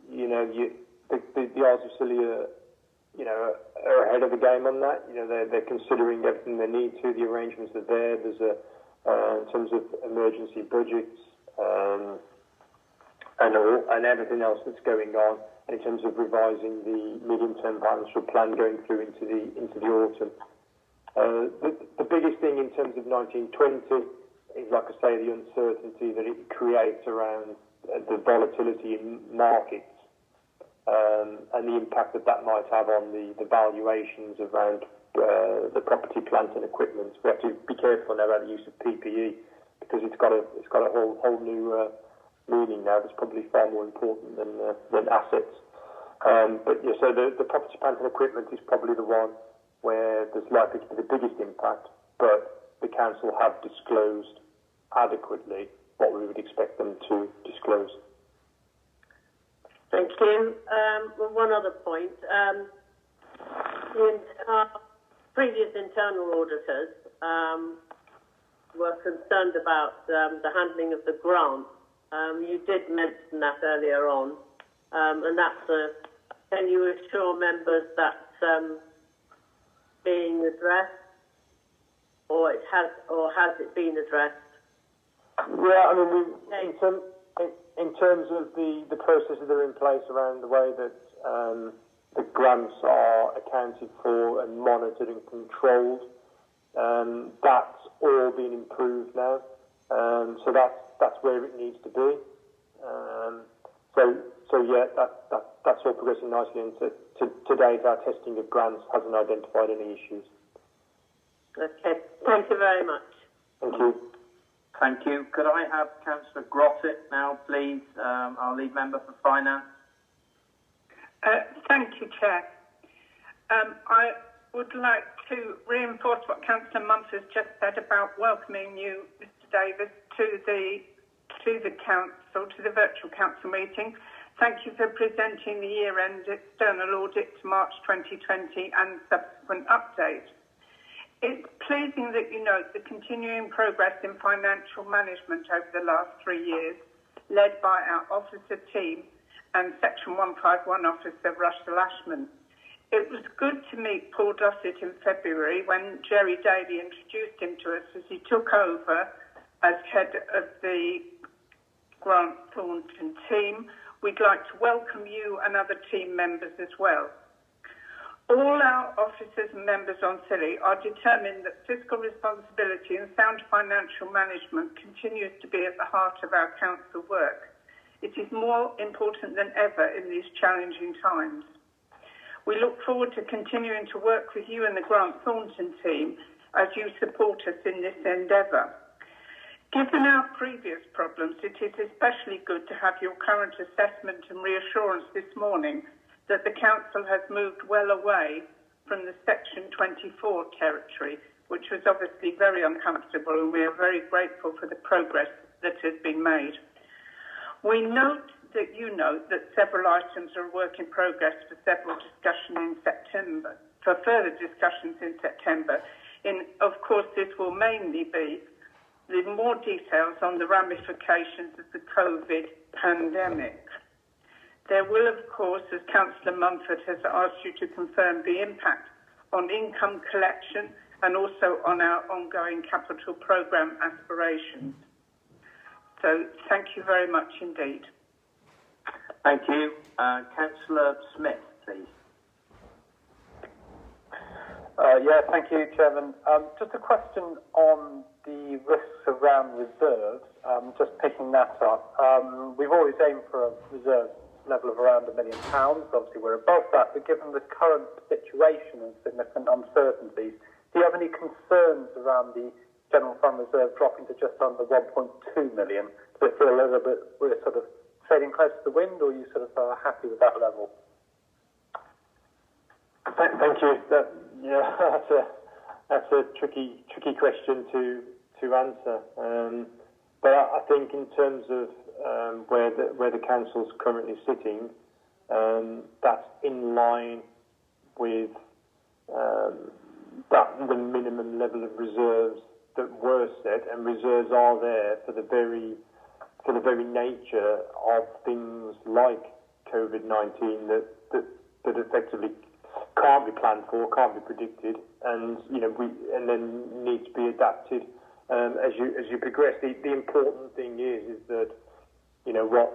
you know, the Isles of Scilly are ahead of the game on that. You know, they're considering everything they need to. The arrangements are there. There's in terms of emergency budgets and everything else that's going on, and in terms of revising the medium-term financial plan going through into the autumn. The biggest thing in terms of 1920 is, like I say, the uncertainty that it creates around the volatility in markets and the impact that might have on the valuations around the property, plant and equipment. We have to be careful now about the use of PPE because it's got a whole new meaning now that's probably far more important than assets. But yeah, so the property, plant and equipment is probably the one where there's likely to be the biggest impact, but the council have disclosed adequately what we would expect them to disclose. Thank you. Well, one other point. Previous internal auditors were concerned about the handling of the grant. You did mention that earlier on, and that's can you assure members that's being addressed, or has it been addressed? Yeah, I mean, in terms of the processes that are in place around the way that the grants are accounted for and monitored and controlled, that's all been improved now. So that's where it needs to be. So yeah, that's all progressing nicely. And to date, our testing of grants hasn't identified any issues. Okay, thank you very much. Thank you. Thank you. Could I have Councillor Grottit now, please, our lead member for finance? Thank you, Chair. I would like to reinforce what Councillor Mumford has just said about welcoming you, Mr. Davis, to the council, to the virtual council meeting. Thank you for presenting the year-end external audit to March 2020 and subsequent update. It's pleasing that you note the continuing progress in financial management over the last 3 years, led by our officer team and Section 151 officer Russell Ashman. It was good to meet Paul Dossett in February when Jerry Daly introduced him to us as he took over as head of the Grant Thornton team. We'd like to welcome you and other team members as well. All our officers and members on Scilly are determined that fiscal responsibility and sound financial management continues to be at the heart of our council work. It is more important than ever in these challenging times. We look forward to continuing to work with you and the Grant Thornton team as you support us in this endeavour. Given our previous problems, it is especially good to have your current assessment and reassurance this morning that the council has moved well away from the Section 24 territory, which was obviously very uncomfortable, and we are very grateful for the progress that has been made. We note that you note that several items are a work in progress for further discussions in September. Of course, this will mainly be the more details on the ramifications of the COVID pandemic. There will, of course, as Councillor Mumford has asked you to confirm, the impact on income collection and also on our ongoing capital programme aspirations. So thank you very much indeed. Thank you. Councillor Smith, please. Thank you, Chairman. Just a question on the risks around reserves, just picking that up. We've always aimed for a reserve level of around £1 million. Obviously, we're above that, but given the current situation and significant uncertainties, do you have any concerns around the general fund reserve dropping to just under 1.2 million? Does it feel a little bit we're sort of sailing close to the wind, or are you sort of happy with that level? Thank you. That's a tricky question to answer. But I think in terms of where the council's currently sitting, that's in line with the minimum level of reserves that were set, and reserves are there for the very nature of things like COVID-19 that effectively can't be planned for, can't be predicted, and then need to be adapted as you progress. The important thing is that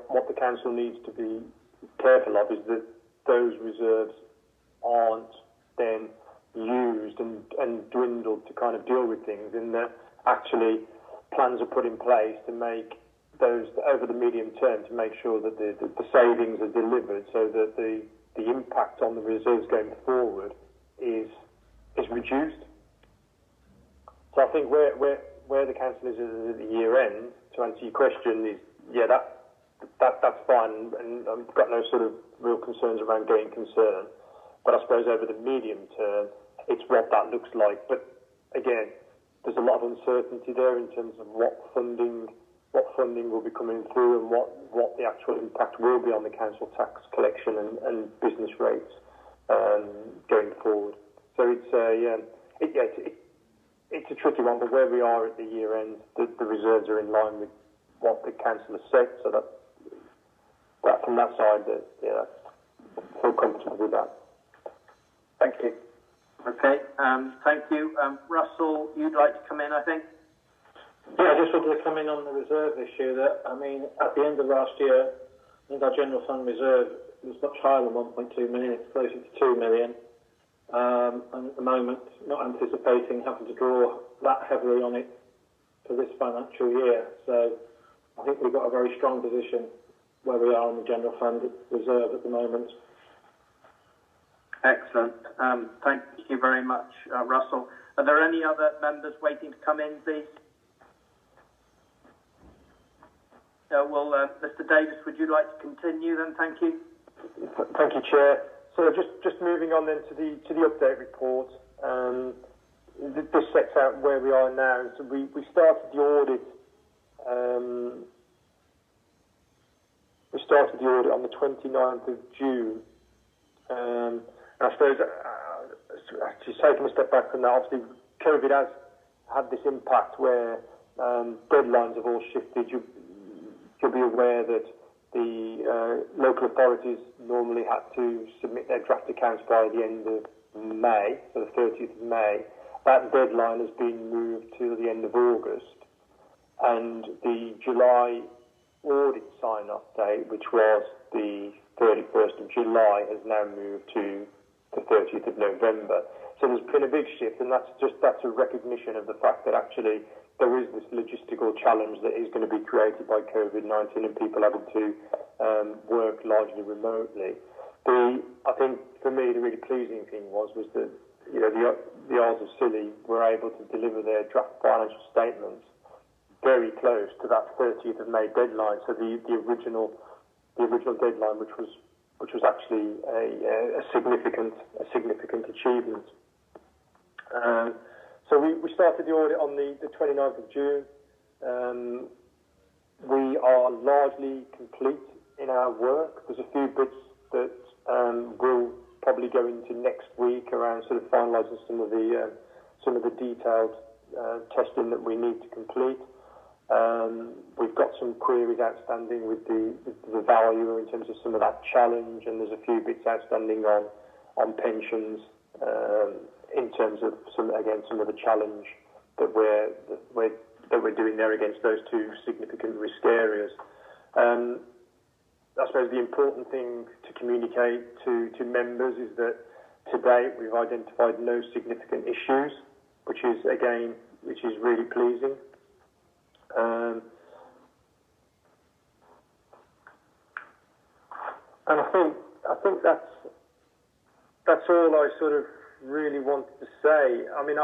what the council needs to be careful of is that those reserves aren't then used and dwindled to kind of deal with things, and that actually plans are put in place to make those over the medium term to make sure that the savings are delivered, so that the impact on the reserves going forward is reduced. So I think where the council is at the year end, to answer your question, is that's fine, and I've got no sort of real concerns around going concern. But I suppose over the medium term, it's what that looks like. But again, there's a lot of uncertainty there in terms of what funding will be coming through and what the actual impact will be on the council tax collection and business rates going forward. So it's a tricky one, but where we are at the year end, the reserves are in line with what the council has said. So that from that side, I feel comfortable with that. Thank you. Okay, thank you. Russell, you'd like to come in, I think? Yeah, I just wanted to come in on the reserve issue. That, I mean, at the end of last year, I think our general fund reserve was much higher than 1.2 million. It's closer to 2 million. And at the moment, not anticipating having to draw that heavily on it for this financial year. So I think we've got a very strong position where we are on the general fund reserve at the moment. Excellent. Thank you very much, Russell. Are there any other members waiting to come in, please? Mr. Davis, would you like to continue then? Thank you. Thank you, Chair. So just moving on then to the update report. This sets out where we are now. So we started the audit. We started the audit on the 29th of June. And I suppose, just taking a step back from that, obviously COVID has had this impact where deadlines have all shifted. You'll be aware that the local authorities normally had to submit their draft accounts by the end of May, so the 30th of May. That deadline has been moved to the end of August. And the July audit sign-off date, which was the 31st of July, has now moved to the 30th of November. So there's been a big shift, and that's a recognition of the fact that actually there is this logistical challenge that is going to be created by COVID-19 and people having to work largely remotely. I think for me the really pleasing thing was that the Isles of Scilly were able to deliver their draft financial statements very close to that 30th of May deadline. So the original deadline, which was actually a significant achievement. So we started the audit on the 29th of June. We are largely complete in our work. There's a few bits that will probably go into next week around sort of finalising some of the detailed testing that we need to complete. We've got some queries outstanding with the valuer in terms of some of that challenge, and there's a few bits outstanding on pensions in terms of some of the challenge that we're doing there against those two significant risk areas. I suppose the important thing to communicate to members is that to date we've identified no significant issues, which is really pleasing. And I think that's all I sort of really wanted to say. I mean,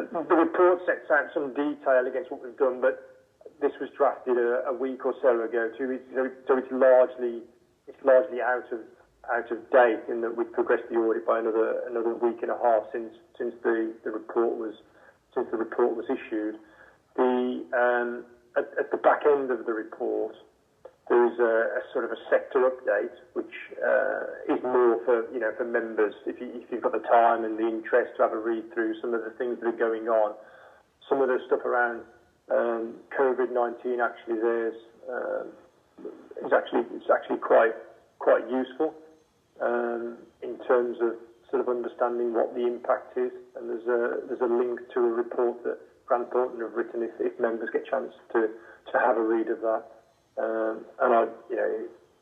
the report sets out some detail against what we've done, but this was drafted a week or so ago, so it's largely out of date in that we've progressed the audit by another week and a half since the report was issued. At the back end of the report, there is a sort of a sector update, which is more for members if you've got the time and the interest to have a read through some of the things that are going on. Some of the stuff around COVID-19 actually it's actually quite useful in terms of sort of understanding what the impact is, and there's a link to a report that Grant Thornton have written if members get a chance to have a read of that. And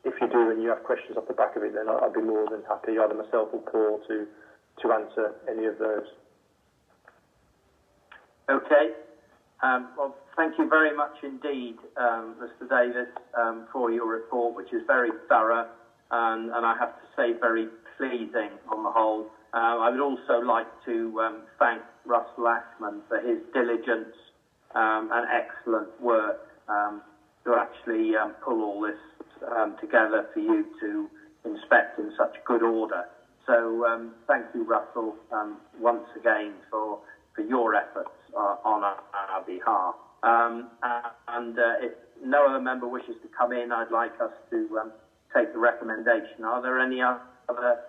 if you do and you have questions off the back of it, then I'd be more than happy, either myself or Paul, to answer any of those. Okay. Well, thank you very much indeed, Mr. Davis, for your report, which is very thorough and I have to say very pleasing on the whole. I would also like to thank Russell Ashman for his diligence and excellent work to actually pull all this together for you to inspect in such good order. So thank you, Russell, once again for your efforts on our behalf. And if no other member wishes to come in, I'd like us to take the recommendation. Are there any other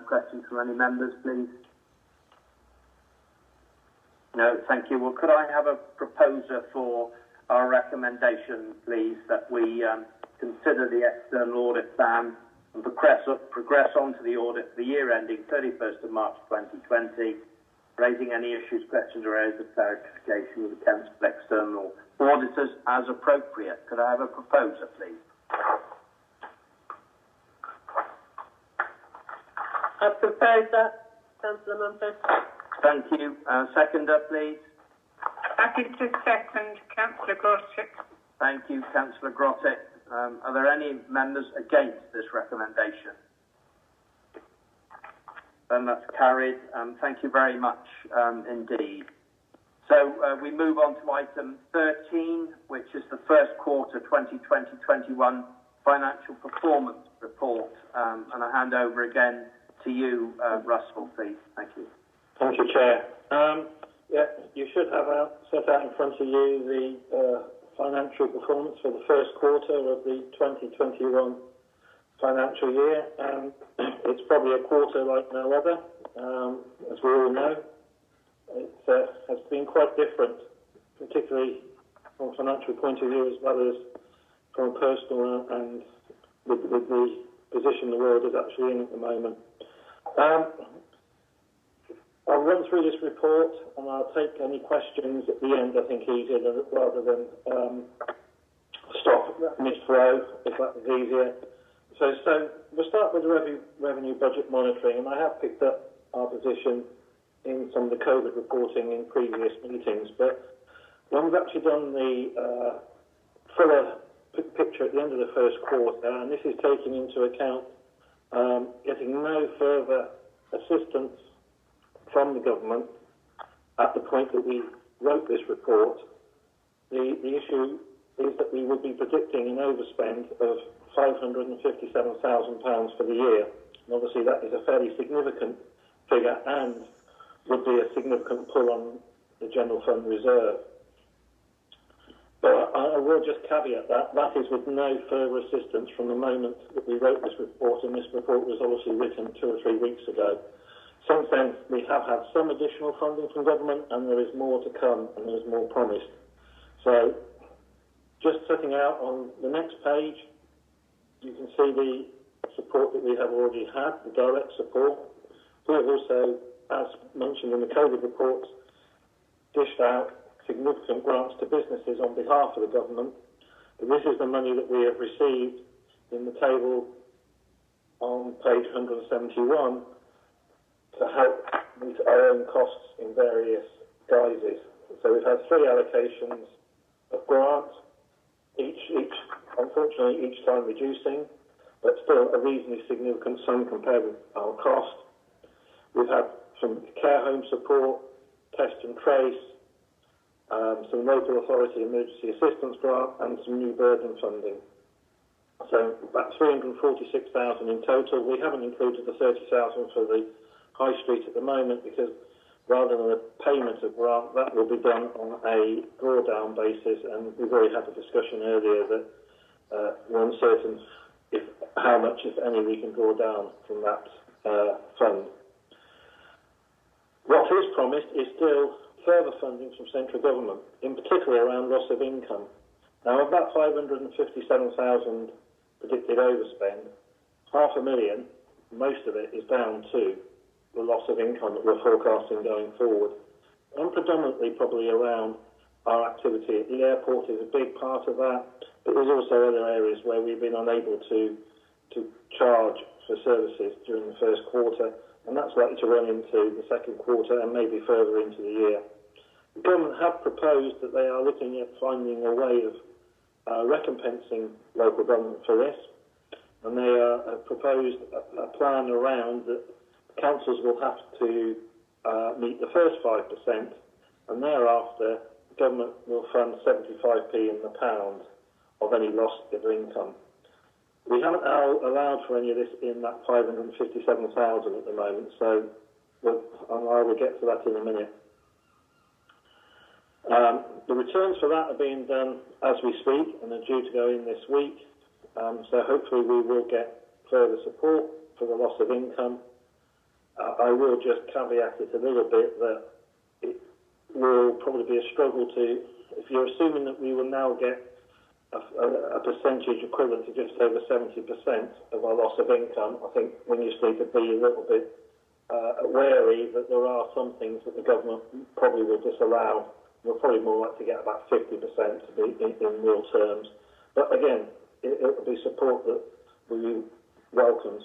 questions from any members, please? No, thank you. Well, could I have a proposer for our recommendation, please, that we consider the external audit plan and progress on to the audit for the year ending 31st of March 2020, raising any issues, questions or areas of clarification with the council external auditors as appropriate. Could I have a proposer, please? I propose that, Councillor Mumford. Thank you. Seconder, please. Happy to second, Councillor Grottick. Thank you, Councillor Grottick. Are there any members against this recommendation? Then that's carried. Thank you very much indeed. So we move on to item 13, which is the first quarter 2020-21 financial performance report. And I hand over again to you, Russell, please. Thank you. Thank you, Chair. Yeah, you should have set out in front of you the financial performance for the first quarter of the 2021 financial year. It's probably a quarter like no other, as we all know. It has been quite different, particularly from a financial point of view as well as from a personal and with the position the world is actually in at the moment. I'll run through this report and I'll take any questions at the end, I think, easier rather than stop mid-flow, if that is easier. So we'll start with the revenue budget monitoring, and I have picked up our position in some of the COVID reporting in previous meetings, but when we've actually done the fuller picture at the end of the first quarter, and this is taking into account getting no further assistance from the government at the point that we wrote this report, the issue is that we would be predicting an overspend of £557,000 for the year. And obviously that is a fairly significant figure and would be a significant pull on the General Fund Reserve. But I will just caveat that is with no further assistance from the moment that we wrote this report, and this report was obviously written 2 or 3 weeks ago. Since then, we have had some additional funding from government, and there is more to come, and there is more promised. So, just setting out on the next page, you can see the support that we have already had, the direct support. We have also, as mentioned in the COVID reports, dished out significant grants to businesses on behalf of the government. But this is the money that we have received in the table on page 171 to help meet our own costs in various guises. So we've had 3 allocations of grants, unfortunately each time reducing, but still a reasonably significant sum compared with our cost. We've had some care home support, test and trace, some local authority emergency assistance grant, and some new burden funding. So about 346,000 in total. We haven't included the 30,000 for the High Street at the moment because rather than a payment of grant, that will be done on a drawdown basis, and we've already had a discussion earlier that we're uncertain how much, if any, we can draw down from that fund. What is promised is still further funding from central government, in particular around loss of income. Now, of that 557,000 predicted overspend, 500,000, most of it is down to the loss of income that we're forecasting going forward. And predominantly probably around our activity at the airport is a big part of that, but there's also other areas where we've been unable to charge for services during the first quarter, and that's likely to run into the second quarter and maybe further into the year. the government have proposed that they are looking at finding a way of recompensing local government for this, and they have proposed a plan around that councils will have to meet the first 5%, and thereafter the government will fund 75p in the pound of any loss of income. We haven't allowed for any of this in that 557,000 at the moment, so I will get to that in a minute. The returns for that are being done as we speak and are due to go in this week, so hopefully we will get further support for the loss of income. I will just caveat it a little bit that it will probably be a struggle to, if you're assuming that we will now get a percentage equivalent to just over 70% of our loss of income, I think we just need to be a little bit wary that there are some things that the government probably will disallow. We're probably more likely to get about 50% to be in real terms. But again, it will be support that we welcomed.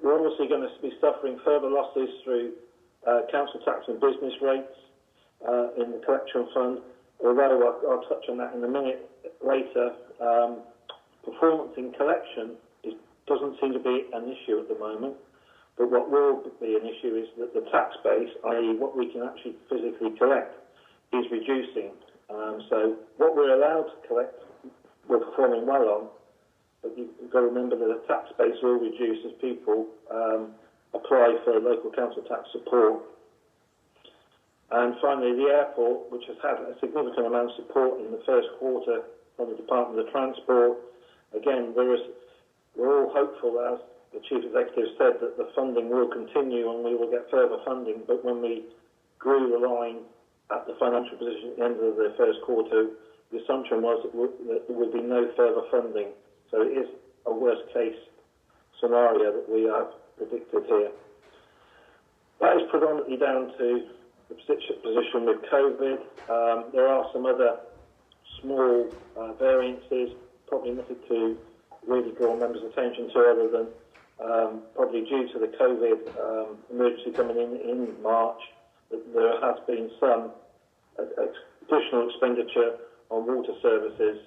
We're obviously going to be suffering further losses through council tax and business rates in the collection fund, although I'll touch on that in a minute later. Performance in collection doesn't seem to be an issue at the moment, but what will be an issue is that the tax base, i.e. what we can actually physically collect, is reducing. So what we're allowed to collect, we're performing well on, but you've got to remember that the tax base will reduce as people apply for local council tax support. And finally, the airport, which has had a significant amount of support in the first quarter from the Department of Transport. Again, we're all hopeful, as the Chief Executive said, that the funding will continue and we will get further funding. But when we grew the line at the financial position at the end of the first quarter, the assumption was that there would be no further funding. So it is a worst-case scenario that we have predicted here. That is predominantly down to the position with COVID. There are some other small variances, probably nothing to really draw members' attention to other than probably due to the COVID emergency coming in March, that there has been some additional expenditure on water services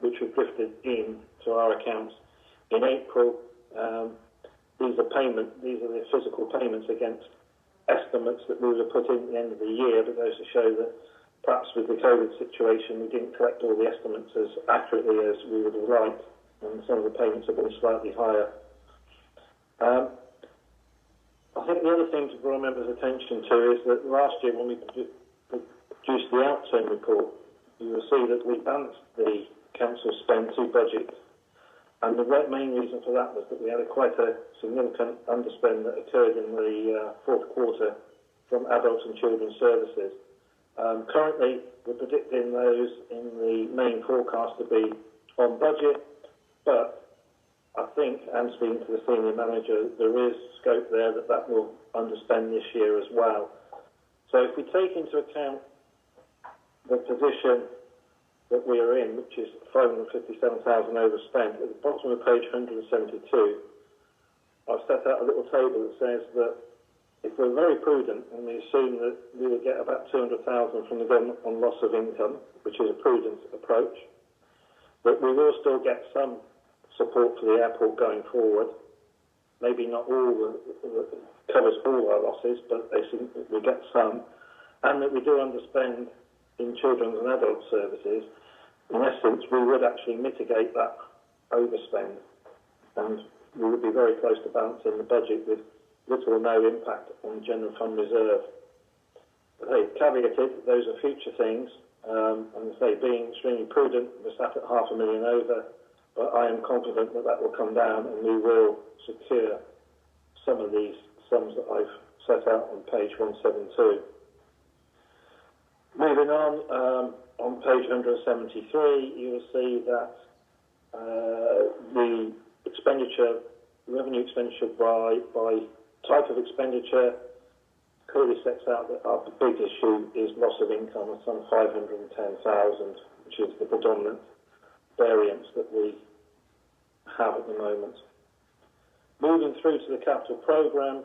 which have drifted in to our accounts in April. These are the physical payments against estimates that we would have put in at the end of the year, but goes to show that perhaps with the COVID situation we didn't collect all the estimates as accurately as we would have liked, and some of the payments have been slightly higher. I think the other thing to draw members' attention to is that last year when we produced the outturn report, you will see that we balanced the council spend to budget. And the main reason for that was that we had quite a significant underspend that occurred in the fourth quarter from adult and children's services. Currently, we're predicting those in the main forecast to be on budget, but I think, and speaking to the senior manager, there is scope there that will underspend this year as well. So if we take into account the position that we are in, which is 557,000 overspent, at the bottom of page 172, I've set out a little table that says that if we're very prudent and we assume that we will get about 200,000 from the government on loss of income, which is a prudent approach, that we will still get some support for the airport going forward. Maybe not all covers all our losses, but we get some, and that we do underspend in children's and adult services. In essence, we would actually mitigate that overspend, and we would be very close to balancing the budget with little or no impact on the general fund reserve. But hey, caveated, those are future things, and I say being extremely prudent, we're sat at $500,000 over, but I am confident that that will come down and we will secure some of these sums that I've set out on page 172. Moving on page 173, you will see that the revenue expenditure by type of expenditure clearly sets out that our big issue is loss of income of some 510,000, which is the predominant variance that we have at the moment. Moving through to the capital programme,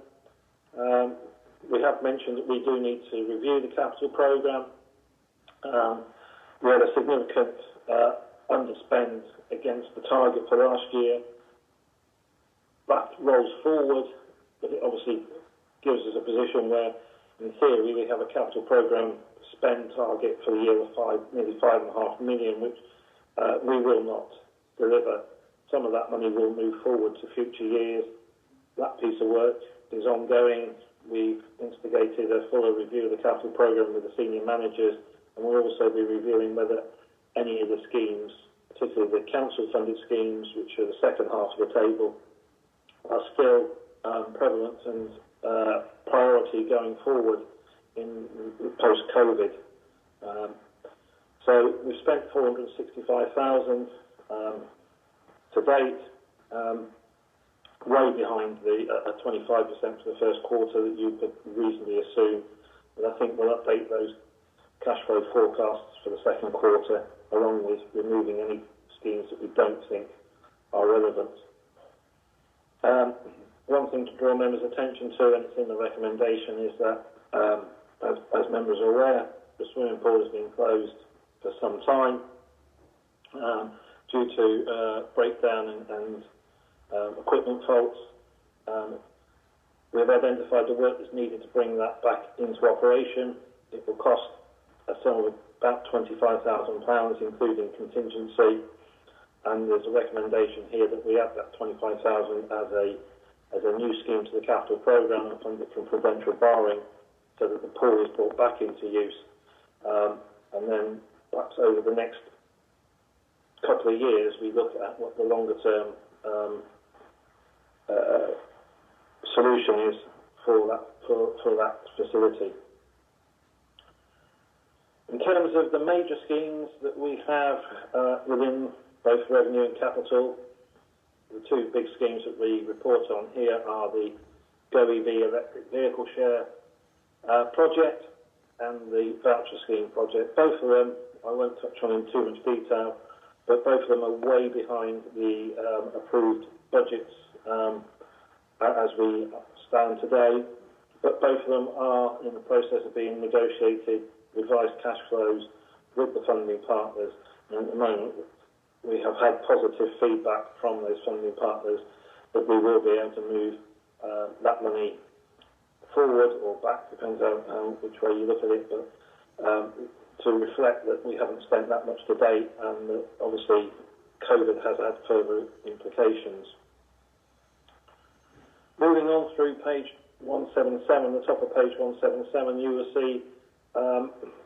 we have mentioned that we do need to review the capital programme. We had a significant underspend against the target for last year. That rolls forward, but it obviously gives us a position where, in theory, we have a capital programme spend target for the year of nearly £5.5 million, which we will not deliver. Some of that money will move forward to future years. That piece of work is ongoing. We've instigated a fuller review of the capital programme with the senior managers, and we'll also be reviewing whether any of the schemes, particularly the council-funded schemes, which are the second half of the table, are still prevalent and priority going forward in post-COVID. So we've spent 465,000 to date, way behind the 25% for the first quarter that you could reasonably assume. But I think we'll update those cash flow forecasts for the second quarter, along with removing any schemes that we don't think are relevant. One thing to draw members' attention to, and it's in the recommendation, is that, as members are aware, the swimming pool has been closed for some time due to breakdown and equipment faults. We've identified the work that's needed to bring that back into operation. It will cost a sum of about £25,000, including contingency, and there's a recommendation here that we add that £25,000 as a new scheme to the capital programme and fund it from prudential borrowing, so that the pool is brought back into use. And then perhaps over the next couple of years, we look at what the longer term solution is for that facility. In terms of the major schemes that we have within both revenue and capital, the two big schemes that we report on here are the GoEV electric vehicle share project and the voucher scheme project. Both of them, I won't touch on in too much detail, but both of them are way behind the approved budgets as we stand today. But both of them are in the process of being negotiated, revised cash flows with the funding partners. And at the moment, we have had positive feedback from those funding partners that we will be able to move that money forward or back, depends on which way you look at it, but to reflect that we haven't spent that much to date, and that obviously COVID has had further implications. Moving on through page 177, the top of page 177, you will see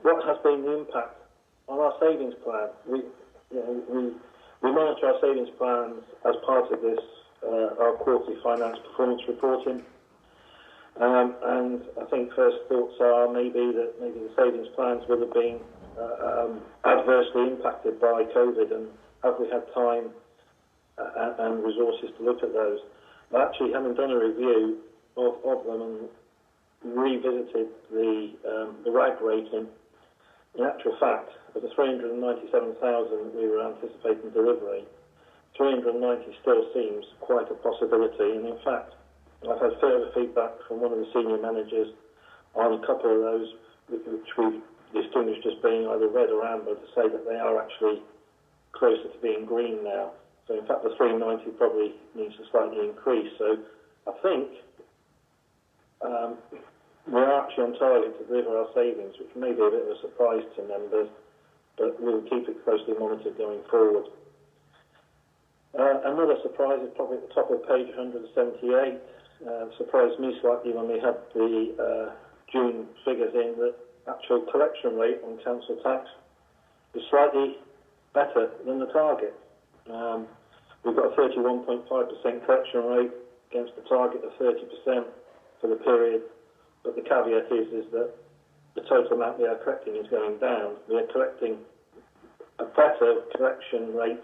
what has been the impact on our savings plan. We monitor our savings plans as part of this, our quarterly finance performance reporting. And I think first thoughts are maybe the savings plans would have been adversely impacted by COVID, and have we had time and resources to look at those? But actually, having done a review of them and revisited the RAG rating, in actual fact, of the 397,000 we were anticipating delivery, 390 still seems quite a possibility. And in fact, I've had further feedback from one of the senior managers on a couple of those, which we've distinguished as being either red or amber, to say that they are actually closer to being green now. So in fact, the 390 probably needs to slightly increase. So I think we're actually on target to deliver our savings, which may be a bit of a surprise to members, but we'll keep it closely monitored going forward. Another surprise is probably at the top of page 178. Surprised me slightly when we had the June figures in, that actual collection rate on council tax is slightly better than the target. We've got a 31.5% collection rate against the target of 30% for the period, but the caveat is that the total amount we are collecting is going down. We are collecting a better collection rate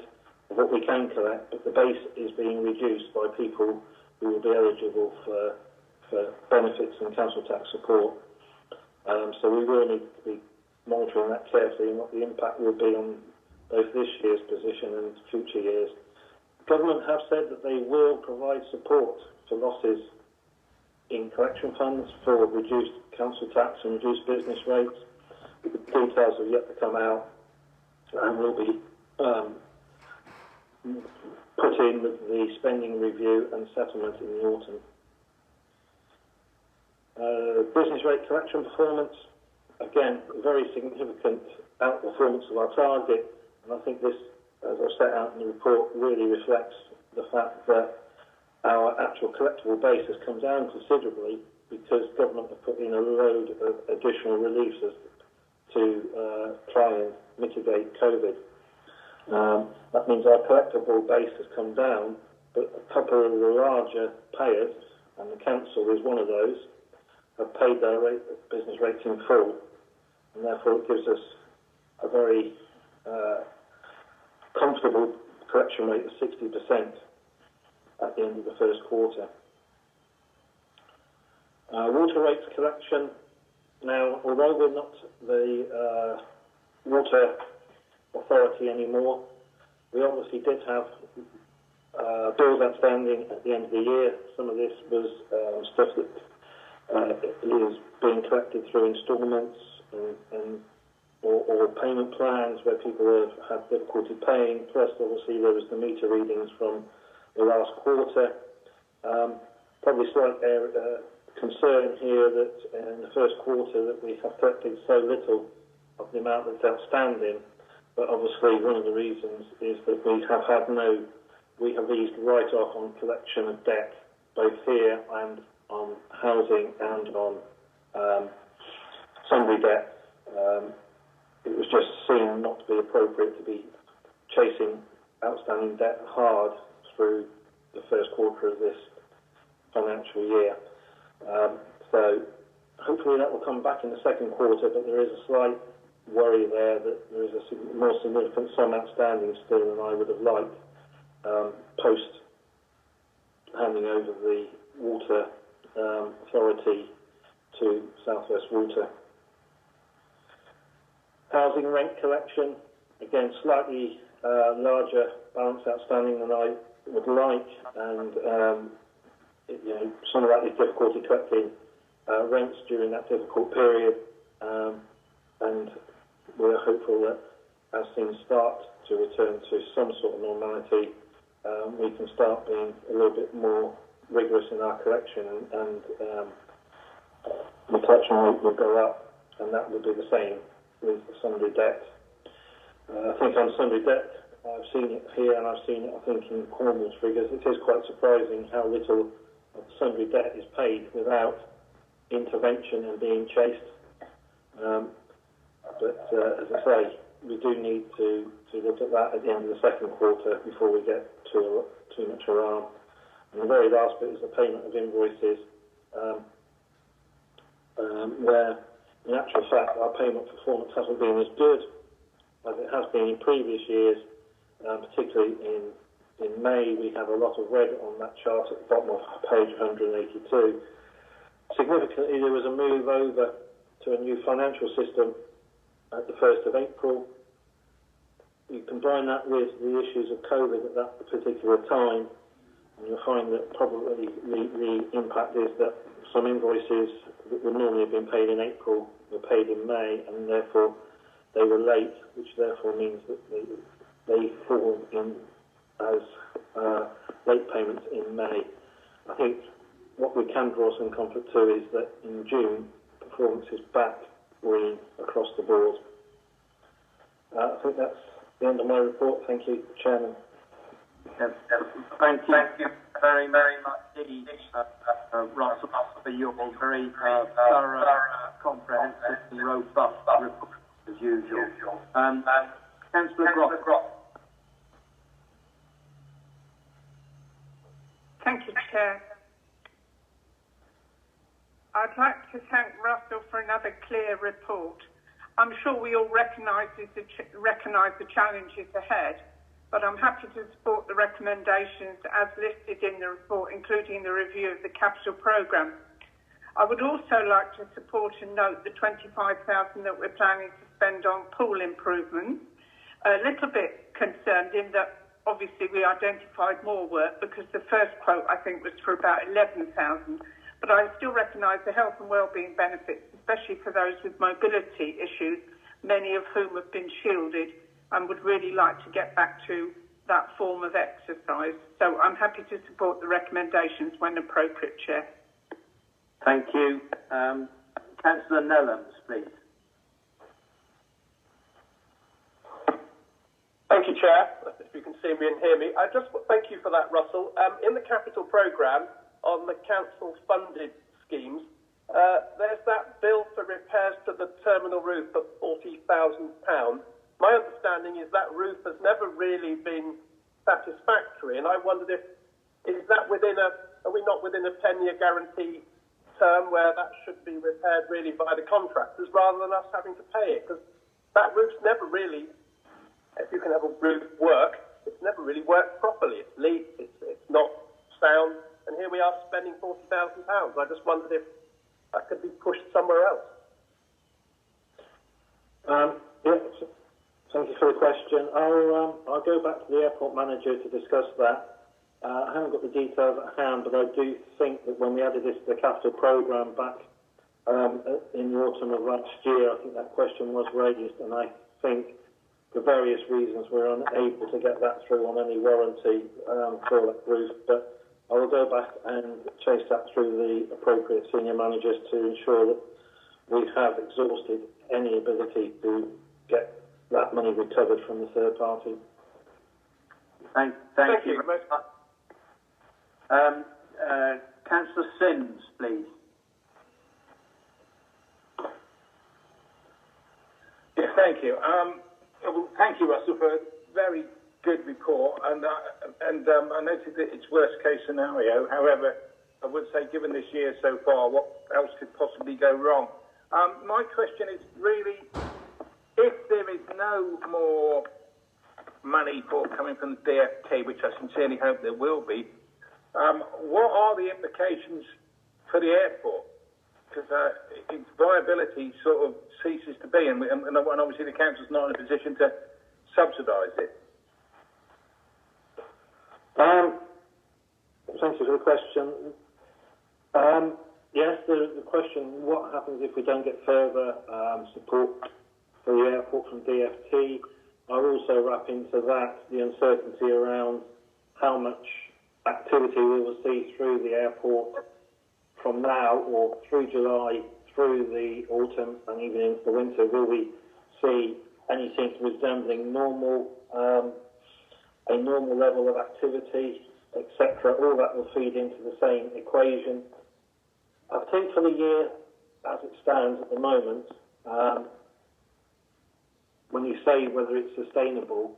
of what we can collect, but the base is being reduced by people who will be eligible for benefits and council tax support. So we will need to be monitoring that carefully and what the impact will be on both this year's position and future years. Government have said that they will provide support for losses in collection funds for reduced council tax and reduced business rates. The details have yet to come out and will be put in with the spending review and settlement in the autumn. Business rate collection performance, again, a very significant outperformance of our target, and I think this, as I set out in the report, really reflects the fact that our actual collectible base has come down considerably because government have put in a load of additional reliefs to try and mitigate COVID. That means our collectible base has come down, but a couple of the larger payers, and the council is one of those, have paid their business rates in full, and therefore it gives us a very comfortable collection rate of 60% at the end of the first quarter. Water rates collection. Now, although we're not the water authority anymore, we obviously did have bills outstanding at the end of the year. Some of this was stuff that is being collected through instalments or payment plans where people have had difficulty paying. Plus, obviously, there was the meter readings from the last quarter. Probably slight concern here that in the first quarter that we have collected so little of the amount that's outstanding. But obviously, one of the reasons is that we have eased right off on collection of debt, both here and on housing and on sundry debt. It was just seen not to be appropriate to be chasing outstanding debt hard through the first quarter of this financial year. So hopefully that will come back in the second quarter, but there is a slight worry there that there is a more significant sum outstanding still than I would have liked post handing over the water authority to South West Water. Housing rent collection, again, slightly larger balance outstanding than I would like, and some of that is difficulty collecting rents during that difficult period, and we're hopeful that as things start to return to some sort of normality, we can start being a little bit more rigorous in our collection, and the collection rate will go up, and that will be the same with sundry debt. I think on sundry debt, I've seen it here, and I've seen it, I think, in Cornwall's figures. It is quite surprising how little of sundry debt is paid without intervention and being chased. But as I say, we do need to look at that at the end of the second quarter before we get too much alarm. And the very last bit is the payment of invoices, where in actual fact our payment performance hasn't been as good as it has been in previous years, particularly in May. We have a lot of red on that chart at the bottom of page 182. Significantly, there was a move over to a new financial system at the 1st of April. You combine that with the issues of COVID at that particular time, and you'll find that probably the impact is that some invoices that would normally have been paid in April were paid in May, and therefore they were late, which therefore means that they fall in as late payments in May. I think what we can draw some comfort to is that in June, performance is back green across the board. I think that's the end of my report. Thank you, Chairman. Thank you very, very much indeed, Russell, for your very thorough, comprehensive and robust report as usual. Councillor Groff. Thank you, Chair. I'd like to thank Russell for another clear report. I'm sure we all recognise the challenges ahead, but I'm happy to support the recommendations as listed in the report, including the review of the capital programme. I would also like to support and note the $25,000 that we're planning to spend on pool improvements. A little bit concerned in that obviously we identified more work because the first quote I think was for about $11,000, But I still recognise the health and wellbeing benefits, especially for those with mobility issues, many of whom have been shielded, and would really like to get back to that form of exercise. So I'm happy to support the recommendations when appropriate, Chair. Thank you. Councillor Nellams, please. Thank you, Chair. If you can see me and hear me. Thank you for that, Russell. In the capital programme on the council-funded schemes, there's that bill for repairs to the terminal roof of £40,000. My understanding is that roof has never really been satisfactory, and I wondered is that are we not within a 10-year guarantee term where that should be repaired really by the contractors rather than us having to pay it? Because that roof's never really, if you can have a roof work, it's never really worked properly. It's leaked, it's not sound, and here we are spending £40,000. I just wondered if that could be pushed somewhere else. Thank you for the question. I'll go back to the airport manager to discuss that. I haven't got the details at hand, but I do think that when we added this to the capital programme back in the autumn of last year, I think that question was raised, and I think for various reasons we're unable to get that through on any warranty for that roof. But I will go back and chase that through the appropriate senior managers to ensure that we have exhausted any ability to get that money recovered from the third party. Thank you. Councillor Sims, please. Yeah, thank you. Thank you, Russell, for a very good report. And I noted that it's worst case scenario. However, I would say, given this year so far, what else could possibly go wrong? My question is really, if there is no more money coming from the DFT, which I sincerely hope there will be, what are the implications for the airport? Because its viability sort of ceases to be, and obviously the council's not in a position to subsidise it. Thank you for the question. Yes, the question, what happens if we don't get further support for the airport from DFT? I'll also wrap into that the uncertainty around how much activity we will see through the airport from now or through July, through the autumn and even into the winter. Will we see anything resembling normal, a normal level of activity, etc.? All that will feed into the same equation. I think for the year as it stands at the moment, when you say whether it's sustainable,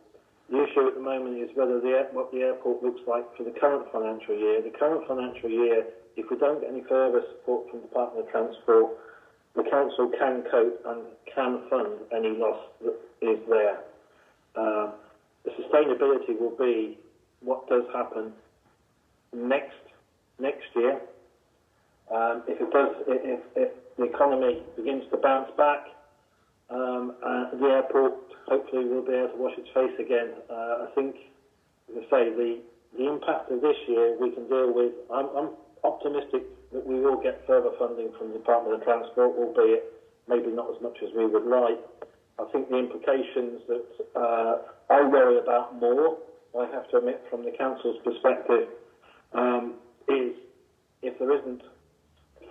the issue at the moment is whether what the airport looks like for the current financial year. The current financial year, if we don't get any further support from the Department of Transport, the council can cope and can fund any loss that is there. The sustainability will be what does happen next year. If the economy begins to bounce back, the airport hopefully will be able to wash its face again. I think, as I say, the impact of this year we can deal with. I'm optimistic that we will get further funding from the Department of Transport, albeit maybe not as much as we would like. I think the implications that I worry about more, I have to admit from the council's perspective, is if there isn't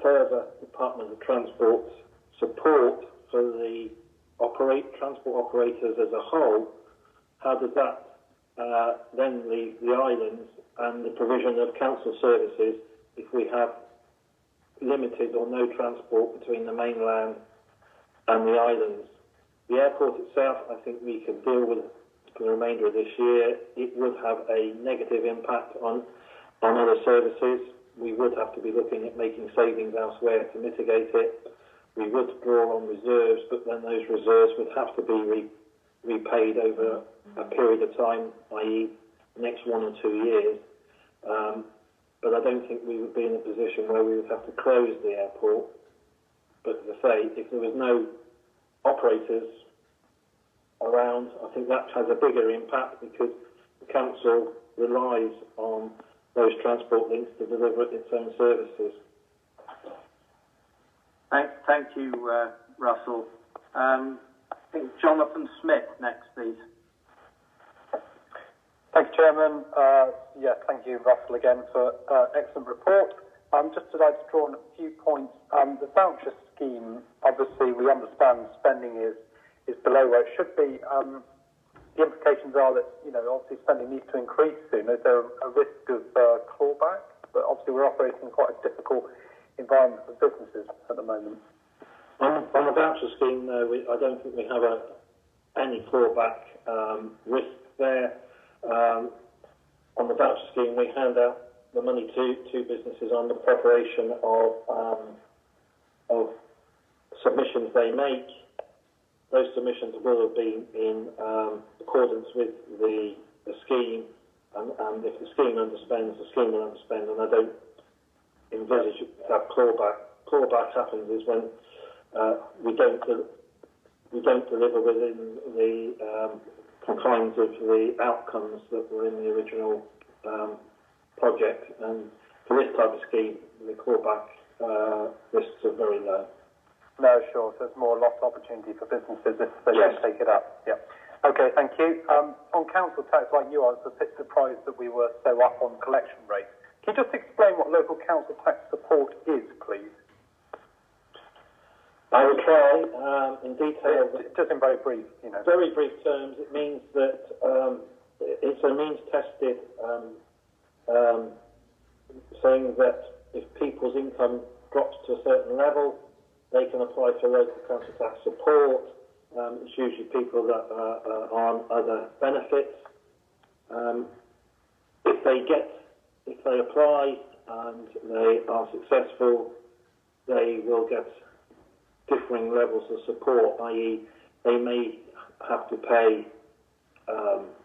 further Department of Transport support for the transport operators as a whole, how does that then leave the islands and the provision of council services if we have limited or no transport between the mainland and the islands? The airport itself, I think we can deal with for the remainder of this year. It would have a negative impact on other services. We would have to be looking at making savings elsewhere to mitigate it. We would draw on reserves, but then those reserves would have to be repaid over a period of time, i.e. the next 1 or 2 years. But I don't think we would be in a position where we would have to close the airport. But as I say, if there was no operators around, I think that has a bigger impact because the council relies on those transport links to deliver its own services. Thank you, Russell. I think Jonathan Smith next, please. Thank you, Chairman. Thank you, Russell, again for excellent report. Just would like to draw on a few points. The voucher scheme, obviously, we understand spending is below where it should be. The implications are that, obviously spending needs to increase soon. Is there a risk of clawback? But obviously we're operating in quite a difficult environment for businesses at the moment. On the voucher scheme, I don't think we have any clawback risk there. On the voucher scheme, we hand out the money to businesses on the preparation of submissions they make. Those submissions will have been in accordance with the scheme, and if the scheme underspends, the scheme will underspend, and I don't envisage that clawback. Clawback happens is when we don't deliver within the confines of the outcomes that were in the original project, and for this type of scheme, the clawback risks are very low. No, sure. So it's more lost opportunity for businesses if they don't take it up. Yeah. Okay, thank you. On council tax, like you, I was a bit surprised that we were so up on collection rates. Can you just explain what local council tax support is, please? I will try in detail. Just in very brief, Very brief terms, it means that it's a means tested, saying that if people's income drops to a certain level, they can apply for local council tax support. It's usually people that are on other benefits. If they apply and they are successful, they will get differing levels of support, i.e. they may have to pay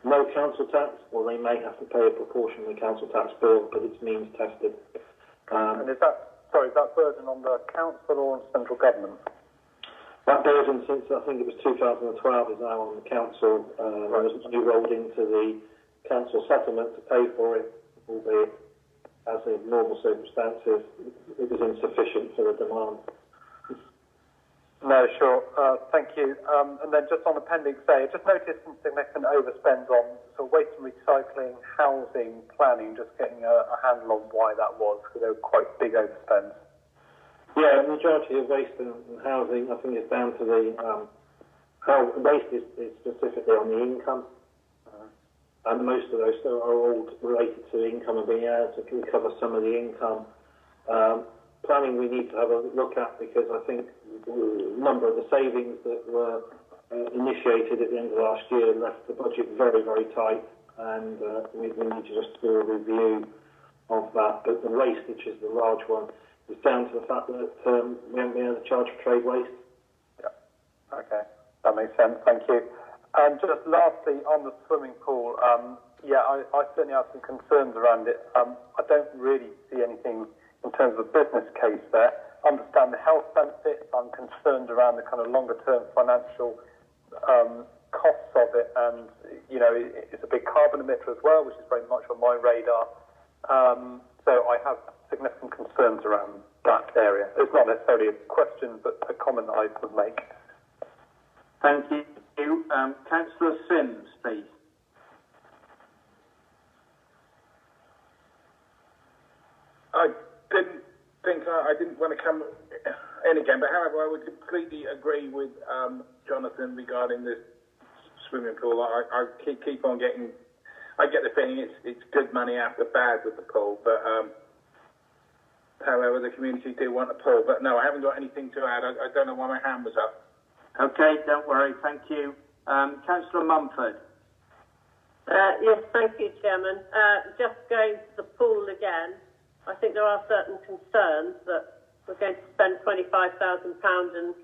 no council tax, or they may have to pay a proportion of the council tax bill, but it's means tested. And is that burden on the council or on central government? That burden, since I think it was 2012, is now on the council. It rolled into the council settlement to pay for it, albeit as in normal circumstances, it was insufficient for the demand. No, sure. Thank you. And then just on Appendix A, I just noticed some significant overspend on sort of waste and recycling, housing, planning, just getting a handle on why that was, because they were quite big overspends. Yeah, the majority of waste and housing, I think, is down to the how waste is specifically on the income, and most of those are all related to income and being able to recover some of the income. Planning we need to have a look at, because I think a number of the savings that were initiated at the end of last year left the budget very, very tight, and we need to just do a review of that. But the waste, which is the large one, is down to the fact that we haven't been able to charge for trade waste. Yeah. Okay, that makes sense. Thank you. And just lastly, on the swimming pool, I certainly have some concerns around it. I don't really see anything in terms of a business case there. I understand the health benefits. I'm concerned around the kind of longer-term financial costs of it, and it's a big carbon emitter as well, which is very much on my radar. So I have significant concerns around that area. It's not necessarily a question, but a comment that I would make. Thank you. Councillor Sims, please. I didn't want to come in again, but however, I would completely agree with Jonathan regarding this swimming pool. I keep on getting. I get the feeling it's good money after bad with the pool, but however, the community do want a pool. But no, I haven't got anything to add. I don't know why my hand was up. Okay, don't worry. Thank you. Councillor Mumford. Yes, thank you, Chairman. Just going to the pool again, I think there are certain concerns that we're going to spend £25,000 and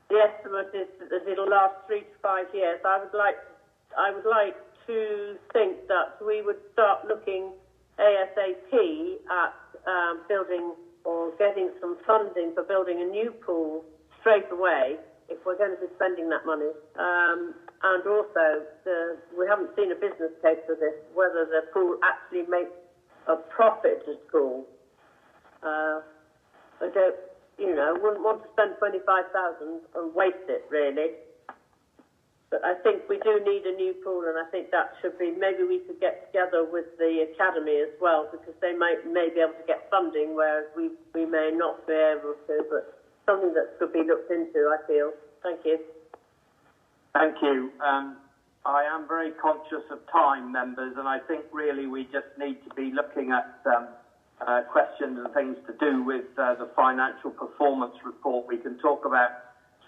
the estimate is that it'll last 3 to 5 years. I would like to think that we would start looking ASAP at building or getting some funding for building a new pool straight away if we're going to be spending that money. And also, we haven't seen a business case for this, whether the pool actually makes a profit at all. wouldn't want to spend 25,000 and waste it really. But I think we do need a new pool, and I think that should be, maybe we could get together with the academy as well, because they may be able to get funding, whereas we may not be able to, but something that could be looked into, I feel. Thank you. Thank you. I am very conscious of time, members, and I think really we just need to be looking at questions and things to do with the financial performance report. We can talk about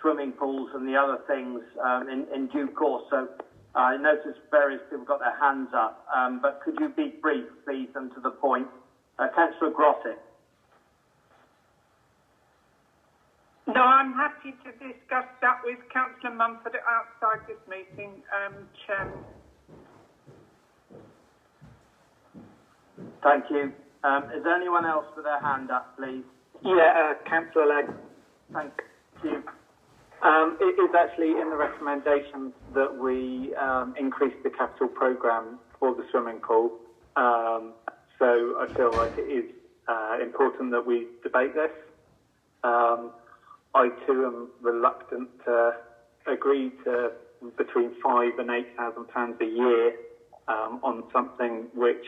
swimming pools and the other things in due course. So I noticed various people got their hands up, but could you be brief, please, and to the point? Councillor Grottick. No, I'm happy to discuss that with Councillor Mumford outside this meeting, Chairman. Thank you. Is there anyone else with their hand up, please? Yeah, Councillor Legg. Thank you. It is actually in the recommendations that we increase the capital programme for the swimming pool. So I feel like it is important that we debate this. I too am reluctant to agree to between £5,000 and £8,000 a year on something which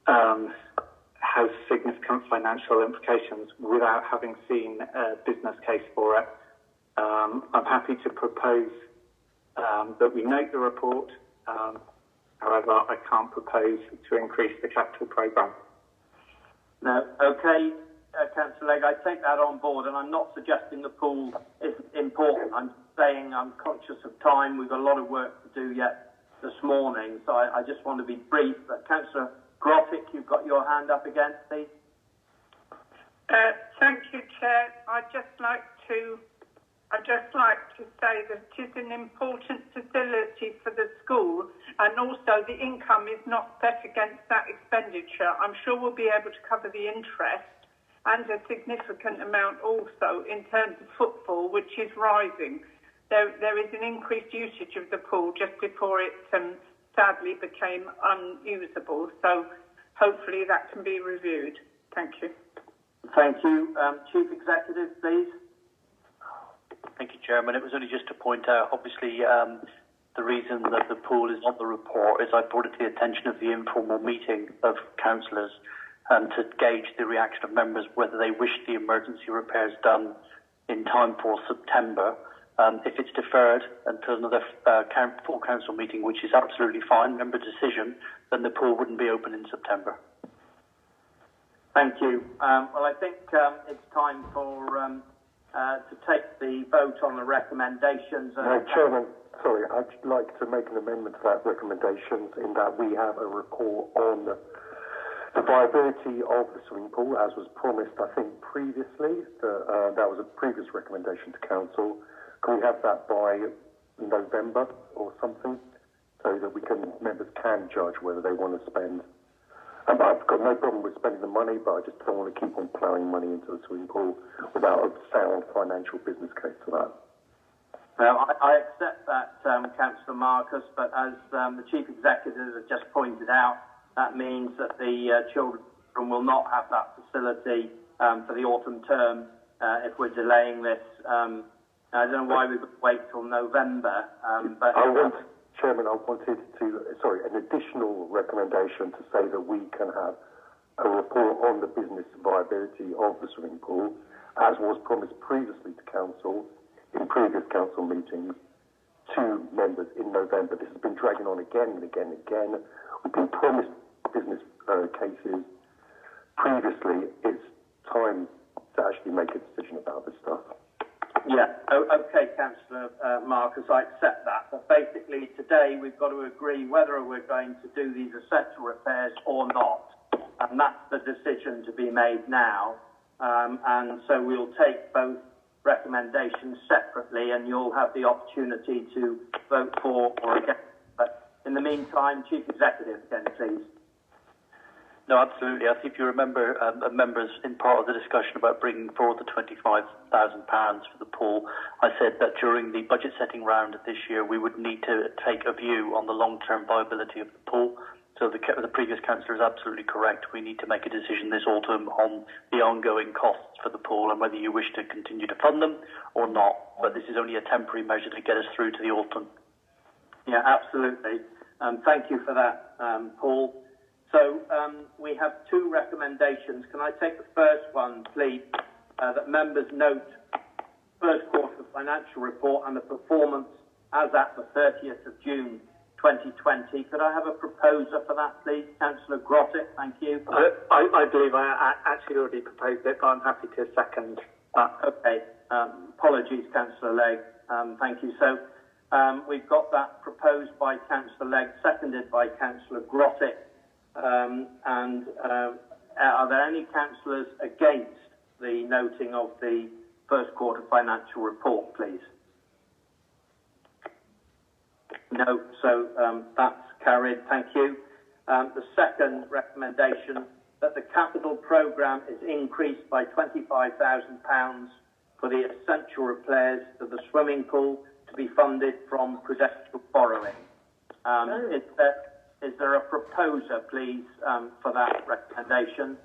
has significant financial implications without having seen a business case for it. I'm happy to propose that we note the report. However, I can't propose to increase the capital programme. No, okay. Councillor Legg, I take that on board, and I'm not suggesting the pool isn't important. I'm saying I'm conscious of time. We've got a lot of work to do yet this morning, so I just want to be brief. But Councillor Grottick, you've got your hand up again, please. Thank you, Chair. I'd just like to say that it is an important facility for the school, and also the income is not set against that expenditure. I'm sure we'll be able to cover the interest and a significant amount also in terms of footfall, which is rising. There is an increased usage of the pool just before it sadly became unusable. So hopefully that can be reviewed. Thank you. Thank you. Chief Executive, please. Thank you, Chairman. It was only just to point out, obviously, the reason that the pool is on the report is I brought it to the attention of the informal meeting of councillors to gauge the reaction of members whether they wish the emergency repairs done in time for September. If it's deferred until another full council meeting, which is absolutely fine, member decision, then the pool wouldn't be open in September. Thank you. Well, I think it's time for to take the vote on the recommendations. Chairman, sorry, I'd like to make an amendment to that recommendation in that we have a report on the viability of the swimming pool, as was promised, I think, previously. That was a previous recommendation to council. Can we have that by November or something, so that members can judge whether they want to spend? I've got no problem with spending the money, but I just don't want to keep on ploughing money into the swimming pool without a sound financial business case for that. Now, I accept that, Councillor Marcus, but as the Chief Executive has just pointed out, that means that the children will not have that facility for the autumn term if we're delaying this. I don't know why we would wait till November, but... Chairman, I wanted an additional recommendation to say that we can have a report on the business viability of the swimming pool, as was promised previously to council in previous council meetings to members in November. This has been dragging on again and again and again. We've been promised business cases previously. It's time to actually make a decision about this stuff. Yeah, okay, Councillor Marcus, I accept that. But basically, today we've got to agree whether we're going to do these essential repairs or not. And that's the decision to be made now. And so we'll take both recommendations separately, and you'll have the opportunity to vote for or against. But in the meantime, Chief Executive, again, please. No, absolutely. I think if you remember, members, in part of the discussion about bringing forward the £25,000 for the pool, I said that during the budget setting round this year, we would need to take a view on the long-term viability of the pool. So the previous councillor is absolutely correct. We need to make a decision this autumn on the ongoing costs for the pool and whether you wish to continue to fund them or not. But this is only a temporary measure to get us through to the autumn. Yeah, absolutely. Thank you for that, Paul. So we have two recommendations. Can I take the first one, please? That members note first quarter financial report and the performance as at the 30th of June 2020. Could I have a proposer for that, please? Councillor Grottick, thank you. I believe I actually already proposed it, but I'm happy to second that. Okay. Apologies, Councillor Legg. Thank you. So we've got that proposed by Councillor Legg, seconded by Councillor Grottick. Are there any councillors against the noting of the first quarter financial report, please? No, so that's carried. Thank you. The second recommendation, that the capital programme is increased by £25,000 for the essential repairs to the swimming pool to be funded from prudential borrowing. Is there a proposer, please, for that recommendation?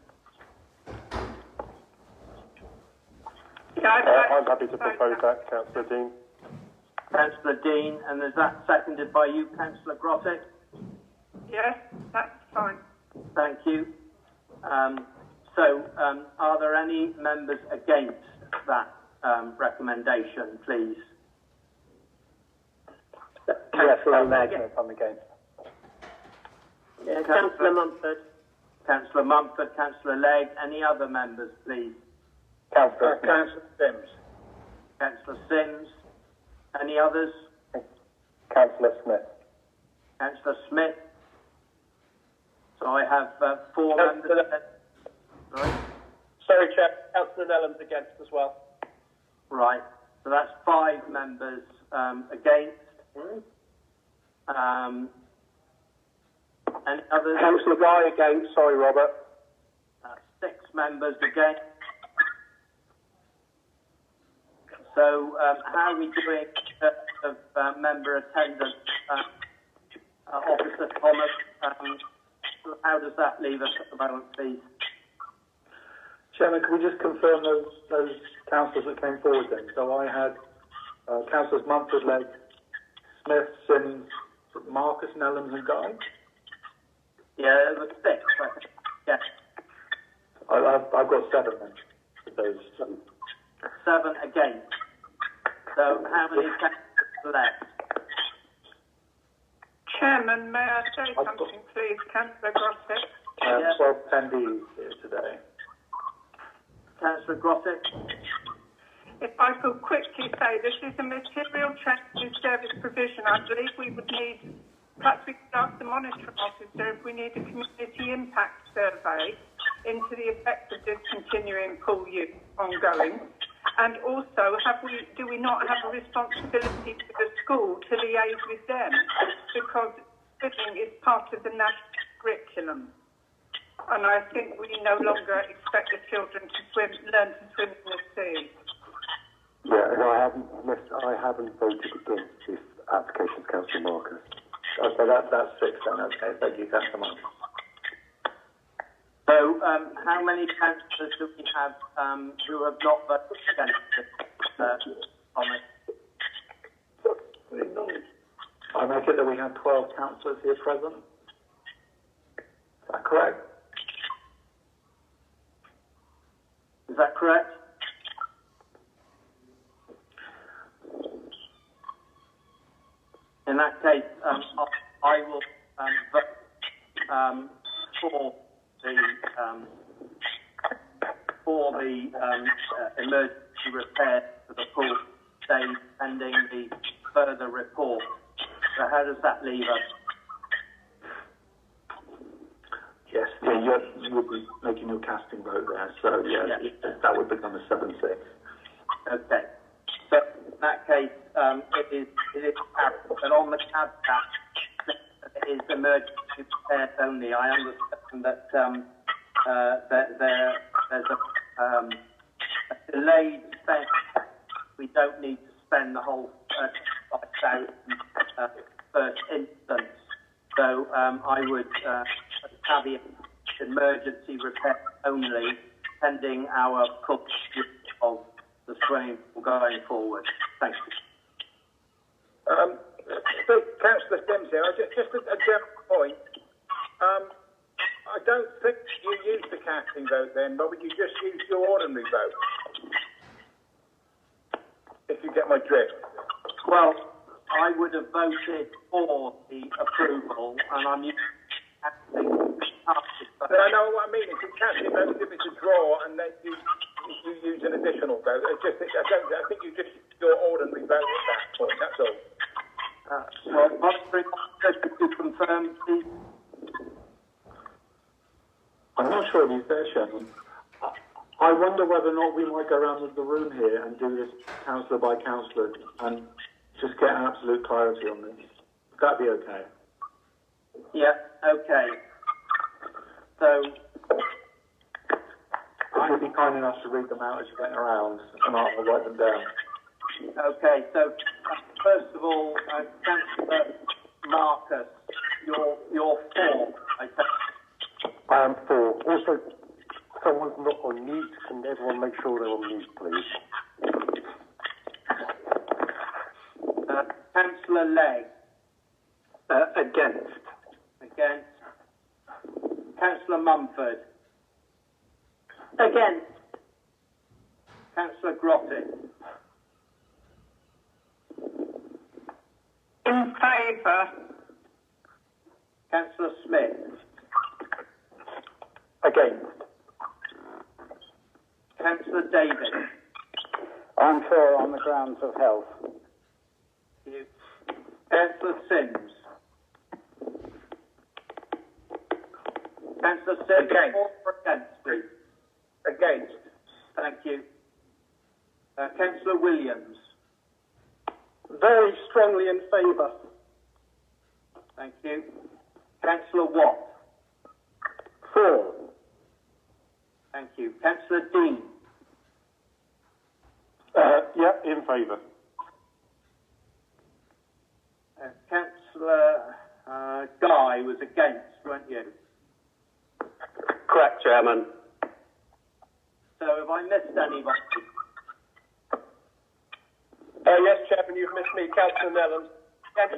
I'm happy to propose that, Councillor Dean. Councillor Dean, and is that seconded by you, Councillor Grottick? Yes, that's fine. Thank you. Are there any members against that recommendation, please? Councillor Legg, I'm against. Yeah, Councillor Mumford. Councillor Mumford, Councillor Legg. Any other members, please? Councillor Sims. Councillor Sims. Any others? Councillor Smith. Councillor Smith. So I have four members. Sorry, Chair. Councillor Nellam's against as well. Right. So that's 5 members against. Any others? Councillor Guy against. Sorry, Robert. 6 members against. So how are we doing in terms of member attendance? Officer Thomas, how does that leave us at the moment, please? Chairman, can we just confirm those councillors that came forward then? So I had Councillors Mumford, Legg, Smith, Sims, Marcus, Nellams and Guy? Yeah, there were 6, I think. Yes. I've got 7 then. With those. 7 against. So how many councillors left? Chairman, may I say something, please? Councillor Grottick. 12 attendees here today. Councillor Grottick. If I could quickly say, this is a material change in service provision. I believe we would need, perhaps we could ask the monitoring officer if we need a community impact survey into the effect of discontinuing pool use ongoing. And also, do we not have a responsibility to the school to liaise with them, because swimming is part of the national curriculum, and I think we no longer expect the children to learn to swim in the sea. Yeah, and I haven't voted against this application, Councillor Marcus. Okay, that's 6 then. Okay, thank you, Councillor Marcus. So, how many councillors do we have who have not voted against this comment? I make it that we have 12 councillors here present. Is that correct? Is that correct? In that case, I will vote for the emergency repair for the pool stay pending the further report. So how does that leave us? Yes, you would be making your casting vote there, so that would become a 7-6. Okay. So in that case, it is carried, but on the caveat, it is emergency repairs only. I understand that there's a delayed spend. We don't need to spend the whole 5,000 first instance. So So I would caveat emergency repair only, pending our culture of the swimming pool going forward. Thank you. Councillor Sims here. Just a general point. I don't think you used the casting vote then, Robert. You just used your ordinary vote. If you get my drift. Well, I would have voted for the approval, and I'm using casting. But I know what I mean. If you casting vote, if it's a draw, and then you use an additional vote. I think you just used your ordinary vote at that point. That's all. Well, just to confirm, please. I'm not sure he's there, Chairman. I wonder whether or not we might go around the room here and do this councillor by councillor and just get an absolute clarity on this. Would that be okay? Yeah, okay. So, if you'd be kind enough to read them out as you're getting around, and I'll write them down. Okay, so first of all, Councillor Marcus, you're for, I think. I am for. Also, someone's not on mute. Can everyone make sure they're on mute, please? Councillor Legg. Against. Against. Councillor Mumford. Against. Councillor Grottin. In favour. Councillor Smith. Against. Councillor Davis. I'm for on the grounds of health. Thank you. Councillor Sims. Councillor Sims. Against. For or against, please? Against. Thank you. Councillor Williams. Very strongly in favour. Thank you. Councillor Watt. For. Thank you. Councillor Dean. Yeah, in favour. Councillor Guy was against, weren't you? Correct, Chairman. So have I missed anybody? Yes, Chairman, you've missed me, Councillor Nelland.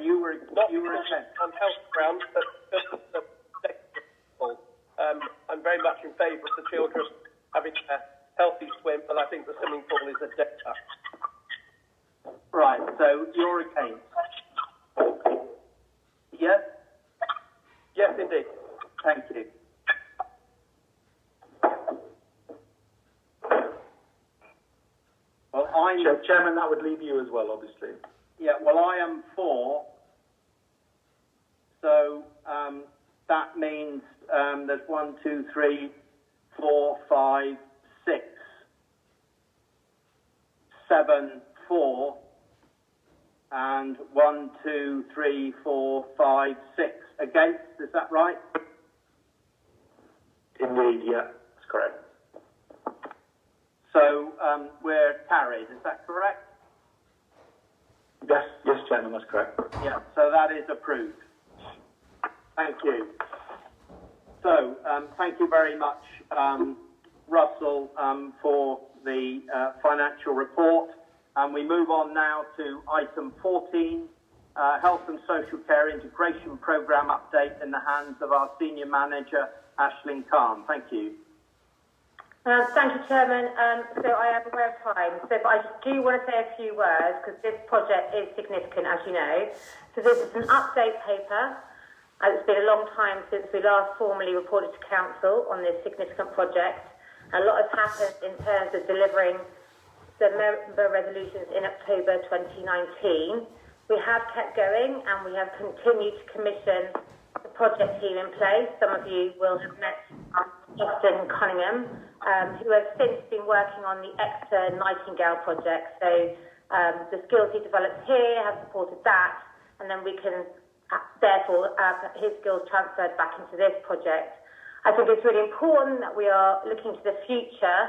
You were against on health grounds, but just as I'm very much in favour of the children having a healthy swim, but I think the swimming pool is a danger. Right, so you're against. Yes? Yes, indeed. Thank you. Well, Chairman, that would leave you as well, obviously. Yeah, well, I am for. So that means there's 1, 2, 3, 4, 5, 6, 7, 4, and 1, 2, 3, 4, 5, 6 against. Is that right? Indeed, yeah, that's correct. So we're carried. Is that correct? Yes, Chairman, that's correct. Yeah, so that is approved. Thank you. So, thank you very much, Russell, for the financial report. And we move on now to item 14, Health and Social Care Integration Programme update in the hands of our Senior Manager, Aisling Khan. Thank you. Thank you, Chairman. So I am aware of time, but I do want to say a few words because this project is significant, as you know. So this is an update paper. It's been a long time since we last formally reported to Council on this significant project. A lot has happened in terms of delivering the member resolutions in October 2019. We have kept going and we have continued to commission the project team in place. Some of you will have met Austin Cunningham, who has since been working on the Exeter Nightingale project. So the skills he developed here have supported that, and then we can therefore his skills transferred back into this project. I think it's really important that we are looking to the future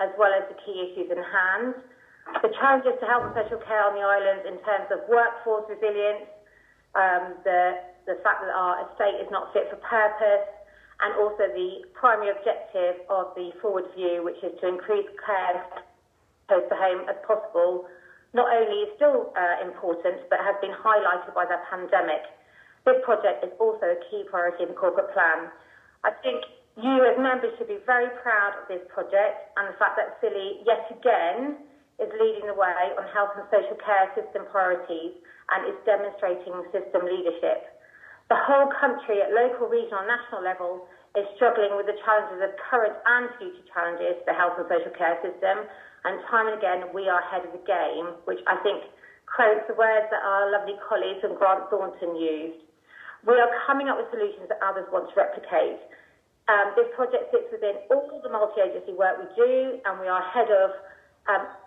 as well as the key issues in hand. The challenges to health and social care on the island in terms of workforce resilience, the fact that our estate is not fit for purpose, and also the primary objective of the Forward View, which is to increase care close to home as possible, not only is still important, but has been highlighted by the pandemic. This project is also a key priority in the corporate plan. I think you as members should be very proud of this project and the fact that Silly, yet again, is leading the way on health and social care system priorities and is demonstrating system leadership. The whole country at local, regional and national level is struggling with the challenges of current and future challenges to the health and social care system, and time and again we are ahead of the game, which I think quotes the words that our lovely colleagues from Grant Thornton used. We are coming up with solutions that others want to replicate. This project sits within all the multi-agency work we do, and we are ahead of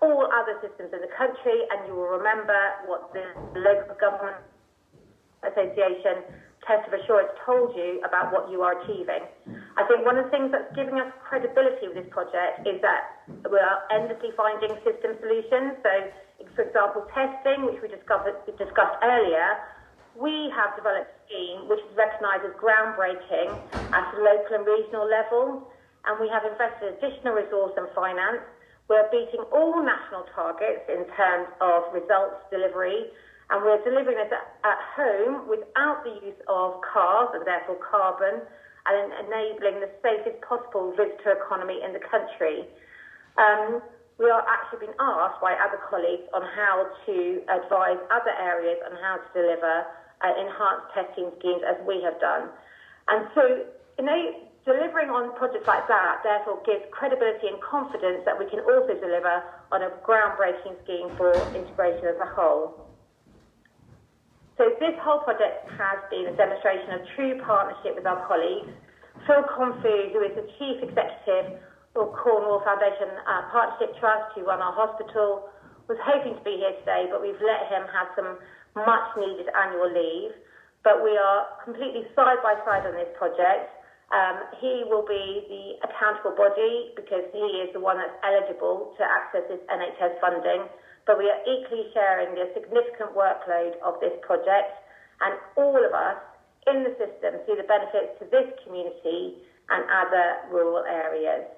all other systems in the country, and you will remember what the Local Government Association Test of Assurance told you about what you are achieving. I think one of the things that's giving us credibility with this project is that we are endlessly finding system solutions. So, for example, testing, which we discussed earlier, we have developed a scheme which is recognised as groundbreaking at the local and regional level, and we have invested additional resource and finance. We're beating all national targets in terms of results delivery, and we're delivering this at home without the use of cars and therefore carbon, and enabling the safest possible visitor economy in the country. We are actually being asked by other colleagues on how to advise other areas on how to deliver enhanced testing schemes as we have done. And so, delivering on projects like that therefore gives credibility and confidence that we can also deliver on a groundbreaking scheme for integration as a whole. So this whole project has been a demonstration of true partnership with our colleagues. Phil Confu, who is the Chief Executive of Cornwall Foundation Partnership Trust, who run our hospital, was hoping to be here today, but we've let him have some much-needed annual leave. But we are completely side by side on this project. He will be the accountable body because he is the one that's eligible to access this NHS funding. But we are equally sharing the significant workload of this project, and all of us in the system see the benefits to this community and other rural areas.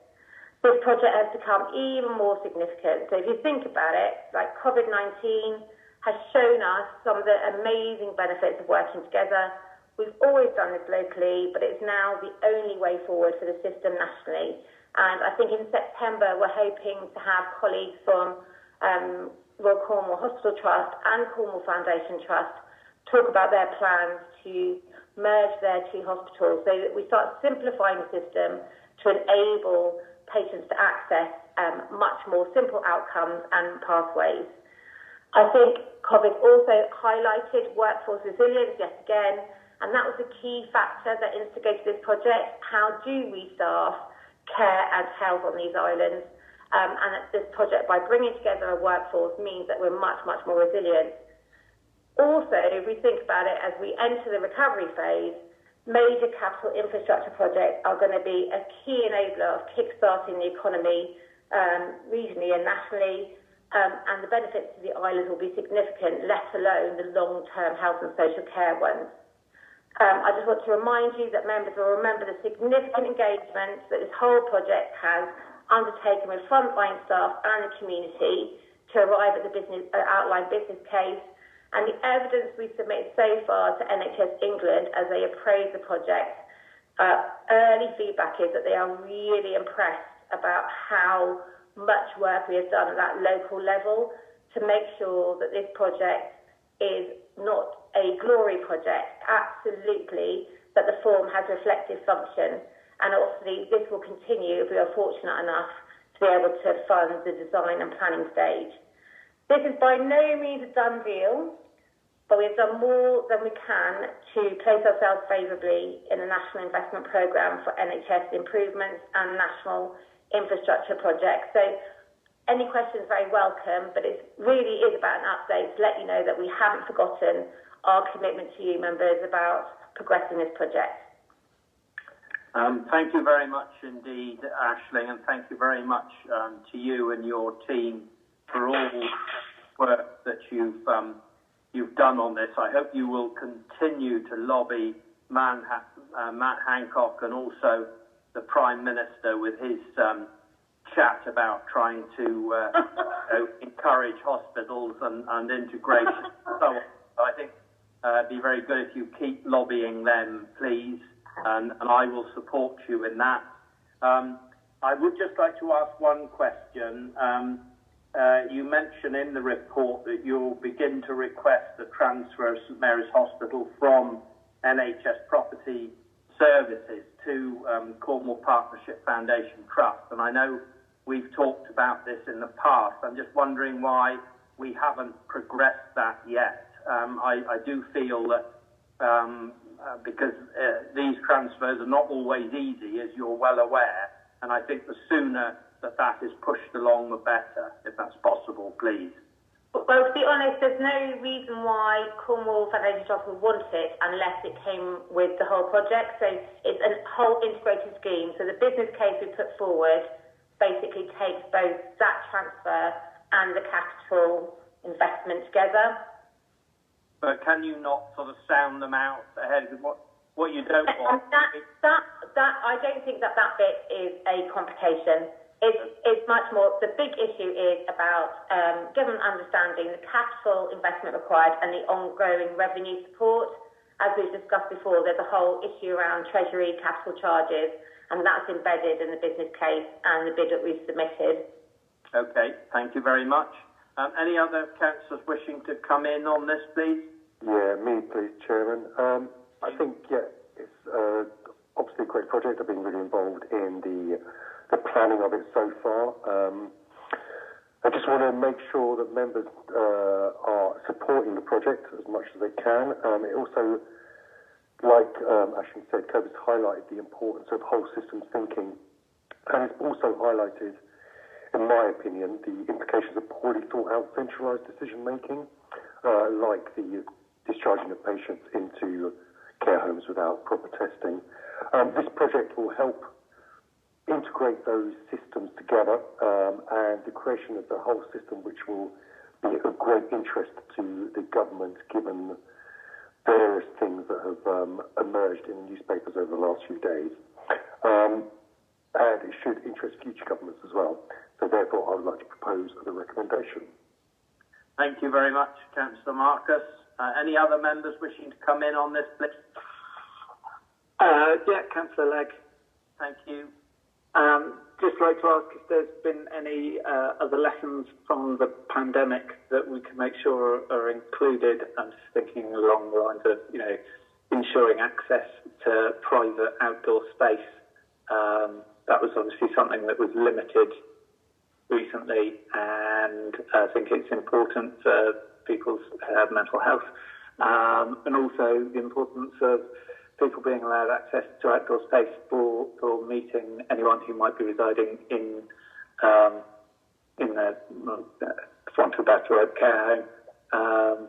This project has become even more significant. So if you think about it, like COVID-19 has shown us some of the amazing benefits of working together. We've always done this locally, but it's now the only way forward for the system nationally. And I think in September, we're hoping to have colleagues from Royal Cornwall Hospital Trust and Cornwall Foundation Trust talk about their plans to merge their two hospitals so that we start simplifying the system to enable patients to access much more simple outcomes and pathways. I think COVID also highlighted workforce resilience yet again, and that was a key factor that instigated this project. How do we staff care and health on these islands? And this project, by bringing together a workforce, means that we're much, much more resilient. Also, if we think about it, as we enter the recovery phase, major capital infrastructure projects are going to be a key enabler of kick-starting the economy regionally and nationally, and the benefits to the islands will be significant, let alone the long-term health and social care ones. I just want to remind you that members will remember the significant engagement that this whole project has undertaken with frontline staff and the community to arrive at the outlined business case, and the evidence we've submitted so far to NHS England as they appraise the project. Early feedback is that they are really impressed about how much work we have done at that local level to make sure that this project is not a glory project, absolutely, that the form has reflective function. And obviously, this will continue if we are fortunate enough to be able to fund the design and planning stage. This is by no means a done deal, but we've done more than we can to place ourselves favourably in the National Investment Programme for NHS improvements and national infrastructure projects. So any questions are very welcome, but it really is about an update to let you know that we haven't forgotten our commitment to you members about progressing this project. Thank you very much indeed, Aisling, and thank you very much to you and your team for all the work that you've you've done on this. I hope you will continue to lobby Matt Hancock and also the Prime Minister with his chat about trying to encourage hospitals and integration. So I think it'd be very good if you keep lobbying them, please, and I will support you in that. I would just like to ask one question. You mention in the report that you'll begin to request the transfer of St Mary's Hospital from NHS Property Services to Cornwall Partnership Foundation Trust, and I know we've talked about this in the past. I'm just wondering why we haven't progressed that yet. I do feel that because these transfers are not always easy, as you're well aware, and I think the sooner that is pushed along, the better, if that's possible, please. Well, to be honest, there's no reason why Cornwall Foundation Trust would want it unless it came with the whole project. So it's a whole integrated scheme. So the business case we put forward basically takes both that transfer and the capital investment together. But can you not sort of sound them out ahead of what you don't want? That I don't think that bit is a complication. It's much more, the big issue is about government understanding the capital investment required and the ongoing revenue support. As we've discussed before, there's a whole issue around Treasury capital charges, and that's embedded in the business case and the bid that we've submitted. Okay, thank you very much. Any other councillors wishing to come in on this, please? Yeah, me, please, Chairman. I think, it's obviously a great project. I've been really involved in the planning of it so far. I just want to make sure that members are supporting the project as much as they can. It also, like Ashton said, COVID's highlighted the importance of whole system thinking, and it's also highlighted, in my opinion, the implications of poorly thought out centralised decision making, like the discharging of patients into care homes without proper testing. This project will help integrate those systems together, and the creation of the whole system, which will be of great interest to the government, given various things that have emerged in the newspapers over the last few days. And it should interest future governments as well. So therefore, I would like to propose the recommendation. Thank you very much, Councillor Marcus. Any other members wishing to come in on this, please? Councillor Legg. Thank you. Just like to ask if there's been any other lessons from the pandemic that we can make sure are included. I'm just thinking along the lines of, ensuring access to private outdoor space. That was obviously something that was limited recently, and I think it's important for people's mental health, and also the importance of people being allowed access to outdoor space for meeting anyone who might be residing in the front of Bath Road care home,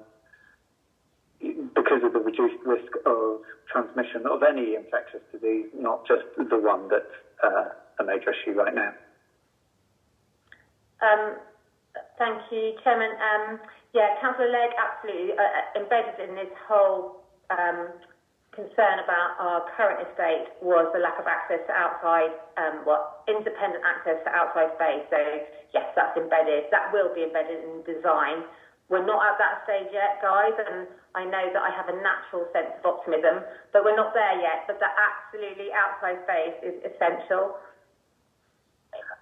because of the reduced risk of transmission of any infectious disease, not just the one that's a major issue right now. Thank you, Chairman. Councillor Legg, absolutely. Embedded in this whole concern about our current estate was the lack of access to outside, independent access to outside space. So, yes, that's embedded. That will be embedded in design. We're not at that stage yet, guys, and I know that I have a natural sense of optimism, but we're not there yet. But that absolutely outside space is essential.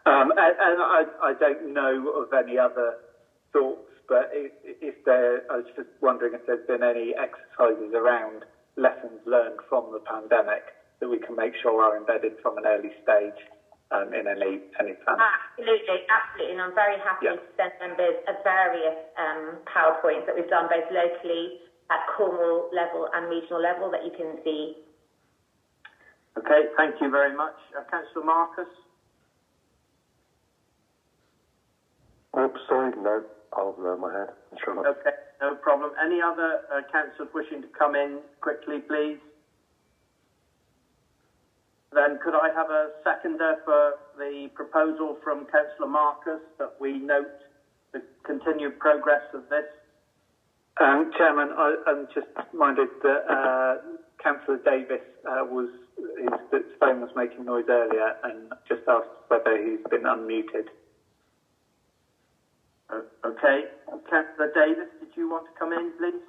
And I don't know of any other thoughts, but I was just wondering if there's been any exercises around lessons learned from the pandemic that we can make sure are embedded from an early stage in any plan. Absolutely, and I'm very happy to send members various PowerPoints that we've done both locally at Cornwall level and regional level that you can see. Okay, thank you very much. Councillor Marcus? Oops, sorry, no, I'll lower my hand. Okay, no problem. Any other councillors wishing to come in quickly, please? Then could I have a seconder for the proposal from Councillor Marcus that we note the continued progress of this? Chairman, I'm just minded that Councillor Davis his phone was making noise earlier, and just asked whether he's been unmuted. Okay. Councillor Davis, did you want to come in, please?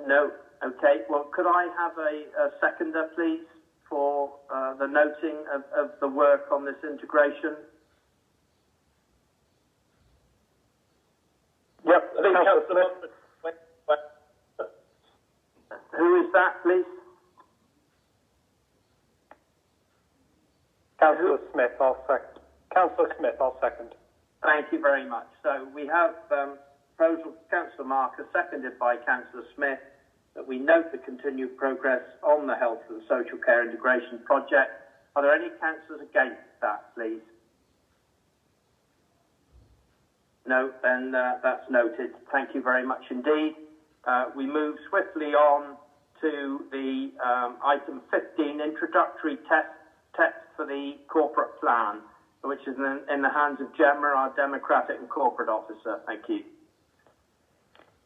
No. Okay. Well, could I have a seconder, please, for the noting of the work on this integration? Yep. I think Councillor Smith. Who is that, please? Councillor Smith, I'll second. Councillor Smith, I'll second. Thank you very much. So we have proposal from Councillor Marker, seconded by Councillor Smith, that we note the continued progress on the health and social care integration project. Are there any councillors against that, please? No, then that's noted. Thank you very much indeed. We move swiftly on to the item 15, introductory text for the corporate plan, which is in the hands of Gemma, our Democratic and Corporate Officer. Thank you.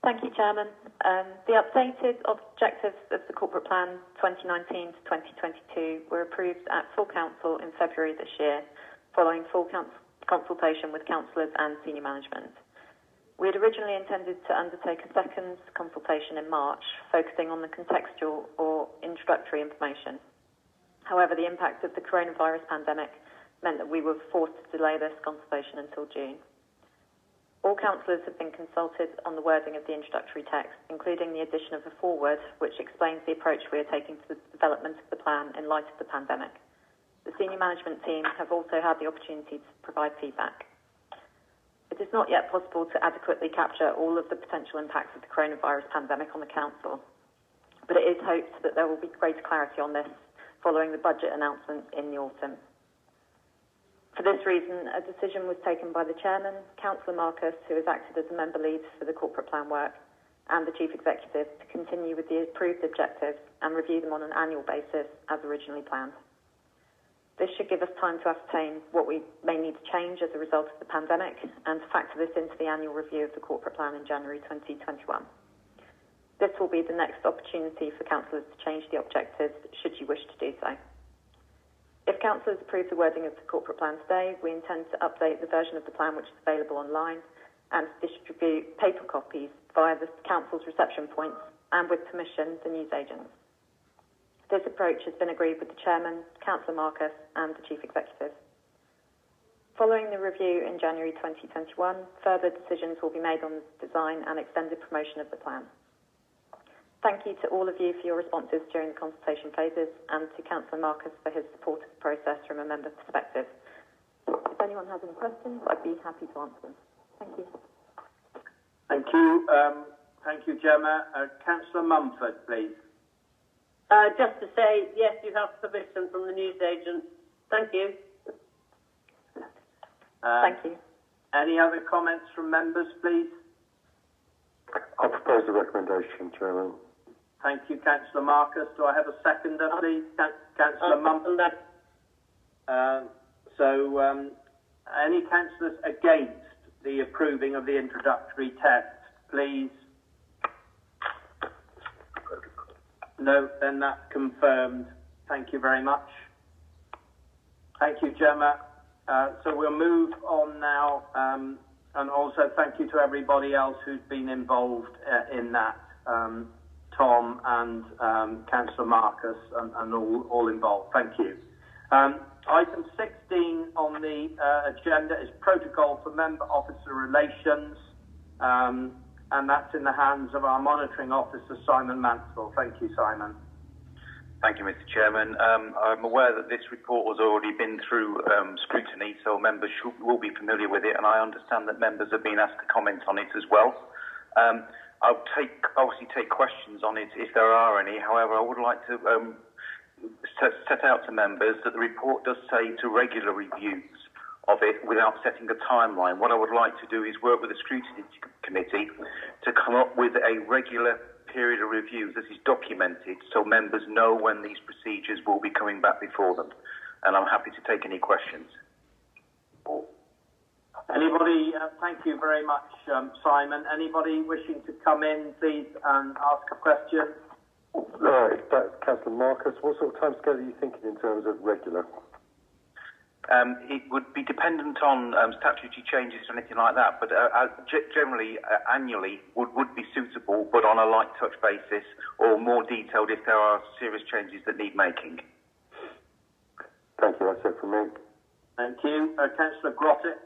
Thank you, Chairman. The updated objectives of the Corporate Plan 2019 to 2022 were approved at full council in February this year, following full consultation with councillors and senior management. We had originally intended to undertake a second consultation in March, focusing on the contextual or introductory information. However, the impact of the coronavirus pandemic meant that we were forced to delay this consultation until June. All councillors have been consulted on the wording of the introductory text, including the addition of a foreword which explains the approach we are taking to the development of the plan in light of the pandemic. The senior management team have also had the opportunity to provide feedback. It is not yet possible to adequately capture all of the potential impacts of the coronavirus pandemic on the council, but it is hoped that there will be greater clarity on this following the budget announcement in the autumn. For this reason, a decision was taken by the Chairman, Councillor Marcus, who has acted as a member lead for the corporate plan work, and the Chief Executive to continue with the approved objectives and review them on an annual basis as originally planned. This should give us time to ascertain what we may need to change as a result of the pandemic and to factor this into the annual review of the corporate plan in January 2021. This will be the next opportunity for councillors to change the objectives should you wish to do so. If councillors approve the wording of the corporate plan today, we intend to update the version of the plan which is available online and distribute paper copies via the council's reception points and, with permission, the newsagents. This approach has been agreed with the Chairman, Councillor Marcus and the Chief Executive. Following the review in January 2021, further decisions will be made on the design and extended promotion of the plan. Thank you to all of you for your responses during the consultation phases and to Councillor Marcus for his support of the process from a member perspective. If anyone has any questions, I'd be happy to answer them. Thank you. Thank you. Thank you, Gemma. Councillor Mumford, please. Just to say, yes, you have permission from the newsagent. Thank you. Thank you. Any other comments from members, please? I propose the recommendation, Chairman. Thank you, Councillor Marcus. Do I have a seconder, please? Councillor Mumford. Any councillors against the approving of the introductory text, please? No, then that's confirmed. Thank you very much. Thank you, Gemma. So we'll move on now, and also thank you to everybody else who's been involved in that, Tom and Councillor Marcus and all involved. Thank you. Item 16 on the agenda is protocol for member officer relations, and that's in the hands of our monitoring officer, Simon Mansell. Thank you, Simon. Thank you, Mr. Chairman. I'm aware that this report has already been through scrutiny, so members will be familiar with it, and I understand that members have been asked to comment on it as well. I'll obviously take questions on it if there are any. However, I would like to set out to members that the report does say to regular reviews of it without setting a timeline. What I would like to do is work with the scrutiny committee to come up with a regular period of reviews that is documented so members know when these procedures will be coming back before them. And I'm happy to take any questions. Anybody? Thank you very much, Simon. Anybody wishing to come in, please, and ask a question? That's Councillor Marcus. What sort of timescale are you thinking in terms of regular? It would be dependent on statutory changes or anything like that, but generally, annually would be suitable, but on a light touch basis or more detailed if there are serious changes that need making. Thank you. That's it from me. Thank you. Councillor Grotett.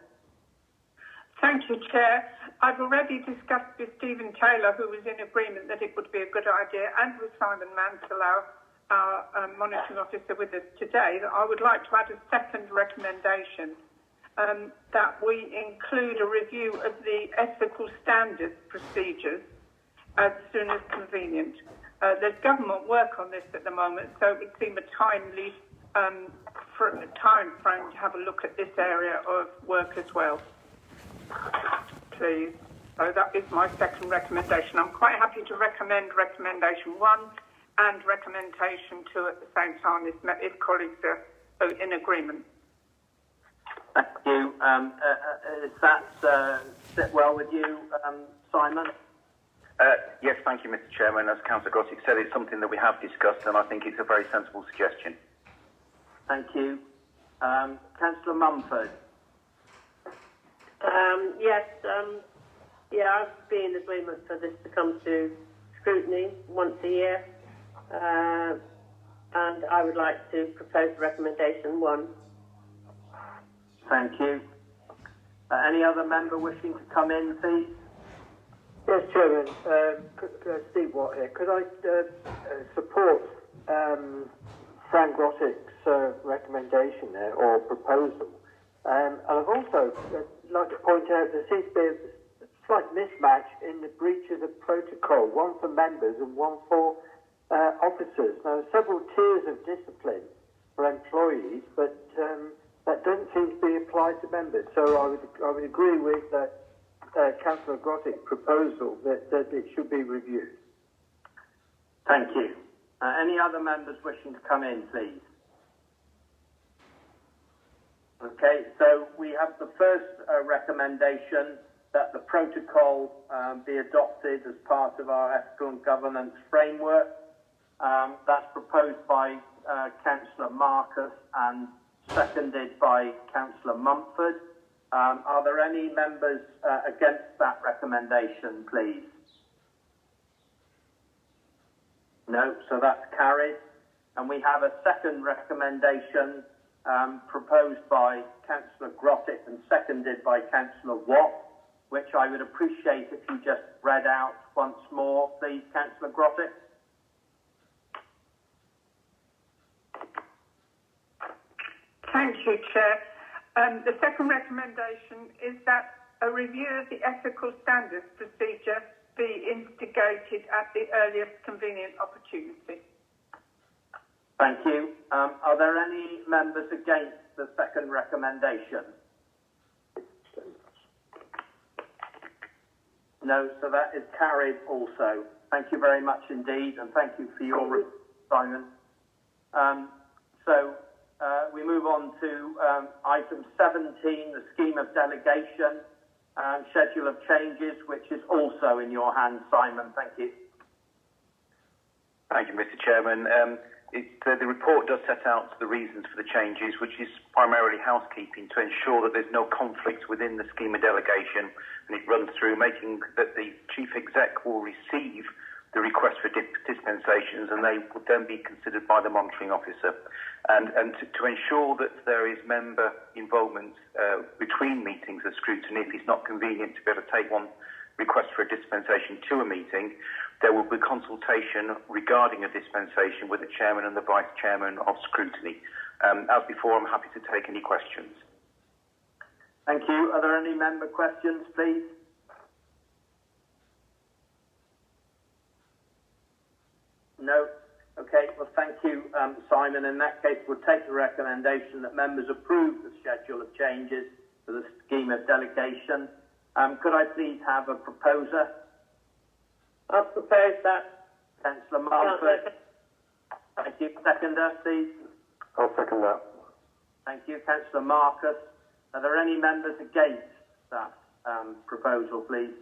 Thank you, Chair. I've already discussed with Stephen Taylor, who was in agreement that it would be a good idea, and with Simon Mansell, our monitoring officer with us today, that I would like to add a second recommendation, that we include a review of the ethical standards procedures as soon as convenient. There's government work on this at the moment, so it would seem a timely time frame to have a look at this area of work as well. Please. So that is my second recommendation. I'm quite happy to recommend recommendation 1 and recommendation 2 at the same time if colleagues are in agreement. Thank you. Does that sit well with you, Simon? Yes, thank you, Mr. Chairman. As Councillor Grotett said, it's something that we have discussed, and I think it's a very sensible suggestion. Thank you. Councillor Mumford. Yes, I'd be in agreement for this to come to scrutiny once a year, and I would like to propose recommendation 1. Thank you. Any other member wishing to come in, please? Yes, Chairman. Steve Watt here. Could I support Frank Grotett's recommendation there, or proposal? And I've also like to point out there seems to be a slight mismatch in the breaches of protocol, one for members and one for officers. Now, several tiers of discipline for employees, but that doesn't seem to be applied to members. So I would agree with Councillor Grotett's proposal that it should be reviewed. Thank you. Any other members wishing to come in, please? Okay, so we have the first recommendation that the protocol be adopted as part of our ethical and governance framework. That's proposed by Councillor Marcus and seconded by Councillor Mumford. Are there any members against that recommendation, please? No, so that's carried. And we have a second recommendation proposed by Councillor Grotett and seconded by Councillor Watt, which I would appreciate if you just read out once more, please, Councillor Grotett. Thank you, Chair. The second recommendation is that a review of the ethical standards procedure be instigated at the earliest convenient opportunity. Thank you. Are there any members against the second recommendation? No, so that is carried also. Thank you very much indeed, and thank you for your report, Simon. We move on to item 17, the scheme of delegation, schedule of changes, which is also in your hands, Simon. Thank you. Thank you, Mr. Chairman. The report does set out the reasons for the changes, which is primarily housekeeping to ensure that there's no conflict within the scheme of delegation, and it runs through making that the Chief Exec will receive the request for dispensations, and they would then be considered by the monitoring officer. And to ensure that there is member involvement between meetings of scrutiny, if it's not convenient to be able to take one request for a dispensation to a meeting, there will be consultation regarding a dispensation with the chairman and the vice chairman of scrutiny. As before, I'm happy to take any questions. Thank you. Are there any member questions, please? No? Okay, well, thank you, Simon. In that case, we'll take the recommendation that members approve the schedule of changes for the scheme of delegation. Could I please have a proposer? I'll propose that. Councillor Mumford. Thank you. Seconder, please. I'll second that. Thank you. Councillor Marcus. Are there any members against that proposal, please?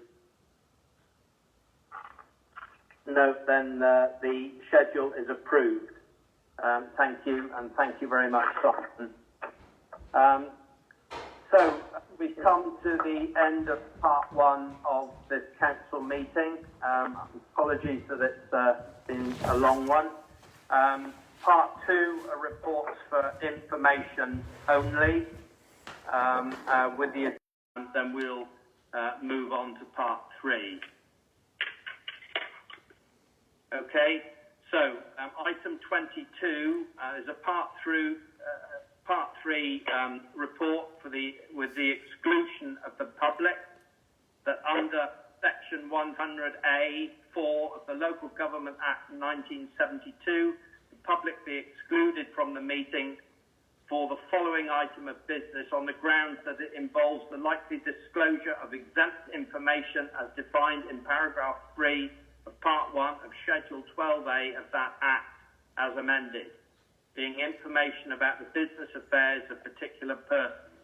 No, then the schedule is approved. Thank you, and thank you very much, Simon. So we've come to the end of part one of this council meeting. Apologies that it's been a long one. Part two are reports for information only. With the then we'll move on to part three. Okay, so item 22 is a part three report with the exclusion of the public, that under section 100A(4) of the Local Government Act 1972, the public be excluded from the meeting for the following item of business on the grounds that it involves the likely disclosure of exempt information as defined in paragraph 3 of Part 1 of Schedule 12A of that Act as amended, being information about the business affairs of particular persons.